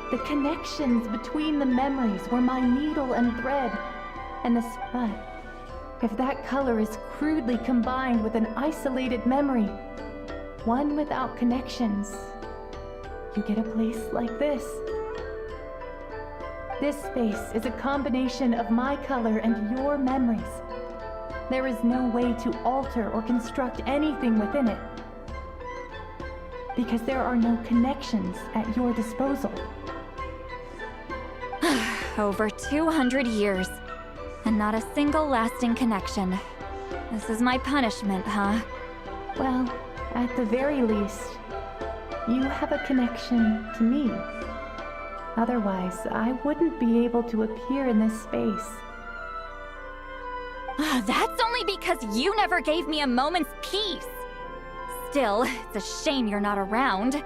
The connections between the memories were my needle and thread, and the spud. If that color is crudely combined with an isolated memory, one without connections, you get a place like this. This space is a combination of my color and your memories. There is no way to alter or construct anything within it, because there are no connections at your disposal. Over 200 years, and not a single lasting connection. This is my punishment, huh? Well, at the very least, you have a connection to me. Otherwise, I wouldn't be able to appear in this space. That's only because you never gave me a moment's peace. Still, it's a shame you're not around.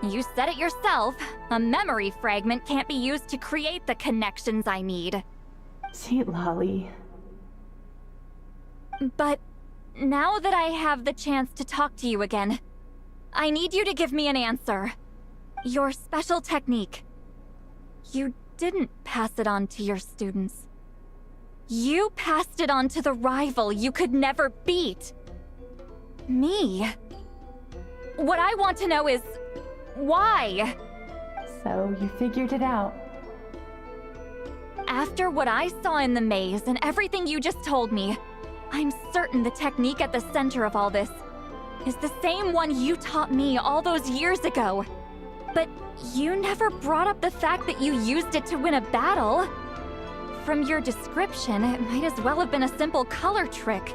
You said it yourself. A memory fragment can't be used to create the connections I need. Seatlali. But now that I have the chance to talk to you again, I need you to give me an answer. Your special technique. You didn't pass it on to your students. You passed it on to the rival you could never beat. Me. What I want to know is, why? So you figured it out. After what I saw in the maze and everything you just told me, I'm certain the technique at the center of all this is the same one you taught me all those years ago. But you never brought up the fact that you used it to win a battle. From your description, it might as well have been a simple color trick.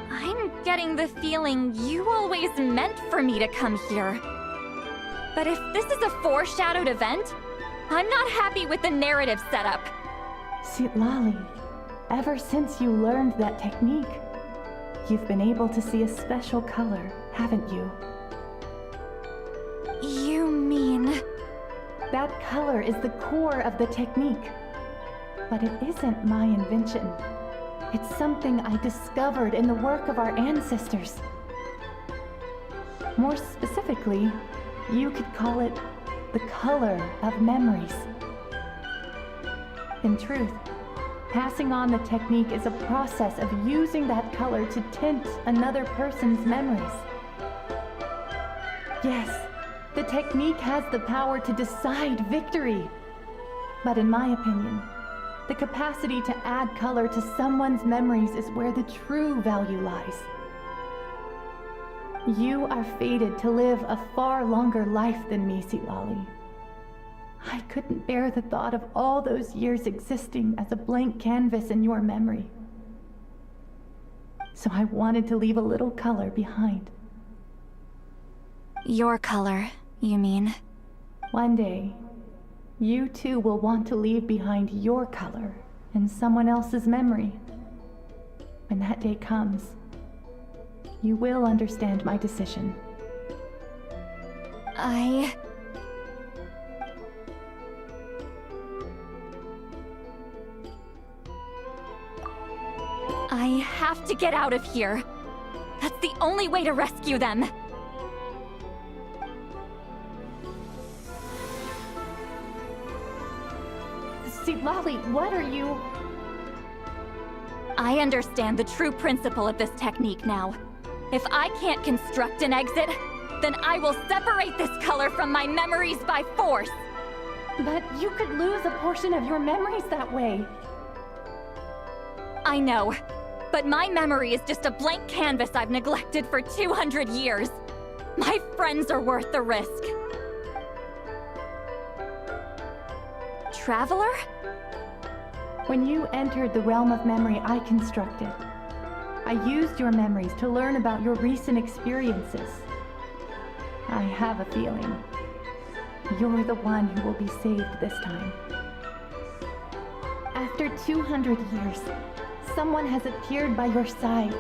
I'm getting the feeling you always meant for me to come here. But if this is a foreshadowed event, I'm not happy with the narrative setup. Seatlali, ever since you learned that technique, you've been able to see a special color, haven't you? You mean... That color is the core of the technique. But it isn't my invention. It's something I discovered in the work of our ancestors. More specifically, you could call it the color of memories. In truth, passing on the technique is a process of using that color to tint another person's memories. Yes, the technique has the power to decide victory. But in my opinion, the capacity to add color to someone's memories is where the true value lies. You are fated to live a far longer life than me, Silali. I couldn't bear the thought of all those years existing as a blank canvas in your memory. So I wanted to leave a little color behind. Your color, you mean? One day, you too will want to leave behind your color in someone else's memory. When that day comes, you will understand my decision. I have to get out of here. That's the only way to rescue them. Silali, what are you? I understand the true principle of this technique now. If I can't construct an exit, then I will separate this color from my memories by force. But you could lose a portion of your memories that way. I know, but my memory is just a blank canvas I've neglected for 200 years. My friends are worth the risk. Traveler? When you entered the realm of memory I constructed, I used your memories to learn about your recent experiences. I have a feeling you're the one who will be saved this time. After 200 years, someone has appeared by your side.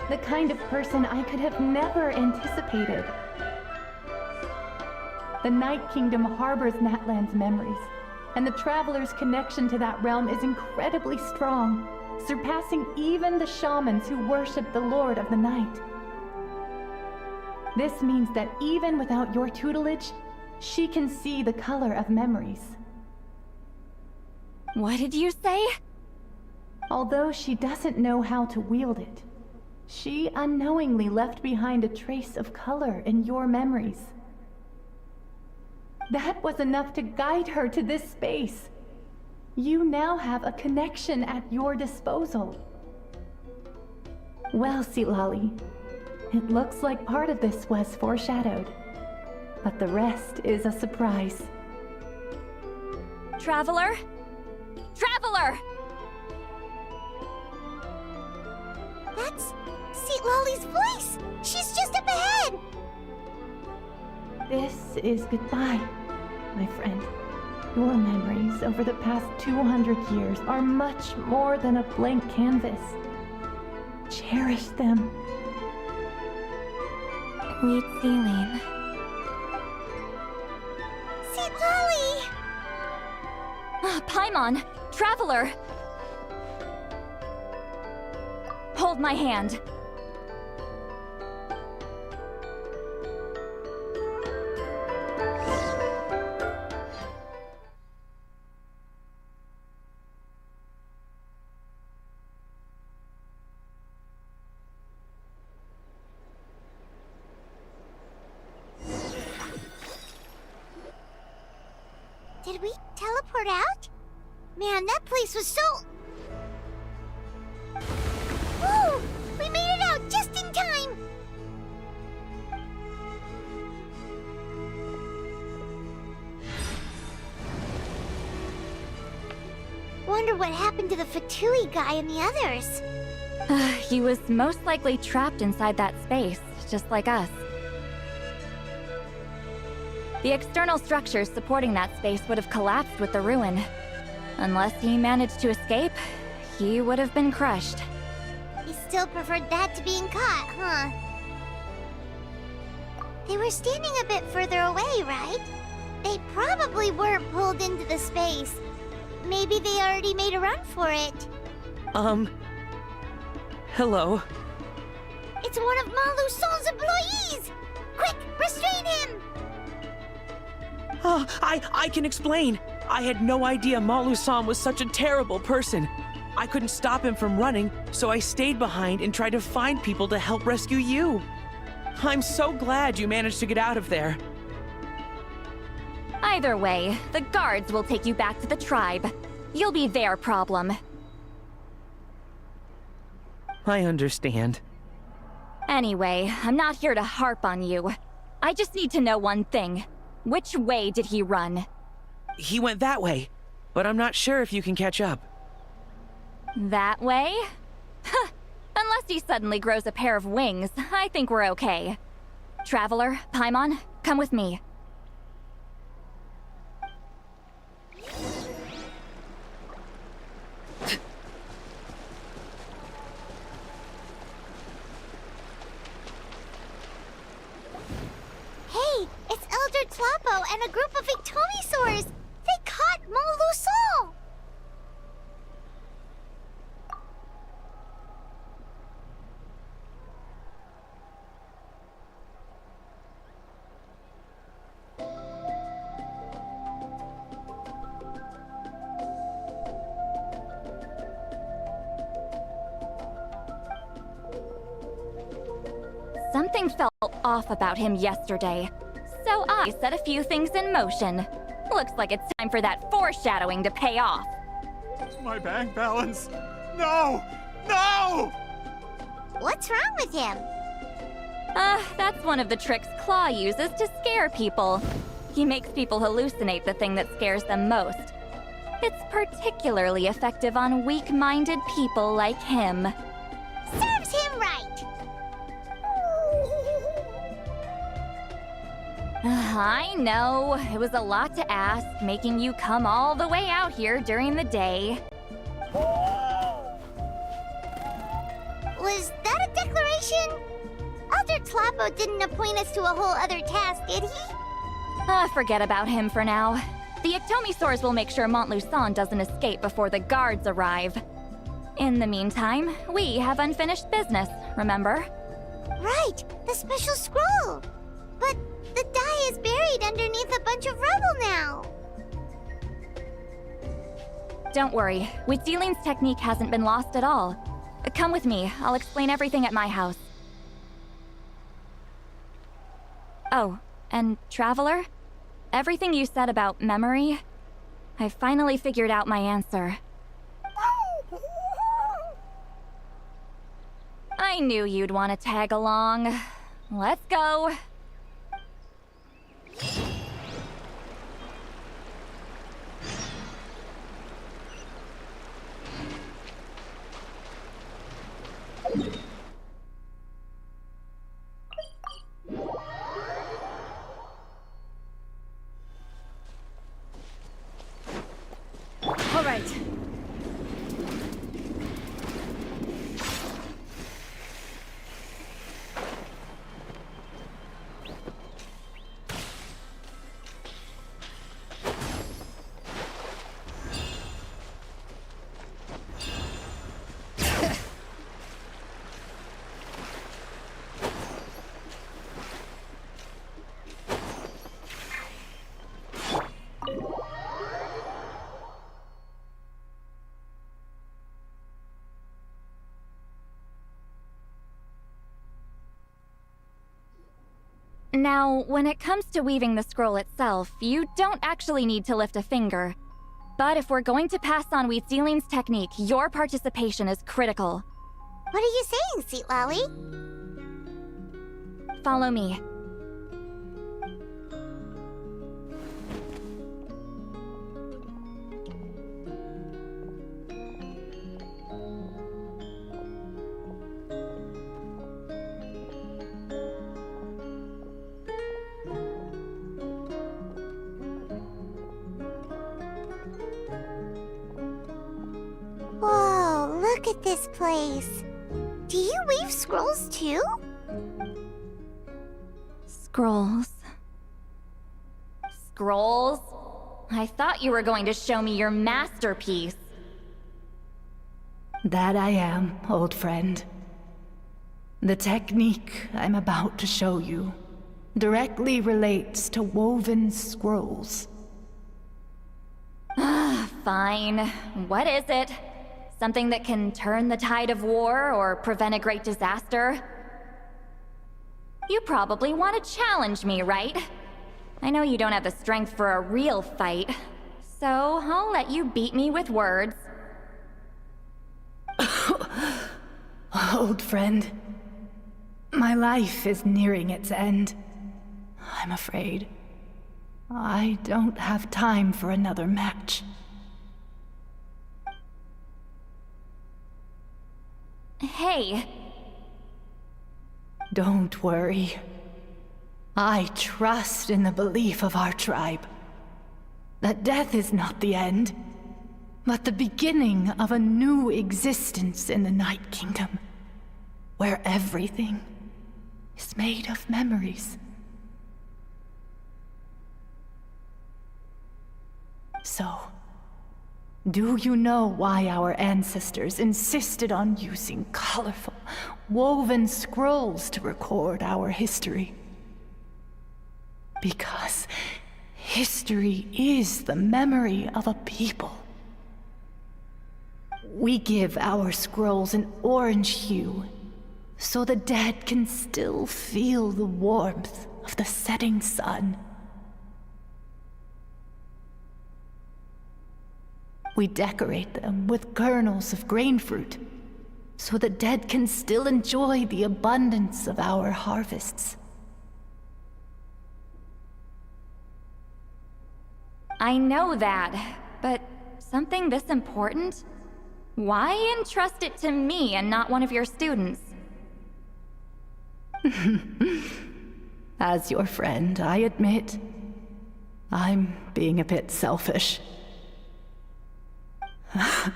The kind of person I could have never anticipated. The Night Kingdom harbors Natlan's memories, and the Traveler's connection to that realm is incredibly strong, surpassing even the shamans who worship the Lord of the Night. This means that even without your tutelage, she can see the color of memories. What did you say? Although she doesn't know how to wield it, she unknowingly left behind a trace of color in your memories. That was enough to guide her to this space. You now have a connection at your disposal. Well, Silali, it looks like part of this was foreshadowed, but the rest is a surprise. Traveler? Traveler! That's Sitlali's voice! She's just up ahead! This is goodbye, my friend. Your memories over the past 200 years are much more than a blank canvas. Cherish them. Wheatsealing. Sitlali! Paimon! Traveler! Hold my hand. Did we teleport out? Man, that place was so... Woo! We made it out just in time! Wonder what happened to the Fatui guy and the others. He was most likely trapped inside that space, just like us. The external structures supporting that space would have collapsed with the ruin. Unless he managed to escape, he would have been crushed. He still preferred that to being caught, huh? They were standing a bit further away, right? They probably weren't pulled into the space. Maybe they already made a run for it. Hello. It's one of Malu Son's employees! Quick, restrain him! Oh, I can explain. I had no idea Malu-san was such a terrible person. I couldn't stop him from running, so I stayed behind and tried to find people to help rescue you. I'm so glad you managed to get out of there. Either way, the guards will take you back to the tribe. You'll be their problem. I understand. Anyway, I'm not here to harp on you. I just need to know one thing. Which way did he run? He went that way, but I'm not sure if you can catch up. That way? Huh. Unless he suddenly grows a pair of wings, I think we're okay. Traveler, Paimon, come with me. Hey, it's Elder Tlapo and a group of Ictomisaurs! They caught Malu Son! Something felt off about him yesterday, so I set a few things in motion. Looks like it's time for that foreshadowing to pay off. My bank balance. No! No! What's wrong with him? That's one of the tricks Claw uses to scare people. He makes people hallucinate the thing that scares them most. It's particularly effective on weak-minded people like him. Serves him right! I know, it was a lot to ask, making you come all the way out here during the day. Was that a declaration? Elder Tlapo didn't appoint us to a whole other task, did he? Forget about him for now. The Ictomisaurs will make sure Montluçon doesn't escape before the guards arrive. In the meantime, we have unfinished business, remember? Right, the special scroll! But the die is buried underneath a bunch of rubble now! Don't worry, Witzeline's technique hasn't been lost at all. Come with me, I'll explain everything at my house. Oh, and Traveler? Everything you said about memory, I finally figured out my answer. I knew you'd want to tag along. Let's go. All right. Now, when it comes to weaving the scroll itself, you don't actually need to lift a finger. But if we're going to pass on Witzeline's technique, your participation is critical. What are you saying, Sweet Lolly? Follow me. Whoa, look at this place. Do you weave scrolls too? Scrolls. Scrolls? I thought you were going to show me your masterpiece. That I am, old friend. The technique I'm about to show you directly relates to woven scrolls. Fine. What is it? Something that can turn the tide of war or prevent a great disaster? You probably want to challenge me, right? I know you don't have the strength for a real fight, so I'll let you beat me with words. Old friend, my life is nearing its end. I'm afraid I don't have time for another match. Hey. Don't worry. I trust in the belief of our tribe that death is not the end, but the beginning of a new existence in the Night Kingdom, where everything is made of memories. So, do you know why our ancestors insisted on using colorful, woven scrolls to record our history? Because history is the memory of a people. We give our scrolls an orange hue, so the dead can still feel the warmth of the setting sun. We decorate them with kernels of grain fruit, so the dead can still enjoy the abundance of our harvests. I know that, but something this important? Why entrust it to me and not one of your students? As your friend, I admit, I'm being a bit selfish. I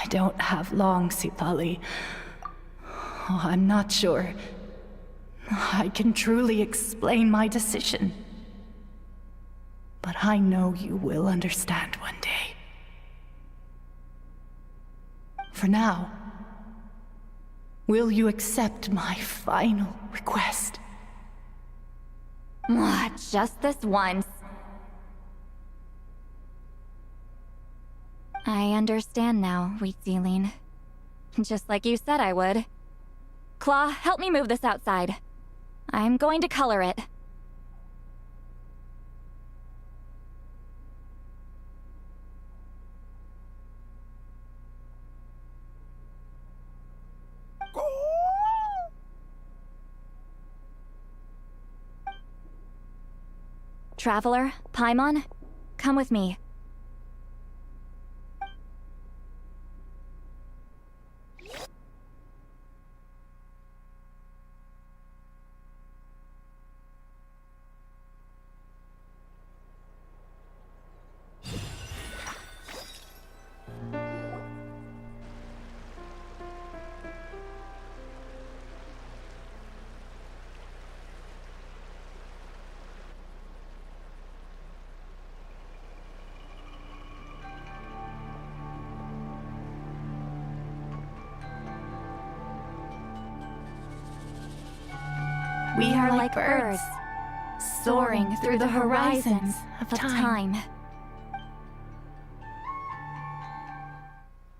don't have long, Sipali. I'm not sure I can truly explain my decision. But I know you will understand one day. For now, will you accept my final request? Just this once. I understand now, Wheatsealing. Just like you said I would. Claw, help me move this outside. I'm going to color it. Traveler, Paimon, come with me. We are like birds, soaring through the horizons of time.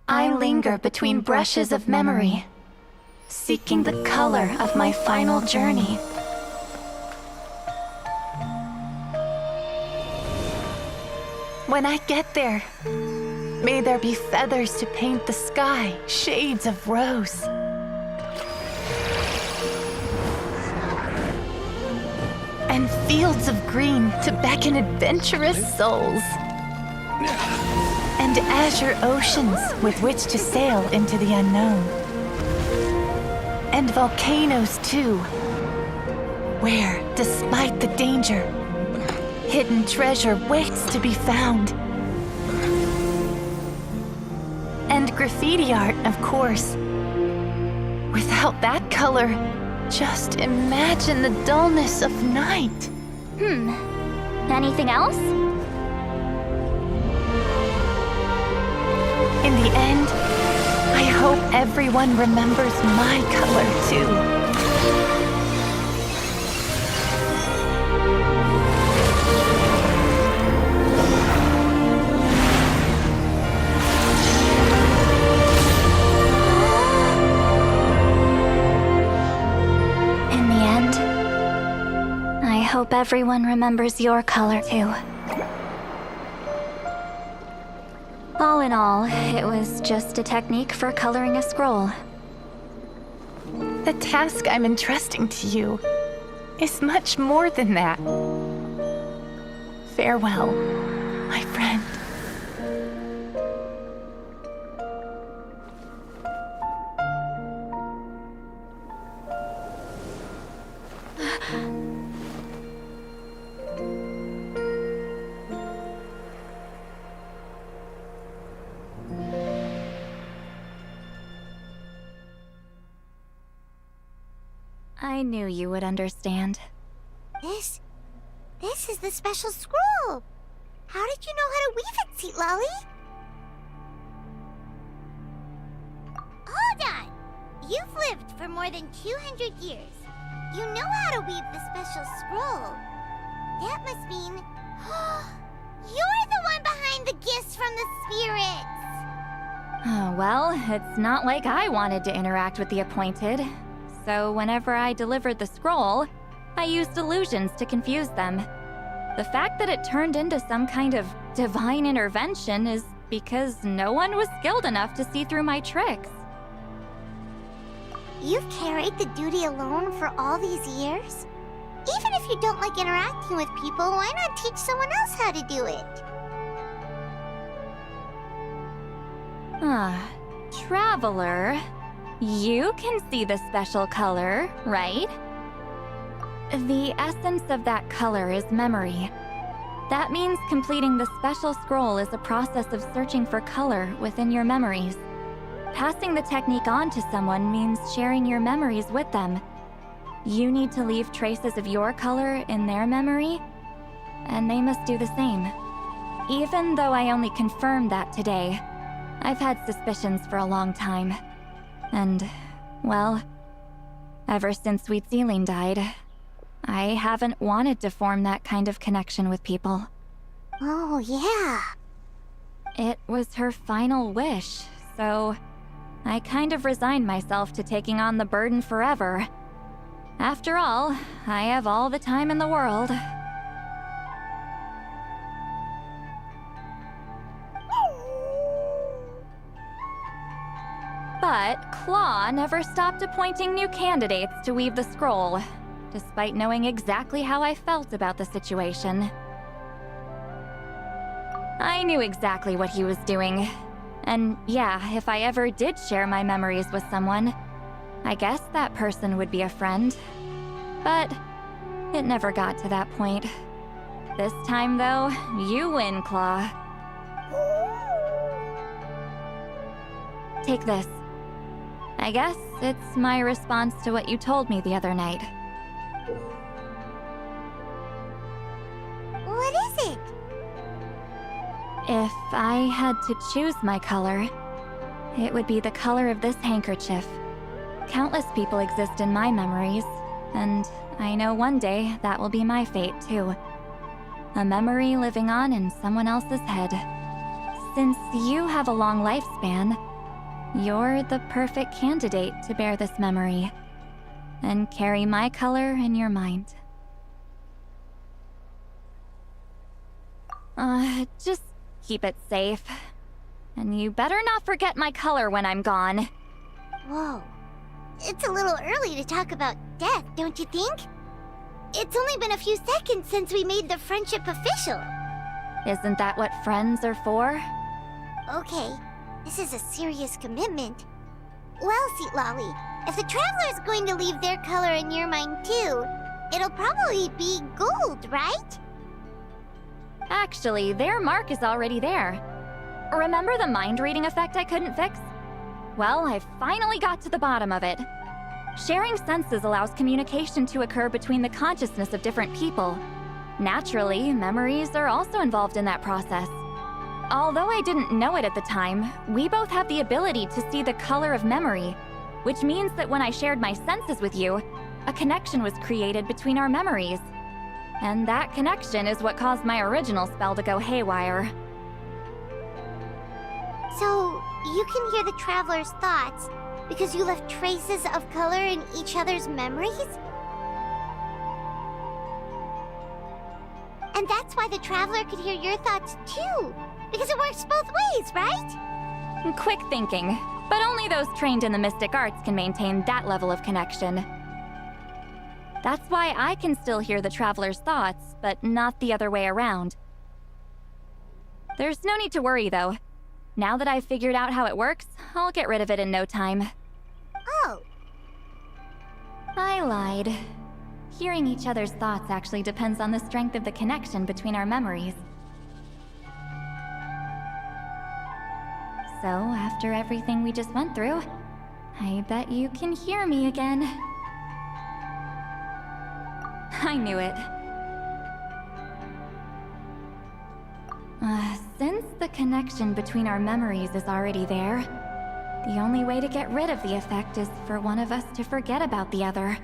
I linger between brushes of memory, seeking the color of my final journey. When I get there, may there be feathers to paint the sky, shades of rose. And fields of green to beckon adventurous souls. And azure oceans with which to sail into the unknown. And volcanoes too, where, despite the danger, hidden treasure waits to be found. And graffiti art, of course. Without that color, just imagine the dullness of night. Anything else? In the end, I hope hope everyone remembers my color too. In the end, I hope everyone remembers your color too. All in all, it was just a technique for coloring a scroll. The task I'm entrusting to you is much more than that. Farewell, my friend. I knew you would understand. This is the special scroll. How did you know how to weave it, Seat Lolly? Hold on! You've lived for more than 200 years. You know how to weave the special scroll. That must mean... you're the one behind the gifts from the spirits! Well, it's not like I wanted to interact with the appointed. So whenever I delivered the scroll, I used illusions to confuse them. The fact that it turned into some kind of divine intervention is because no one was skilled enough to see through my tricks. You've carried the duty alone for all these years? Even if you don't like interacting with people, why not teach someone else how to do it? Traveler, you can see the special color, right? The essence of that color is memory. That means completing the special scroll is a process of searching for color within your memories. Passing the technique on to someone means sharing your memories with them. You need to leave traces of your color in their memory, and they must do the same. Even though I only confirmed that today, I've had suspicions for a long time. And, well, ever since Sweet Celine died, I haven't wanted to form that kind of connection with people. Oh, yeah. It was her final wish, so I kind of resigned myself to taking on the burden forever. After all, I have all the time in the world. But Claw never stopped appointing new candidates to weave the scroll, despite knowing exactly how I felt about the situation. I knew exactly what he was doing. And yeah, if I ever did share my memories with someone, I guess that person would be a friend. But it never got to that point. This time, though, you win, Claw. Take this. I guess it's my response to what you told me the other night. What is it? If I had to choose my color, it would be the color of this handkerchief. Countless people exist in my memories, and I know one day that will be my fate too. A memory living on in someone else's head. Since you have a long lifespan, you're the perfect candidate to bear this memory, and carry my color in your mind. Just keep it safe. And you better not forget my color when I'm gone. Whoa. It's a little early to talk about death, don't you think? It's only been a few seconds since we made the friendship official. Isn't that what friends are for? Okay, this is a serious commitment. Well, Seat Lolly, if the Traveler's going to leave their color in your mind too, it'll probably be gold, right? Actually, their mark is already there. Remember the mind-reading effect I couldn't fix? Well, I finally got to the bottom of it. Sharing senses allows communication to occur between the consciousness of different people. Naturally, memories are also involved in that process. although I didn't know it at the time, we both have the ability to see the color of memory, which means that when I shared my senses with you, a connection was created between our memories. And that connection is what caused my original spell to go haywire. So, you can hear the traveler's thoughts because you left traces of color in each other's memories? And that's why the traveler could hear your thoughts too, because it works both ways, right? Quick thinking, but only those trained in the mystic arts can maintain that level of connection. That's why I can still hear the traveler's thoughts, but not the other way around. There's no need to worry, though. Now that I've figured out how it works, I'll get rid of it in no time. Oh. I lied. Hearing each other's thoughts actually depends on the strength of the connection between our memories. So, after everything we just went through, I bet you can hear me again. I knew it. Since the connection between our memories is already there, the only way to get rid of the effect is for one of us to forget about the other.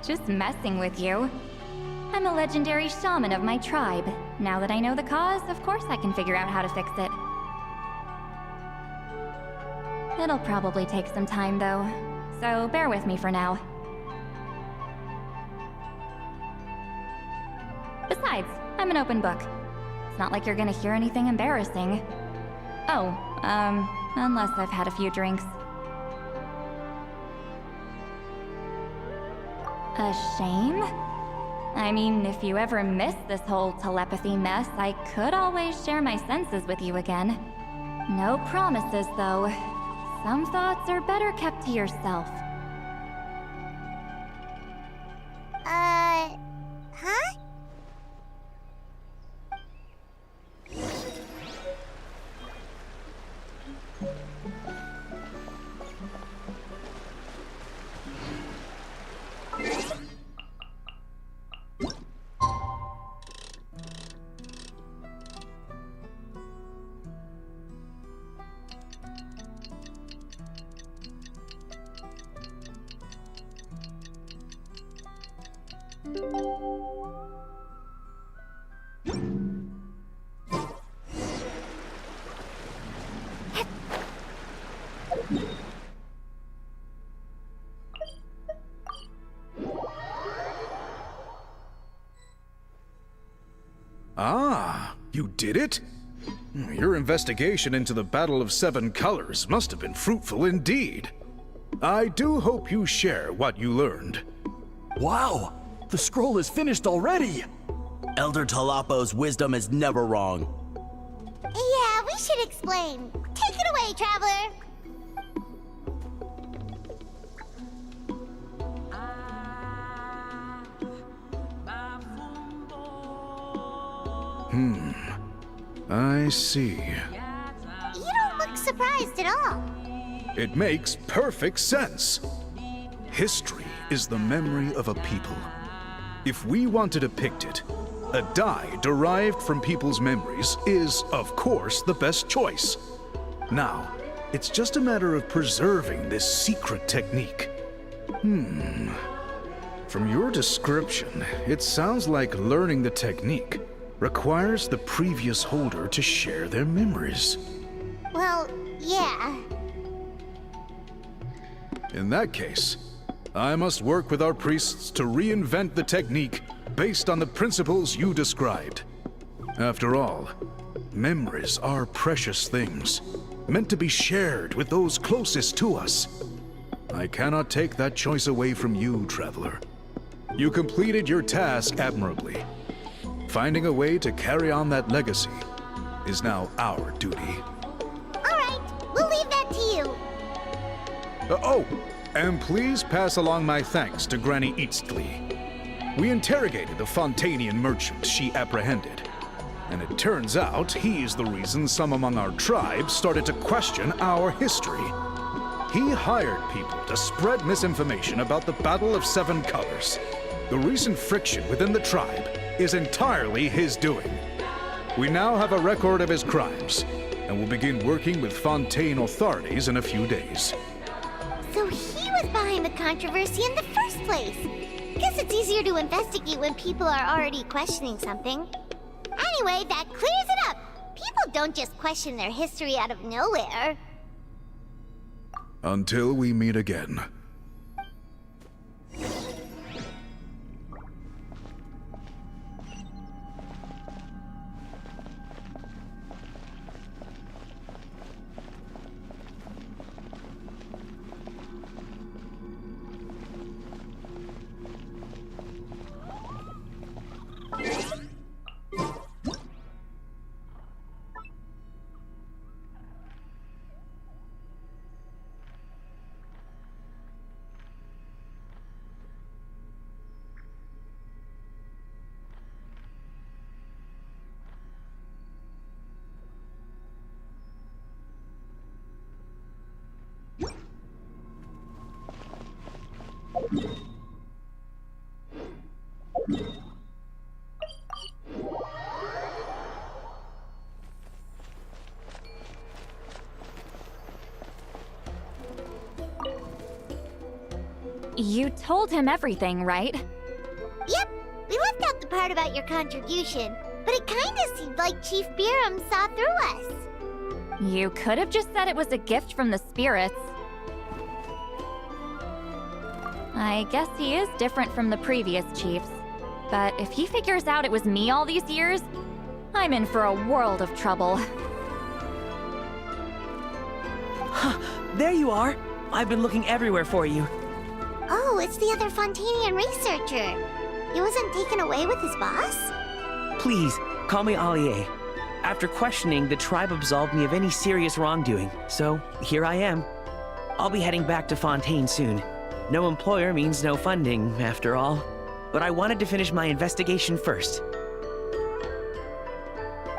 Just messing with you. I'm a legendary shaman of my tribe. Now that I know the cause, of course I can figure out how to fix it. It'll probably take some time, though, so bear with me for now. Besides, I'm an open book. It's not like you're gonna hear anything embarrassing. Oh, unless I've had a few drinks. A shame? I mean, if you ever miss this whole telepathy mess, I could always share my senses with you again. No promises, though. Some thoughts are better kept to yourself. Huh? Ah, you did it? Your investigation into the Battle of Seven Colors must have been fruitful indeed. I do hope you share what you learned. Wow! The scroll is finished already! Elder Talapo's wisdom is never wrong. Yeah, we should explain. Take it away, traveler! I see. You don't look surprised at all. It makes perfect sense. History is the memory of a people. If we want to depict it, a dye derived from people's memories is, of course, the best choice. Now, it's just a matter of preserving this secret technique. From your description, it sounds like learning the technique requires the previous holder to share their memories. Well, yeah. In that case, I must work with our priests to reinvent the technique based on the principles you described. After all, memories are precious things, meant to be shared with those closest to us. I cannot take that choice away from you, traveler. You completed your task admirably. Finding a way to carry on that legacy is now our duty. All right, we'll leave that to you. Oh, and please pass along my thanks to Granny Eastly. We interrogated the Fontanian merchant she apprehended, and it turns out he's the reason some among our tribe started to question our history. He hired people to spread misinformation about the Battle of Seven Colors. The recent friction within the tribe is entirely his doing. We now have a record of his crimes, and will begin working with Fontaine authorities in a few days. So he was behind the controversy in the first place. Guess it's easier to investigate when people are already questioning something. Anyway, that clears it up. People don't just question their history out of nowhere. Until we meet again. You told him everything, right? Yep, we left out the part about your contribution, but it kinda seemed like Chief Biram saw through us. You could have just said it was a gift from the spirits. I guess he is different from the previous chiefs. But if he figures out it was me all these years, I'm in for a world of trouble. There you are! I've been looking everywhere for you. Oh, it's the other Fontanian researcher. He wasn't taken away with his boss? Please, call me Allier. After questioning, the tribe absolved me of any serious wrongdoing, so here I am. I'll be heading back to Fontaine soon. No employer means no funding, after all. But I wanted to finish my investigation first.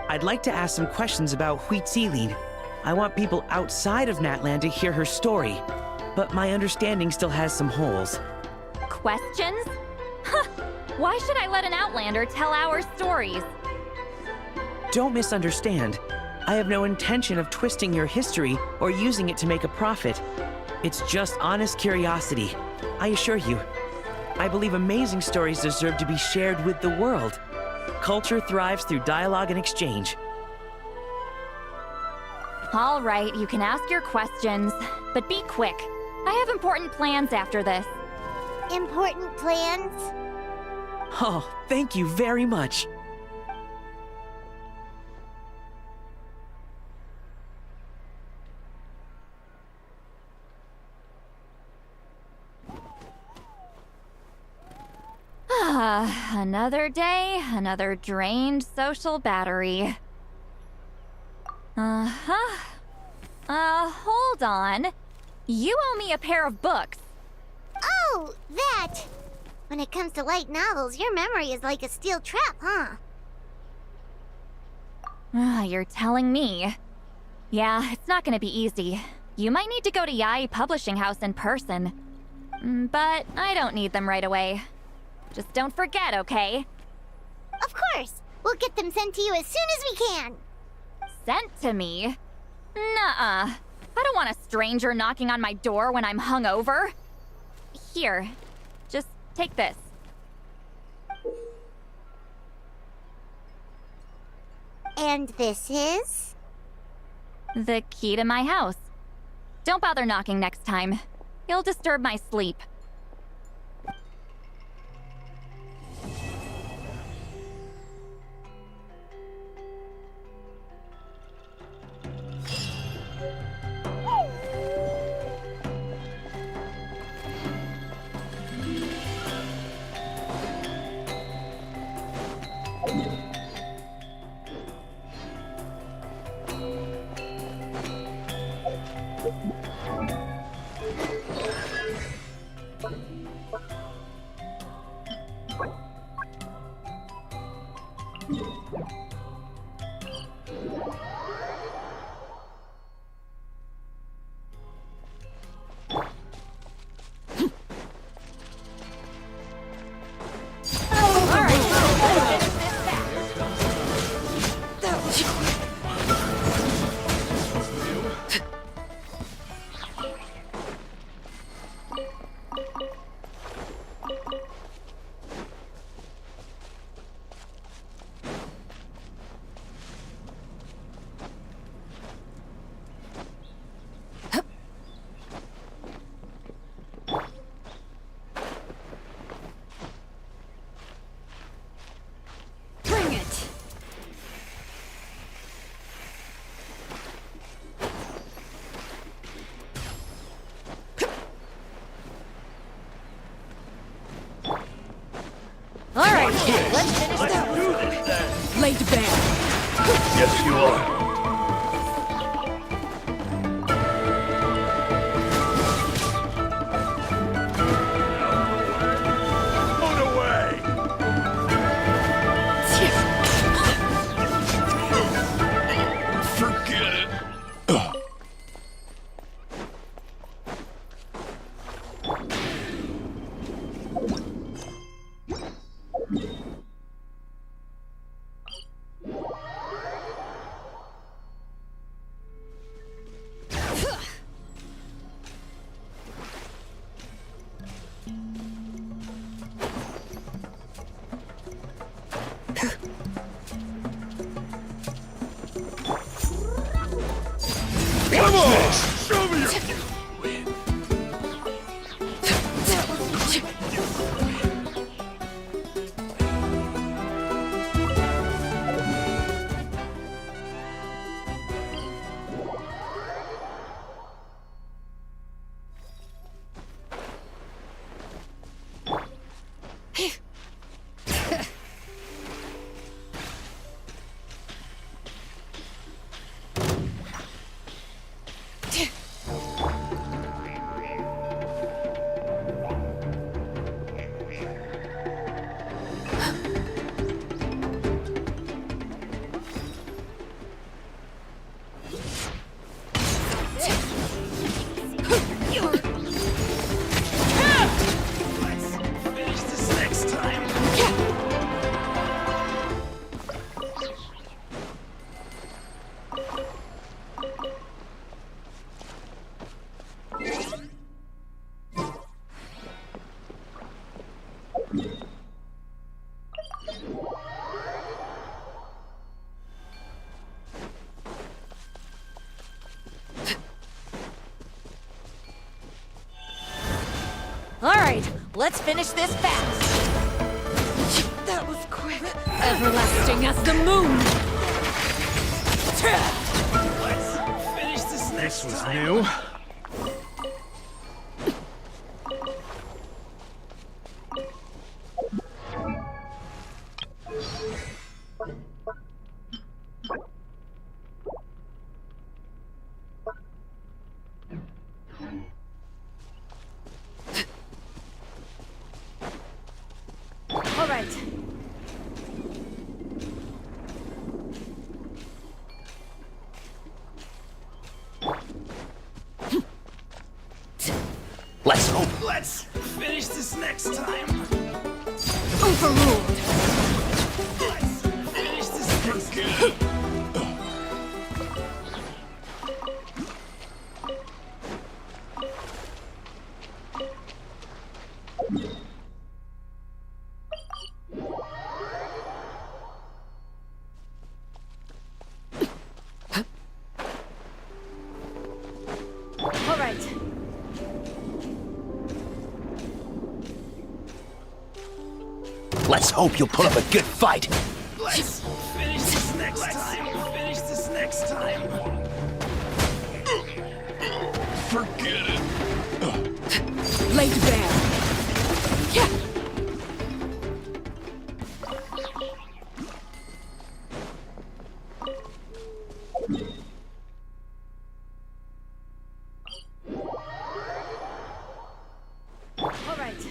I'd like to ask some questions about Huitziline. I want people outside of Natlan to hear her story, but my understanding still has some holes. Questions? Huh! Why should I let an Outlander tell our stories? Don't misunderstand. I have no intention of twisting your history or using it to make a profit. It's just honest curiosity. I assure you. I believe amazing stories deserve to be shared with the world. Culture thrives through dialogue and exchange. All right, you can ask your questions, but be quick. I have important plans after this. Important plans? Oh, thank you very much. Another day, another drained social battery. Hold on. You owe me a pair of books. Oh, that! When it comes to light novels, your memory is like a steel trap, huh? You're telling me. Yeah, it's not gonna be easy. You might need to go to Yai Publishing House in person. But I don't need them right away. Just don't forget, okay? Of course! We'll get them sent to you as soon as we can! Sent to me? Nuh-uh. I don't want a stranger knocking on my door when I'm hungover. Here, just take this. And this is? The key to my house. Don't bother knocking next time. You'll disturb my sleep. you are. Forget it. Come on! Show me your... All right, let's finish this fast. That was quick. Everlasting as the moon. Let's finish this next This was time. new. All right. Let's hope. Let's finish this next time. Overruled. Let's finish this next time. All right. Let's hope you'll put up a good fight. Let's finish this next time. Finish this next time. Forget it. Laid bare. Yeah. All right.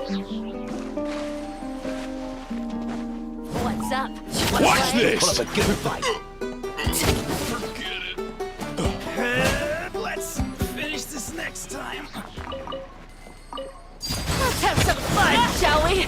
What's up? Watch this! Put up a good fight. Let's finish this next time. Let's have some fun, shall we?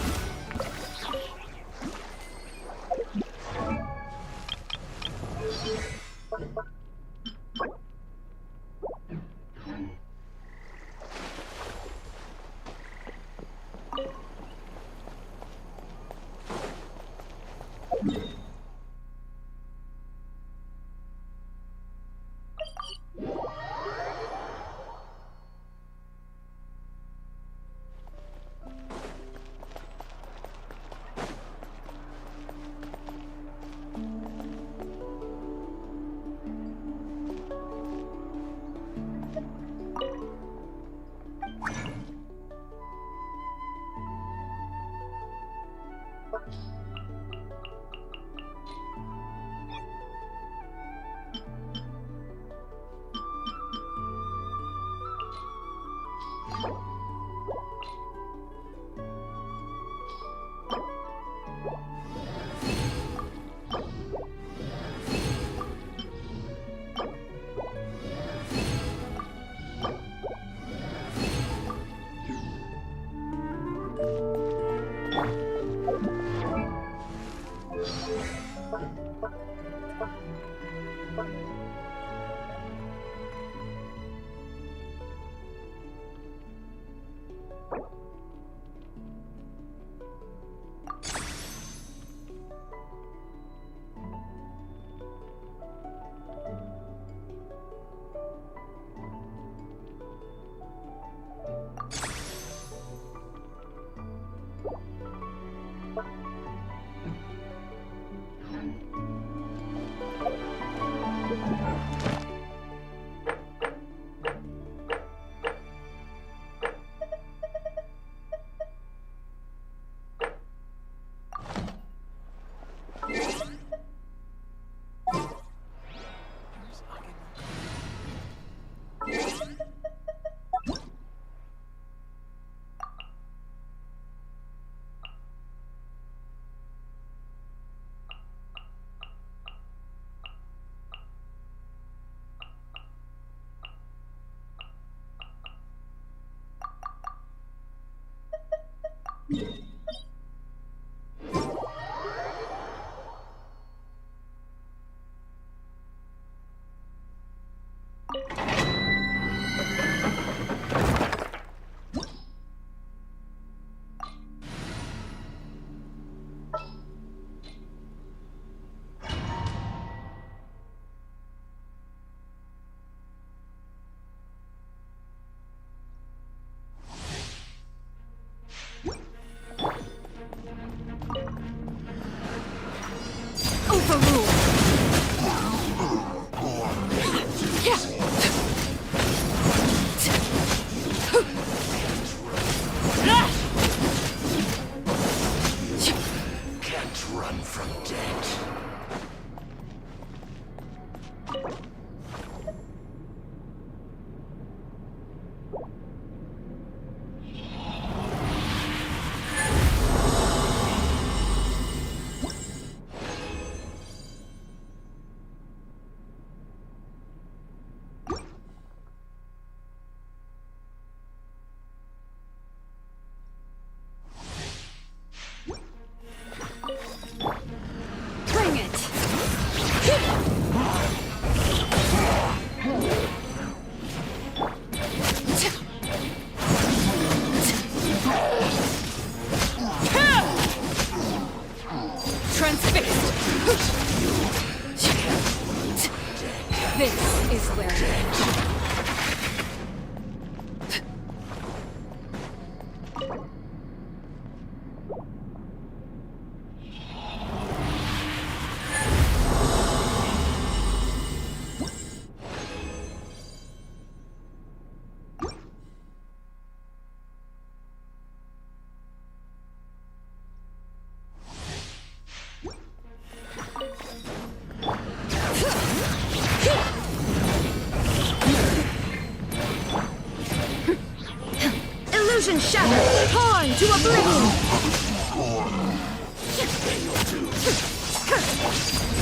Illusion shattered! Torn to oblivion!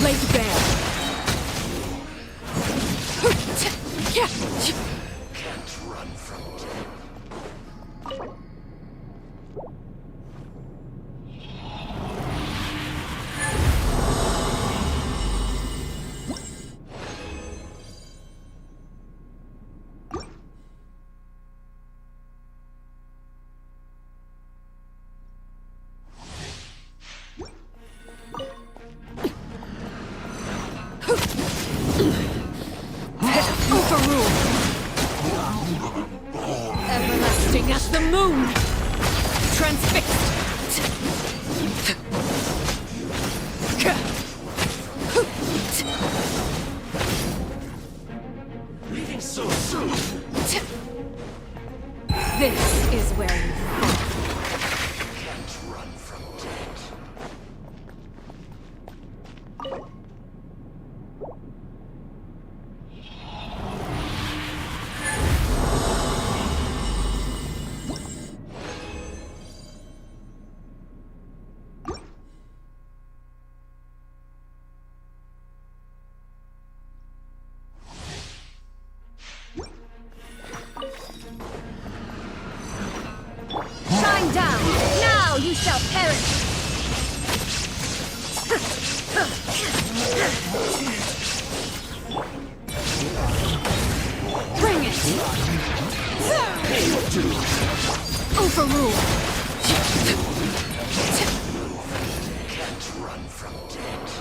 Laid bare! Can't run from death. Overruled! Everlasting as the moon! Transfixed! Leaving so soon. This is where you fall. Can't run from death. Shine down! Now you shall perish! Bring it! Overruled! Can't run from death.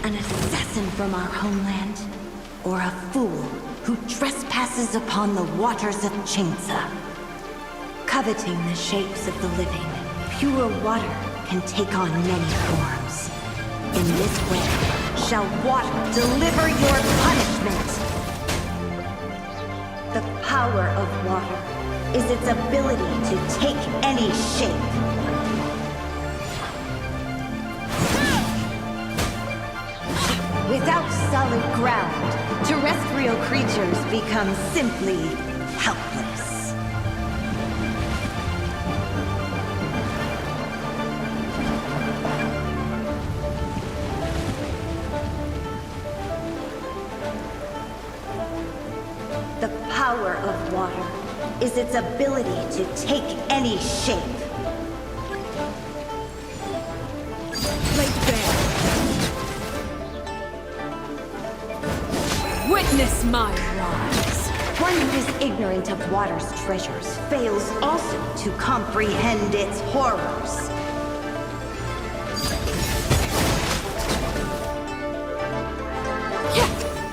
An assassin from our homeland, or a fool who trespasses upon the waters of Chainsa. Coveting the shapes of the living, pure water can take on many forms. In this way, shall water deliver your punishment. The power of water is its ability to take any shape. Without solid ground, terrestrial creatures become simply helpless. The power of water is its ability to take any shape. Witness my rise. One who is ignorant of water's treasures fails also to comprehend its horrors.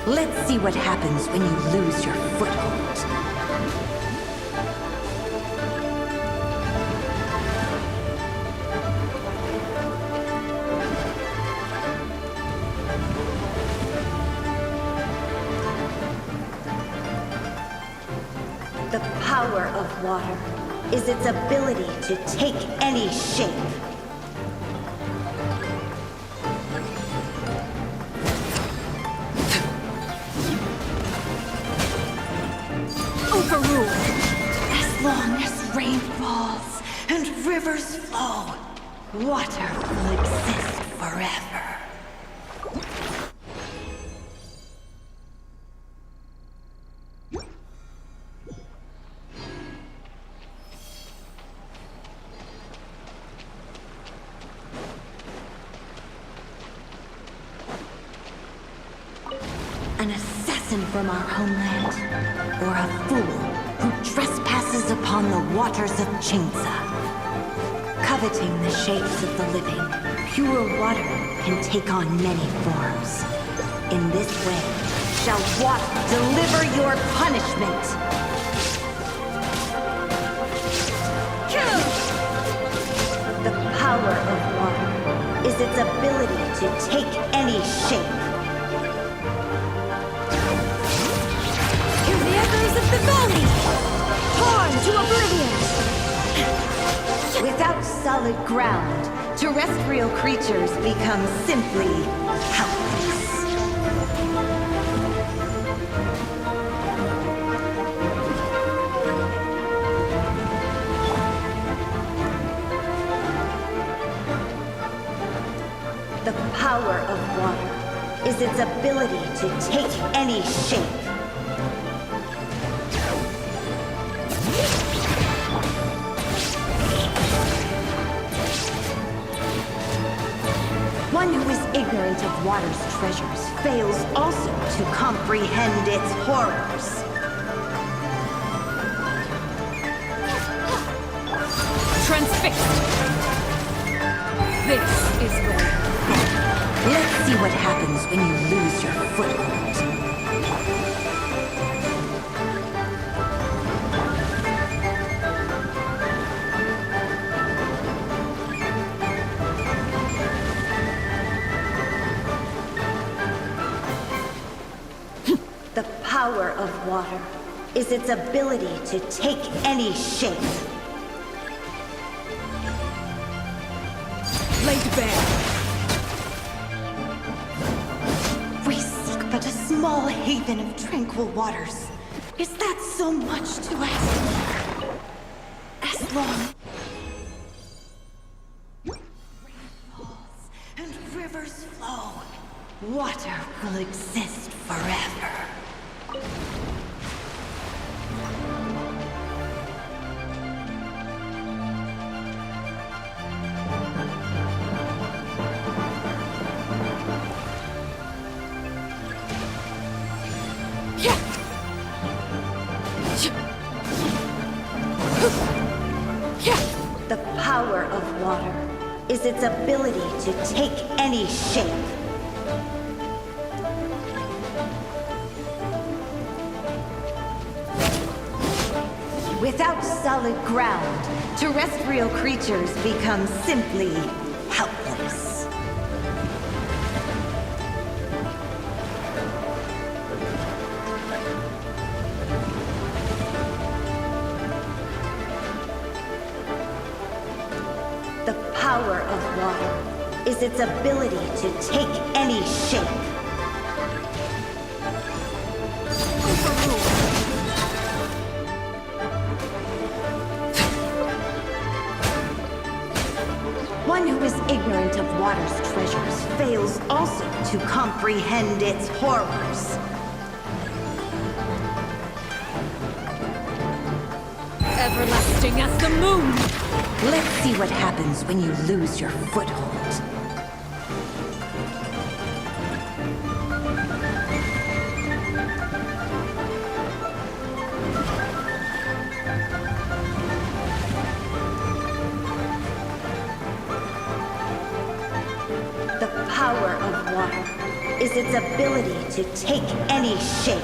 Let's see what happens when you lose your foothold. The power of water is its ability to take any shape. Overruled. As long as rain falls and rivers flow, water will exist forever. An assassin from our homeland, or a fool who trespasses upon the waters of Chingsa. Coveting the shapes of the living, pure water can take on many forms. In this way, shall water deliver your punishment. The power of water is its ability to take any shape. The echoes of the valley! Torn to oblivion! Without solid ground, terrestrial creatures become simply helpless. The power of water is its ability to take any shape. One who is ignorant of water's treasures fails also to comprehend its horrors. Transfixed! This is where... Let's see what happens when you lose your foothold. The power of water is its ability to take any shape. Laid bare. We seek but a small haven of tranquil waters. Is that so much to ask? As long rain falls and rivers flow, water will exist forever. The power of water is its ability to take any shape. Without solid ground, terrestrial creatures become simply helpless. The power of water is its ability to take any shape. One who is ignorant of water's treasures fails also to comprehend its horrors. Everlasting as the moon! Let's see what happens when you lose your foothold. The power of water is its ability to take any shape.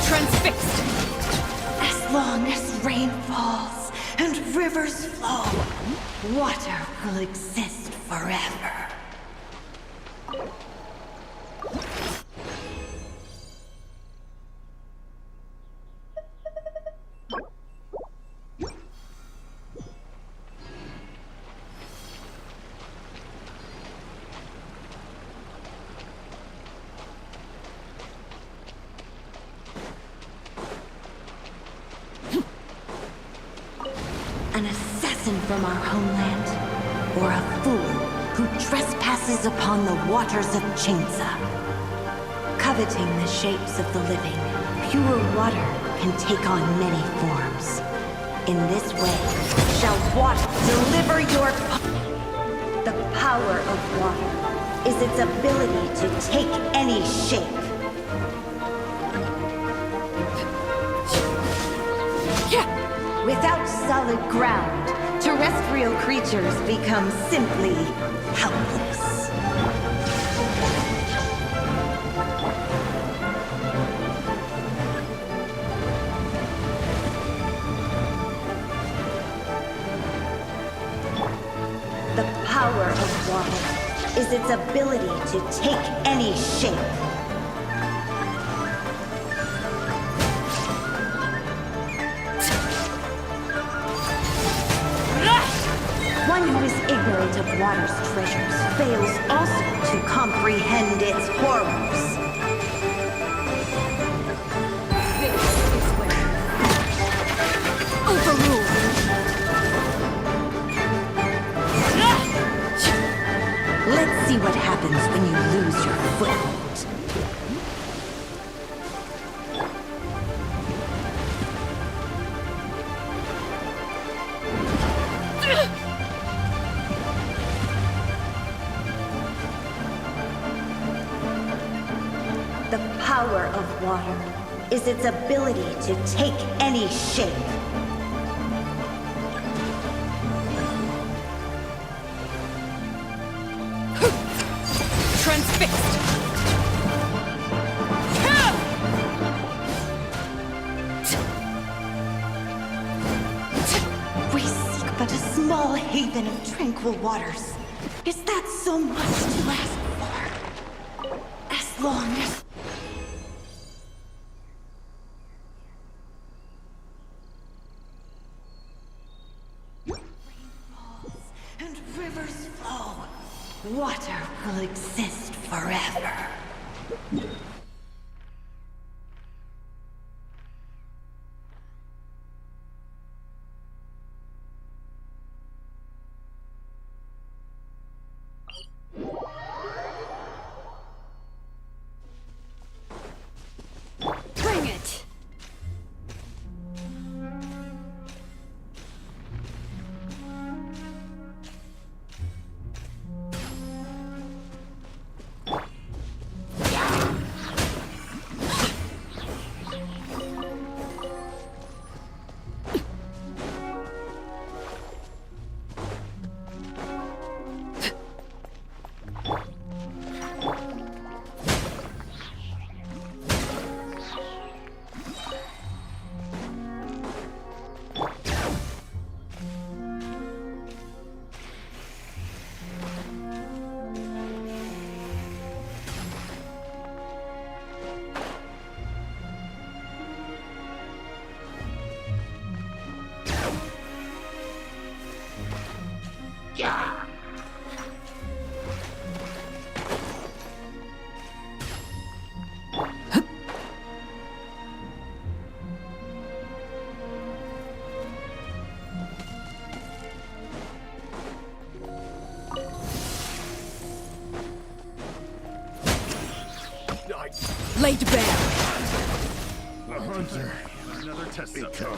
Transfixed! As long as rain falls and rivers flow, water will exist forever. An assassin from our homeland, or a fool who trespasses upon the waters of Chainsa. Coveting the shapes of the living, pure water can take on many forms. In this way, shall water deliver your... The power of water is its ability to take any shape. Without solid ground, terrestrial creatures become simply helpless. The power of water is its ability to take any shape. One who is ignorant of water's treasures fails also to comprehend its horrors. Overruled! Let's see what happens when you lose your foothold. The power of water is its ability to take any shape. Transfixed! We seek but a small haven of tranquil waters. Is that so much to ask for? As long as... and rivers flow, water will exist forever. Bring it! Laid bare. The hunter. Another test become.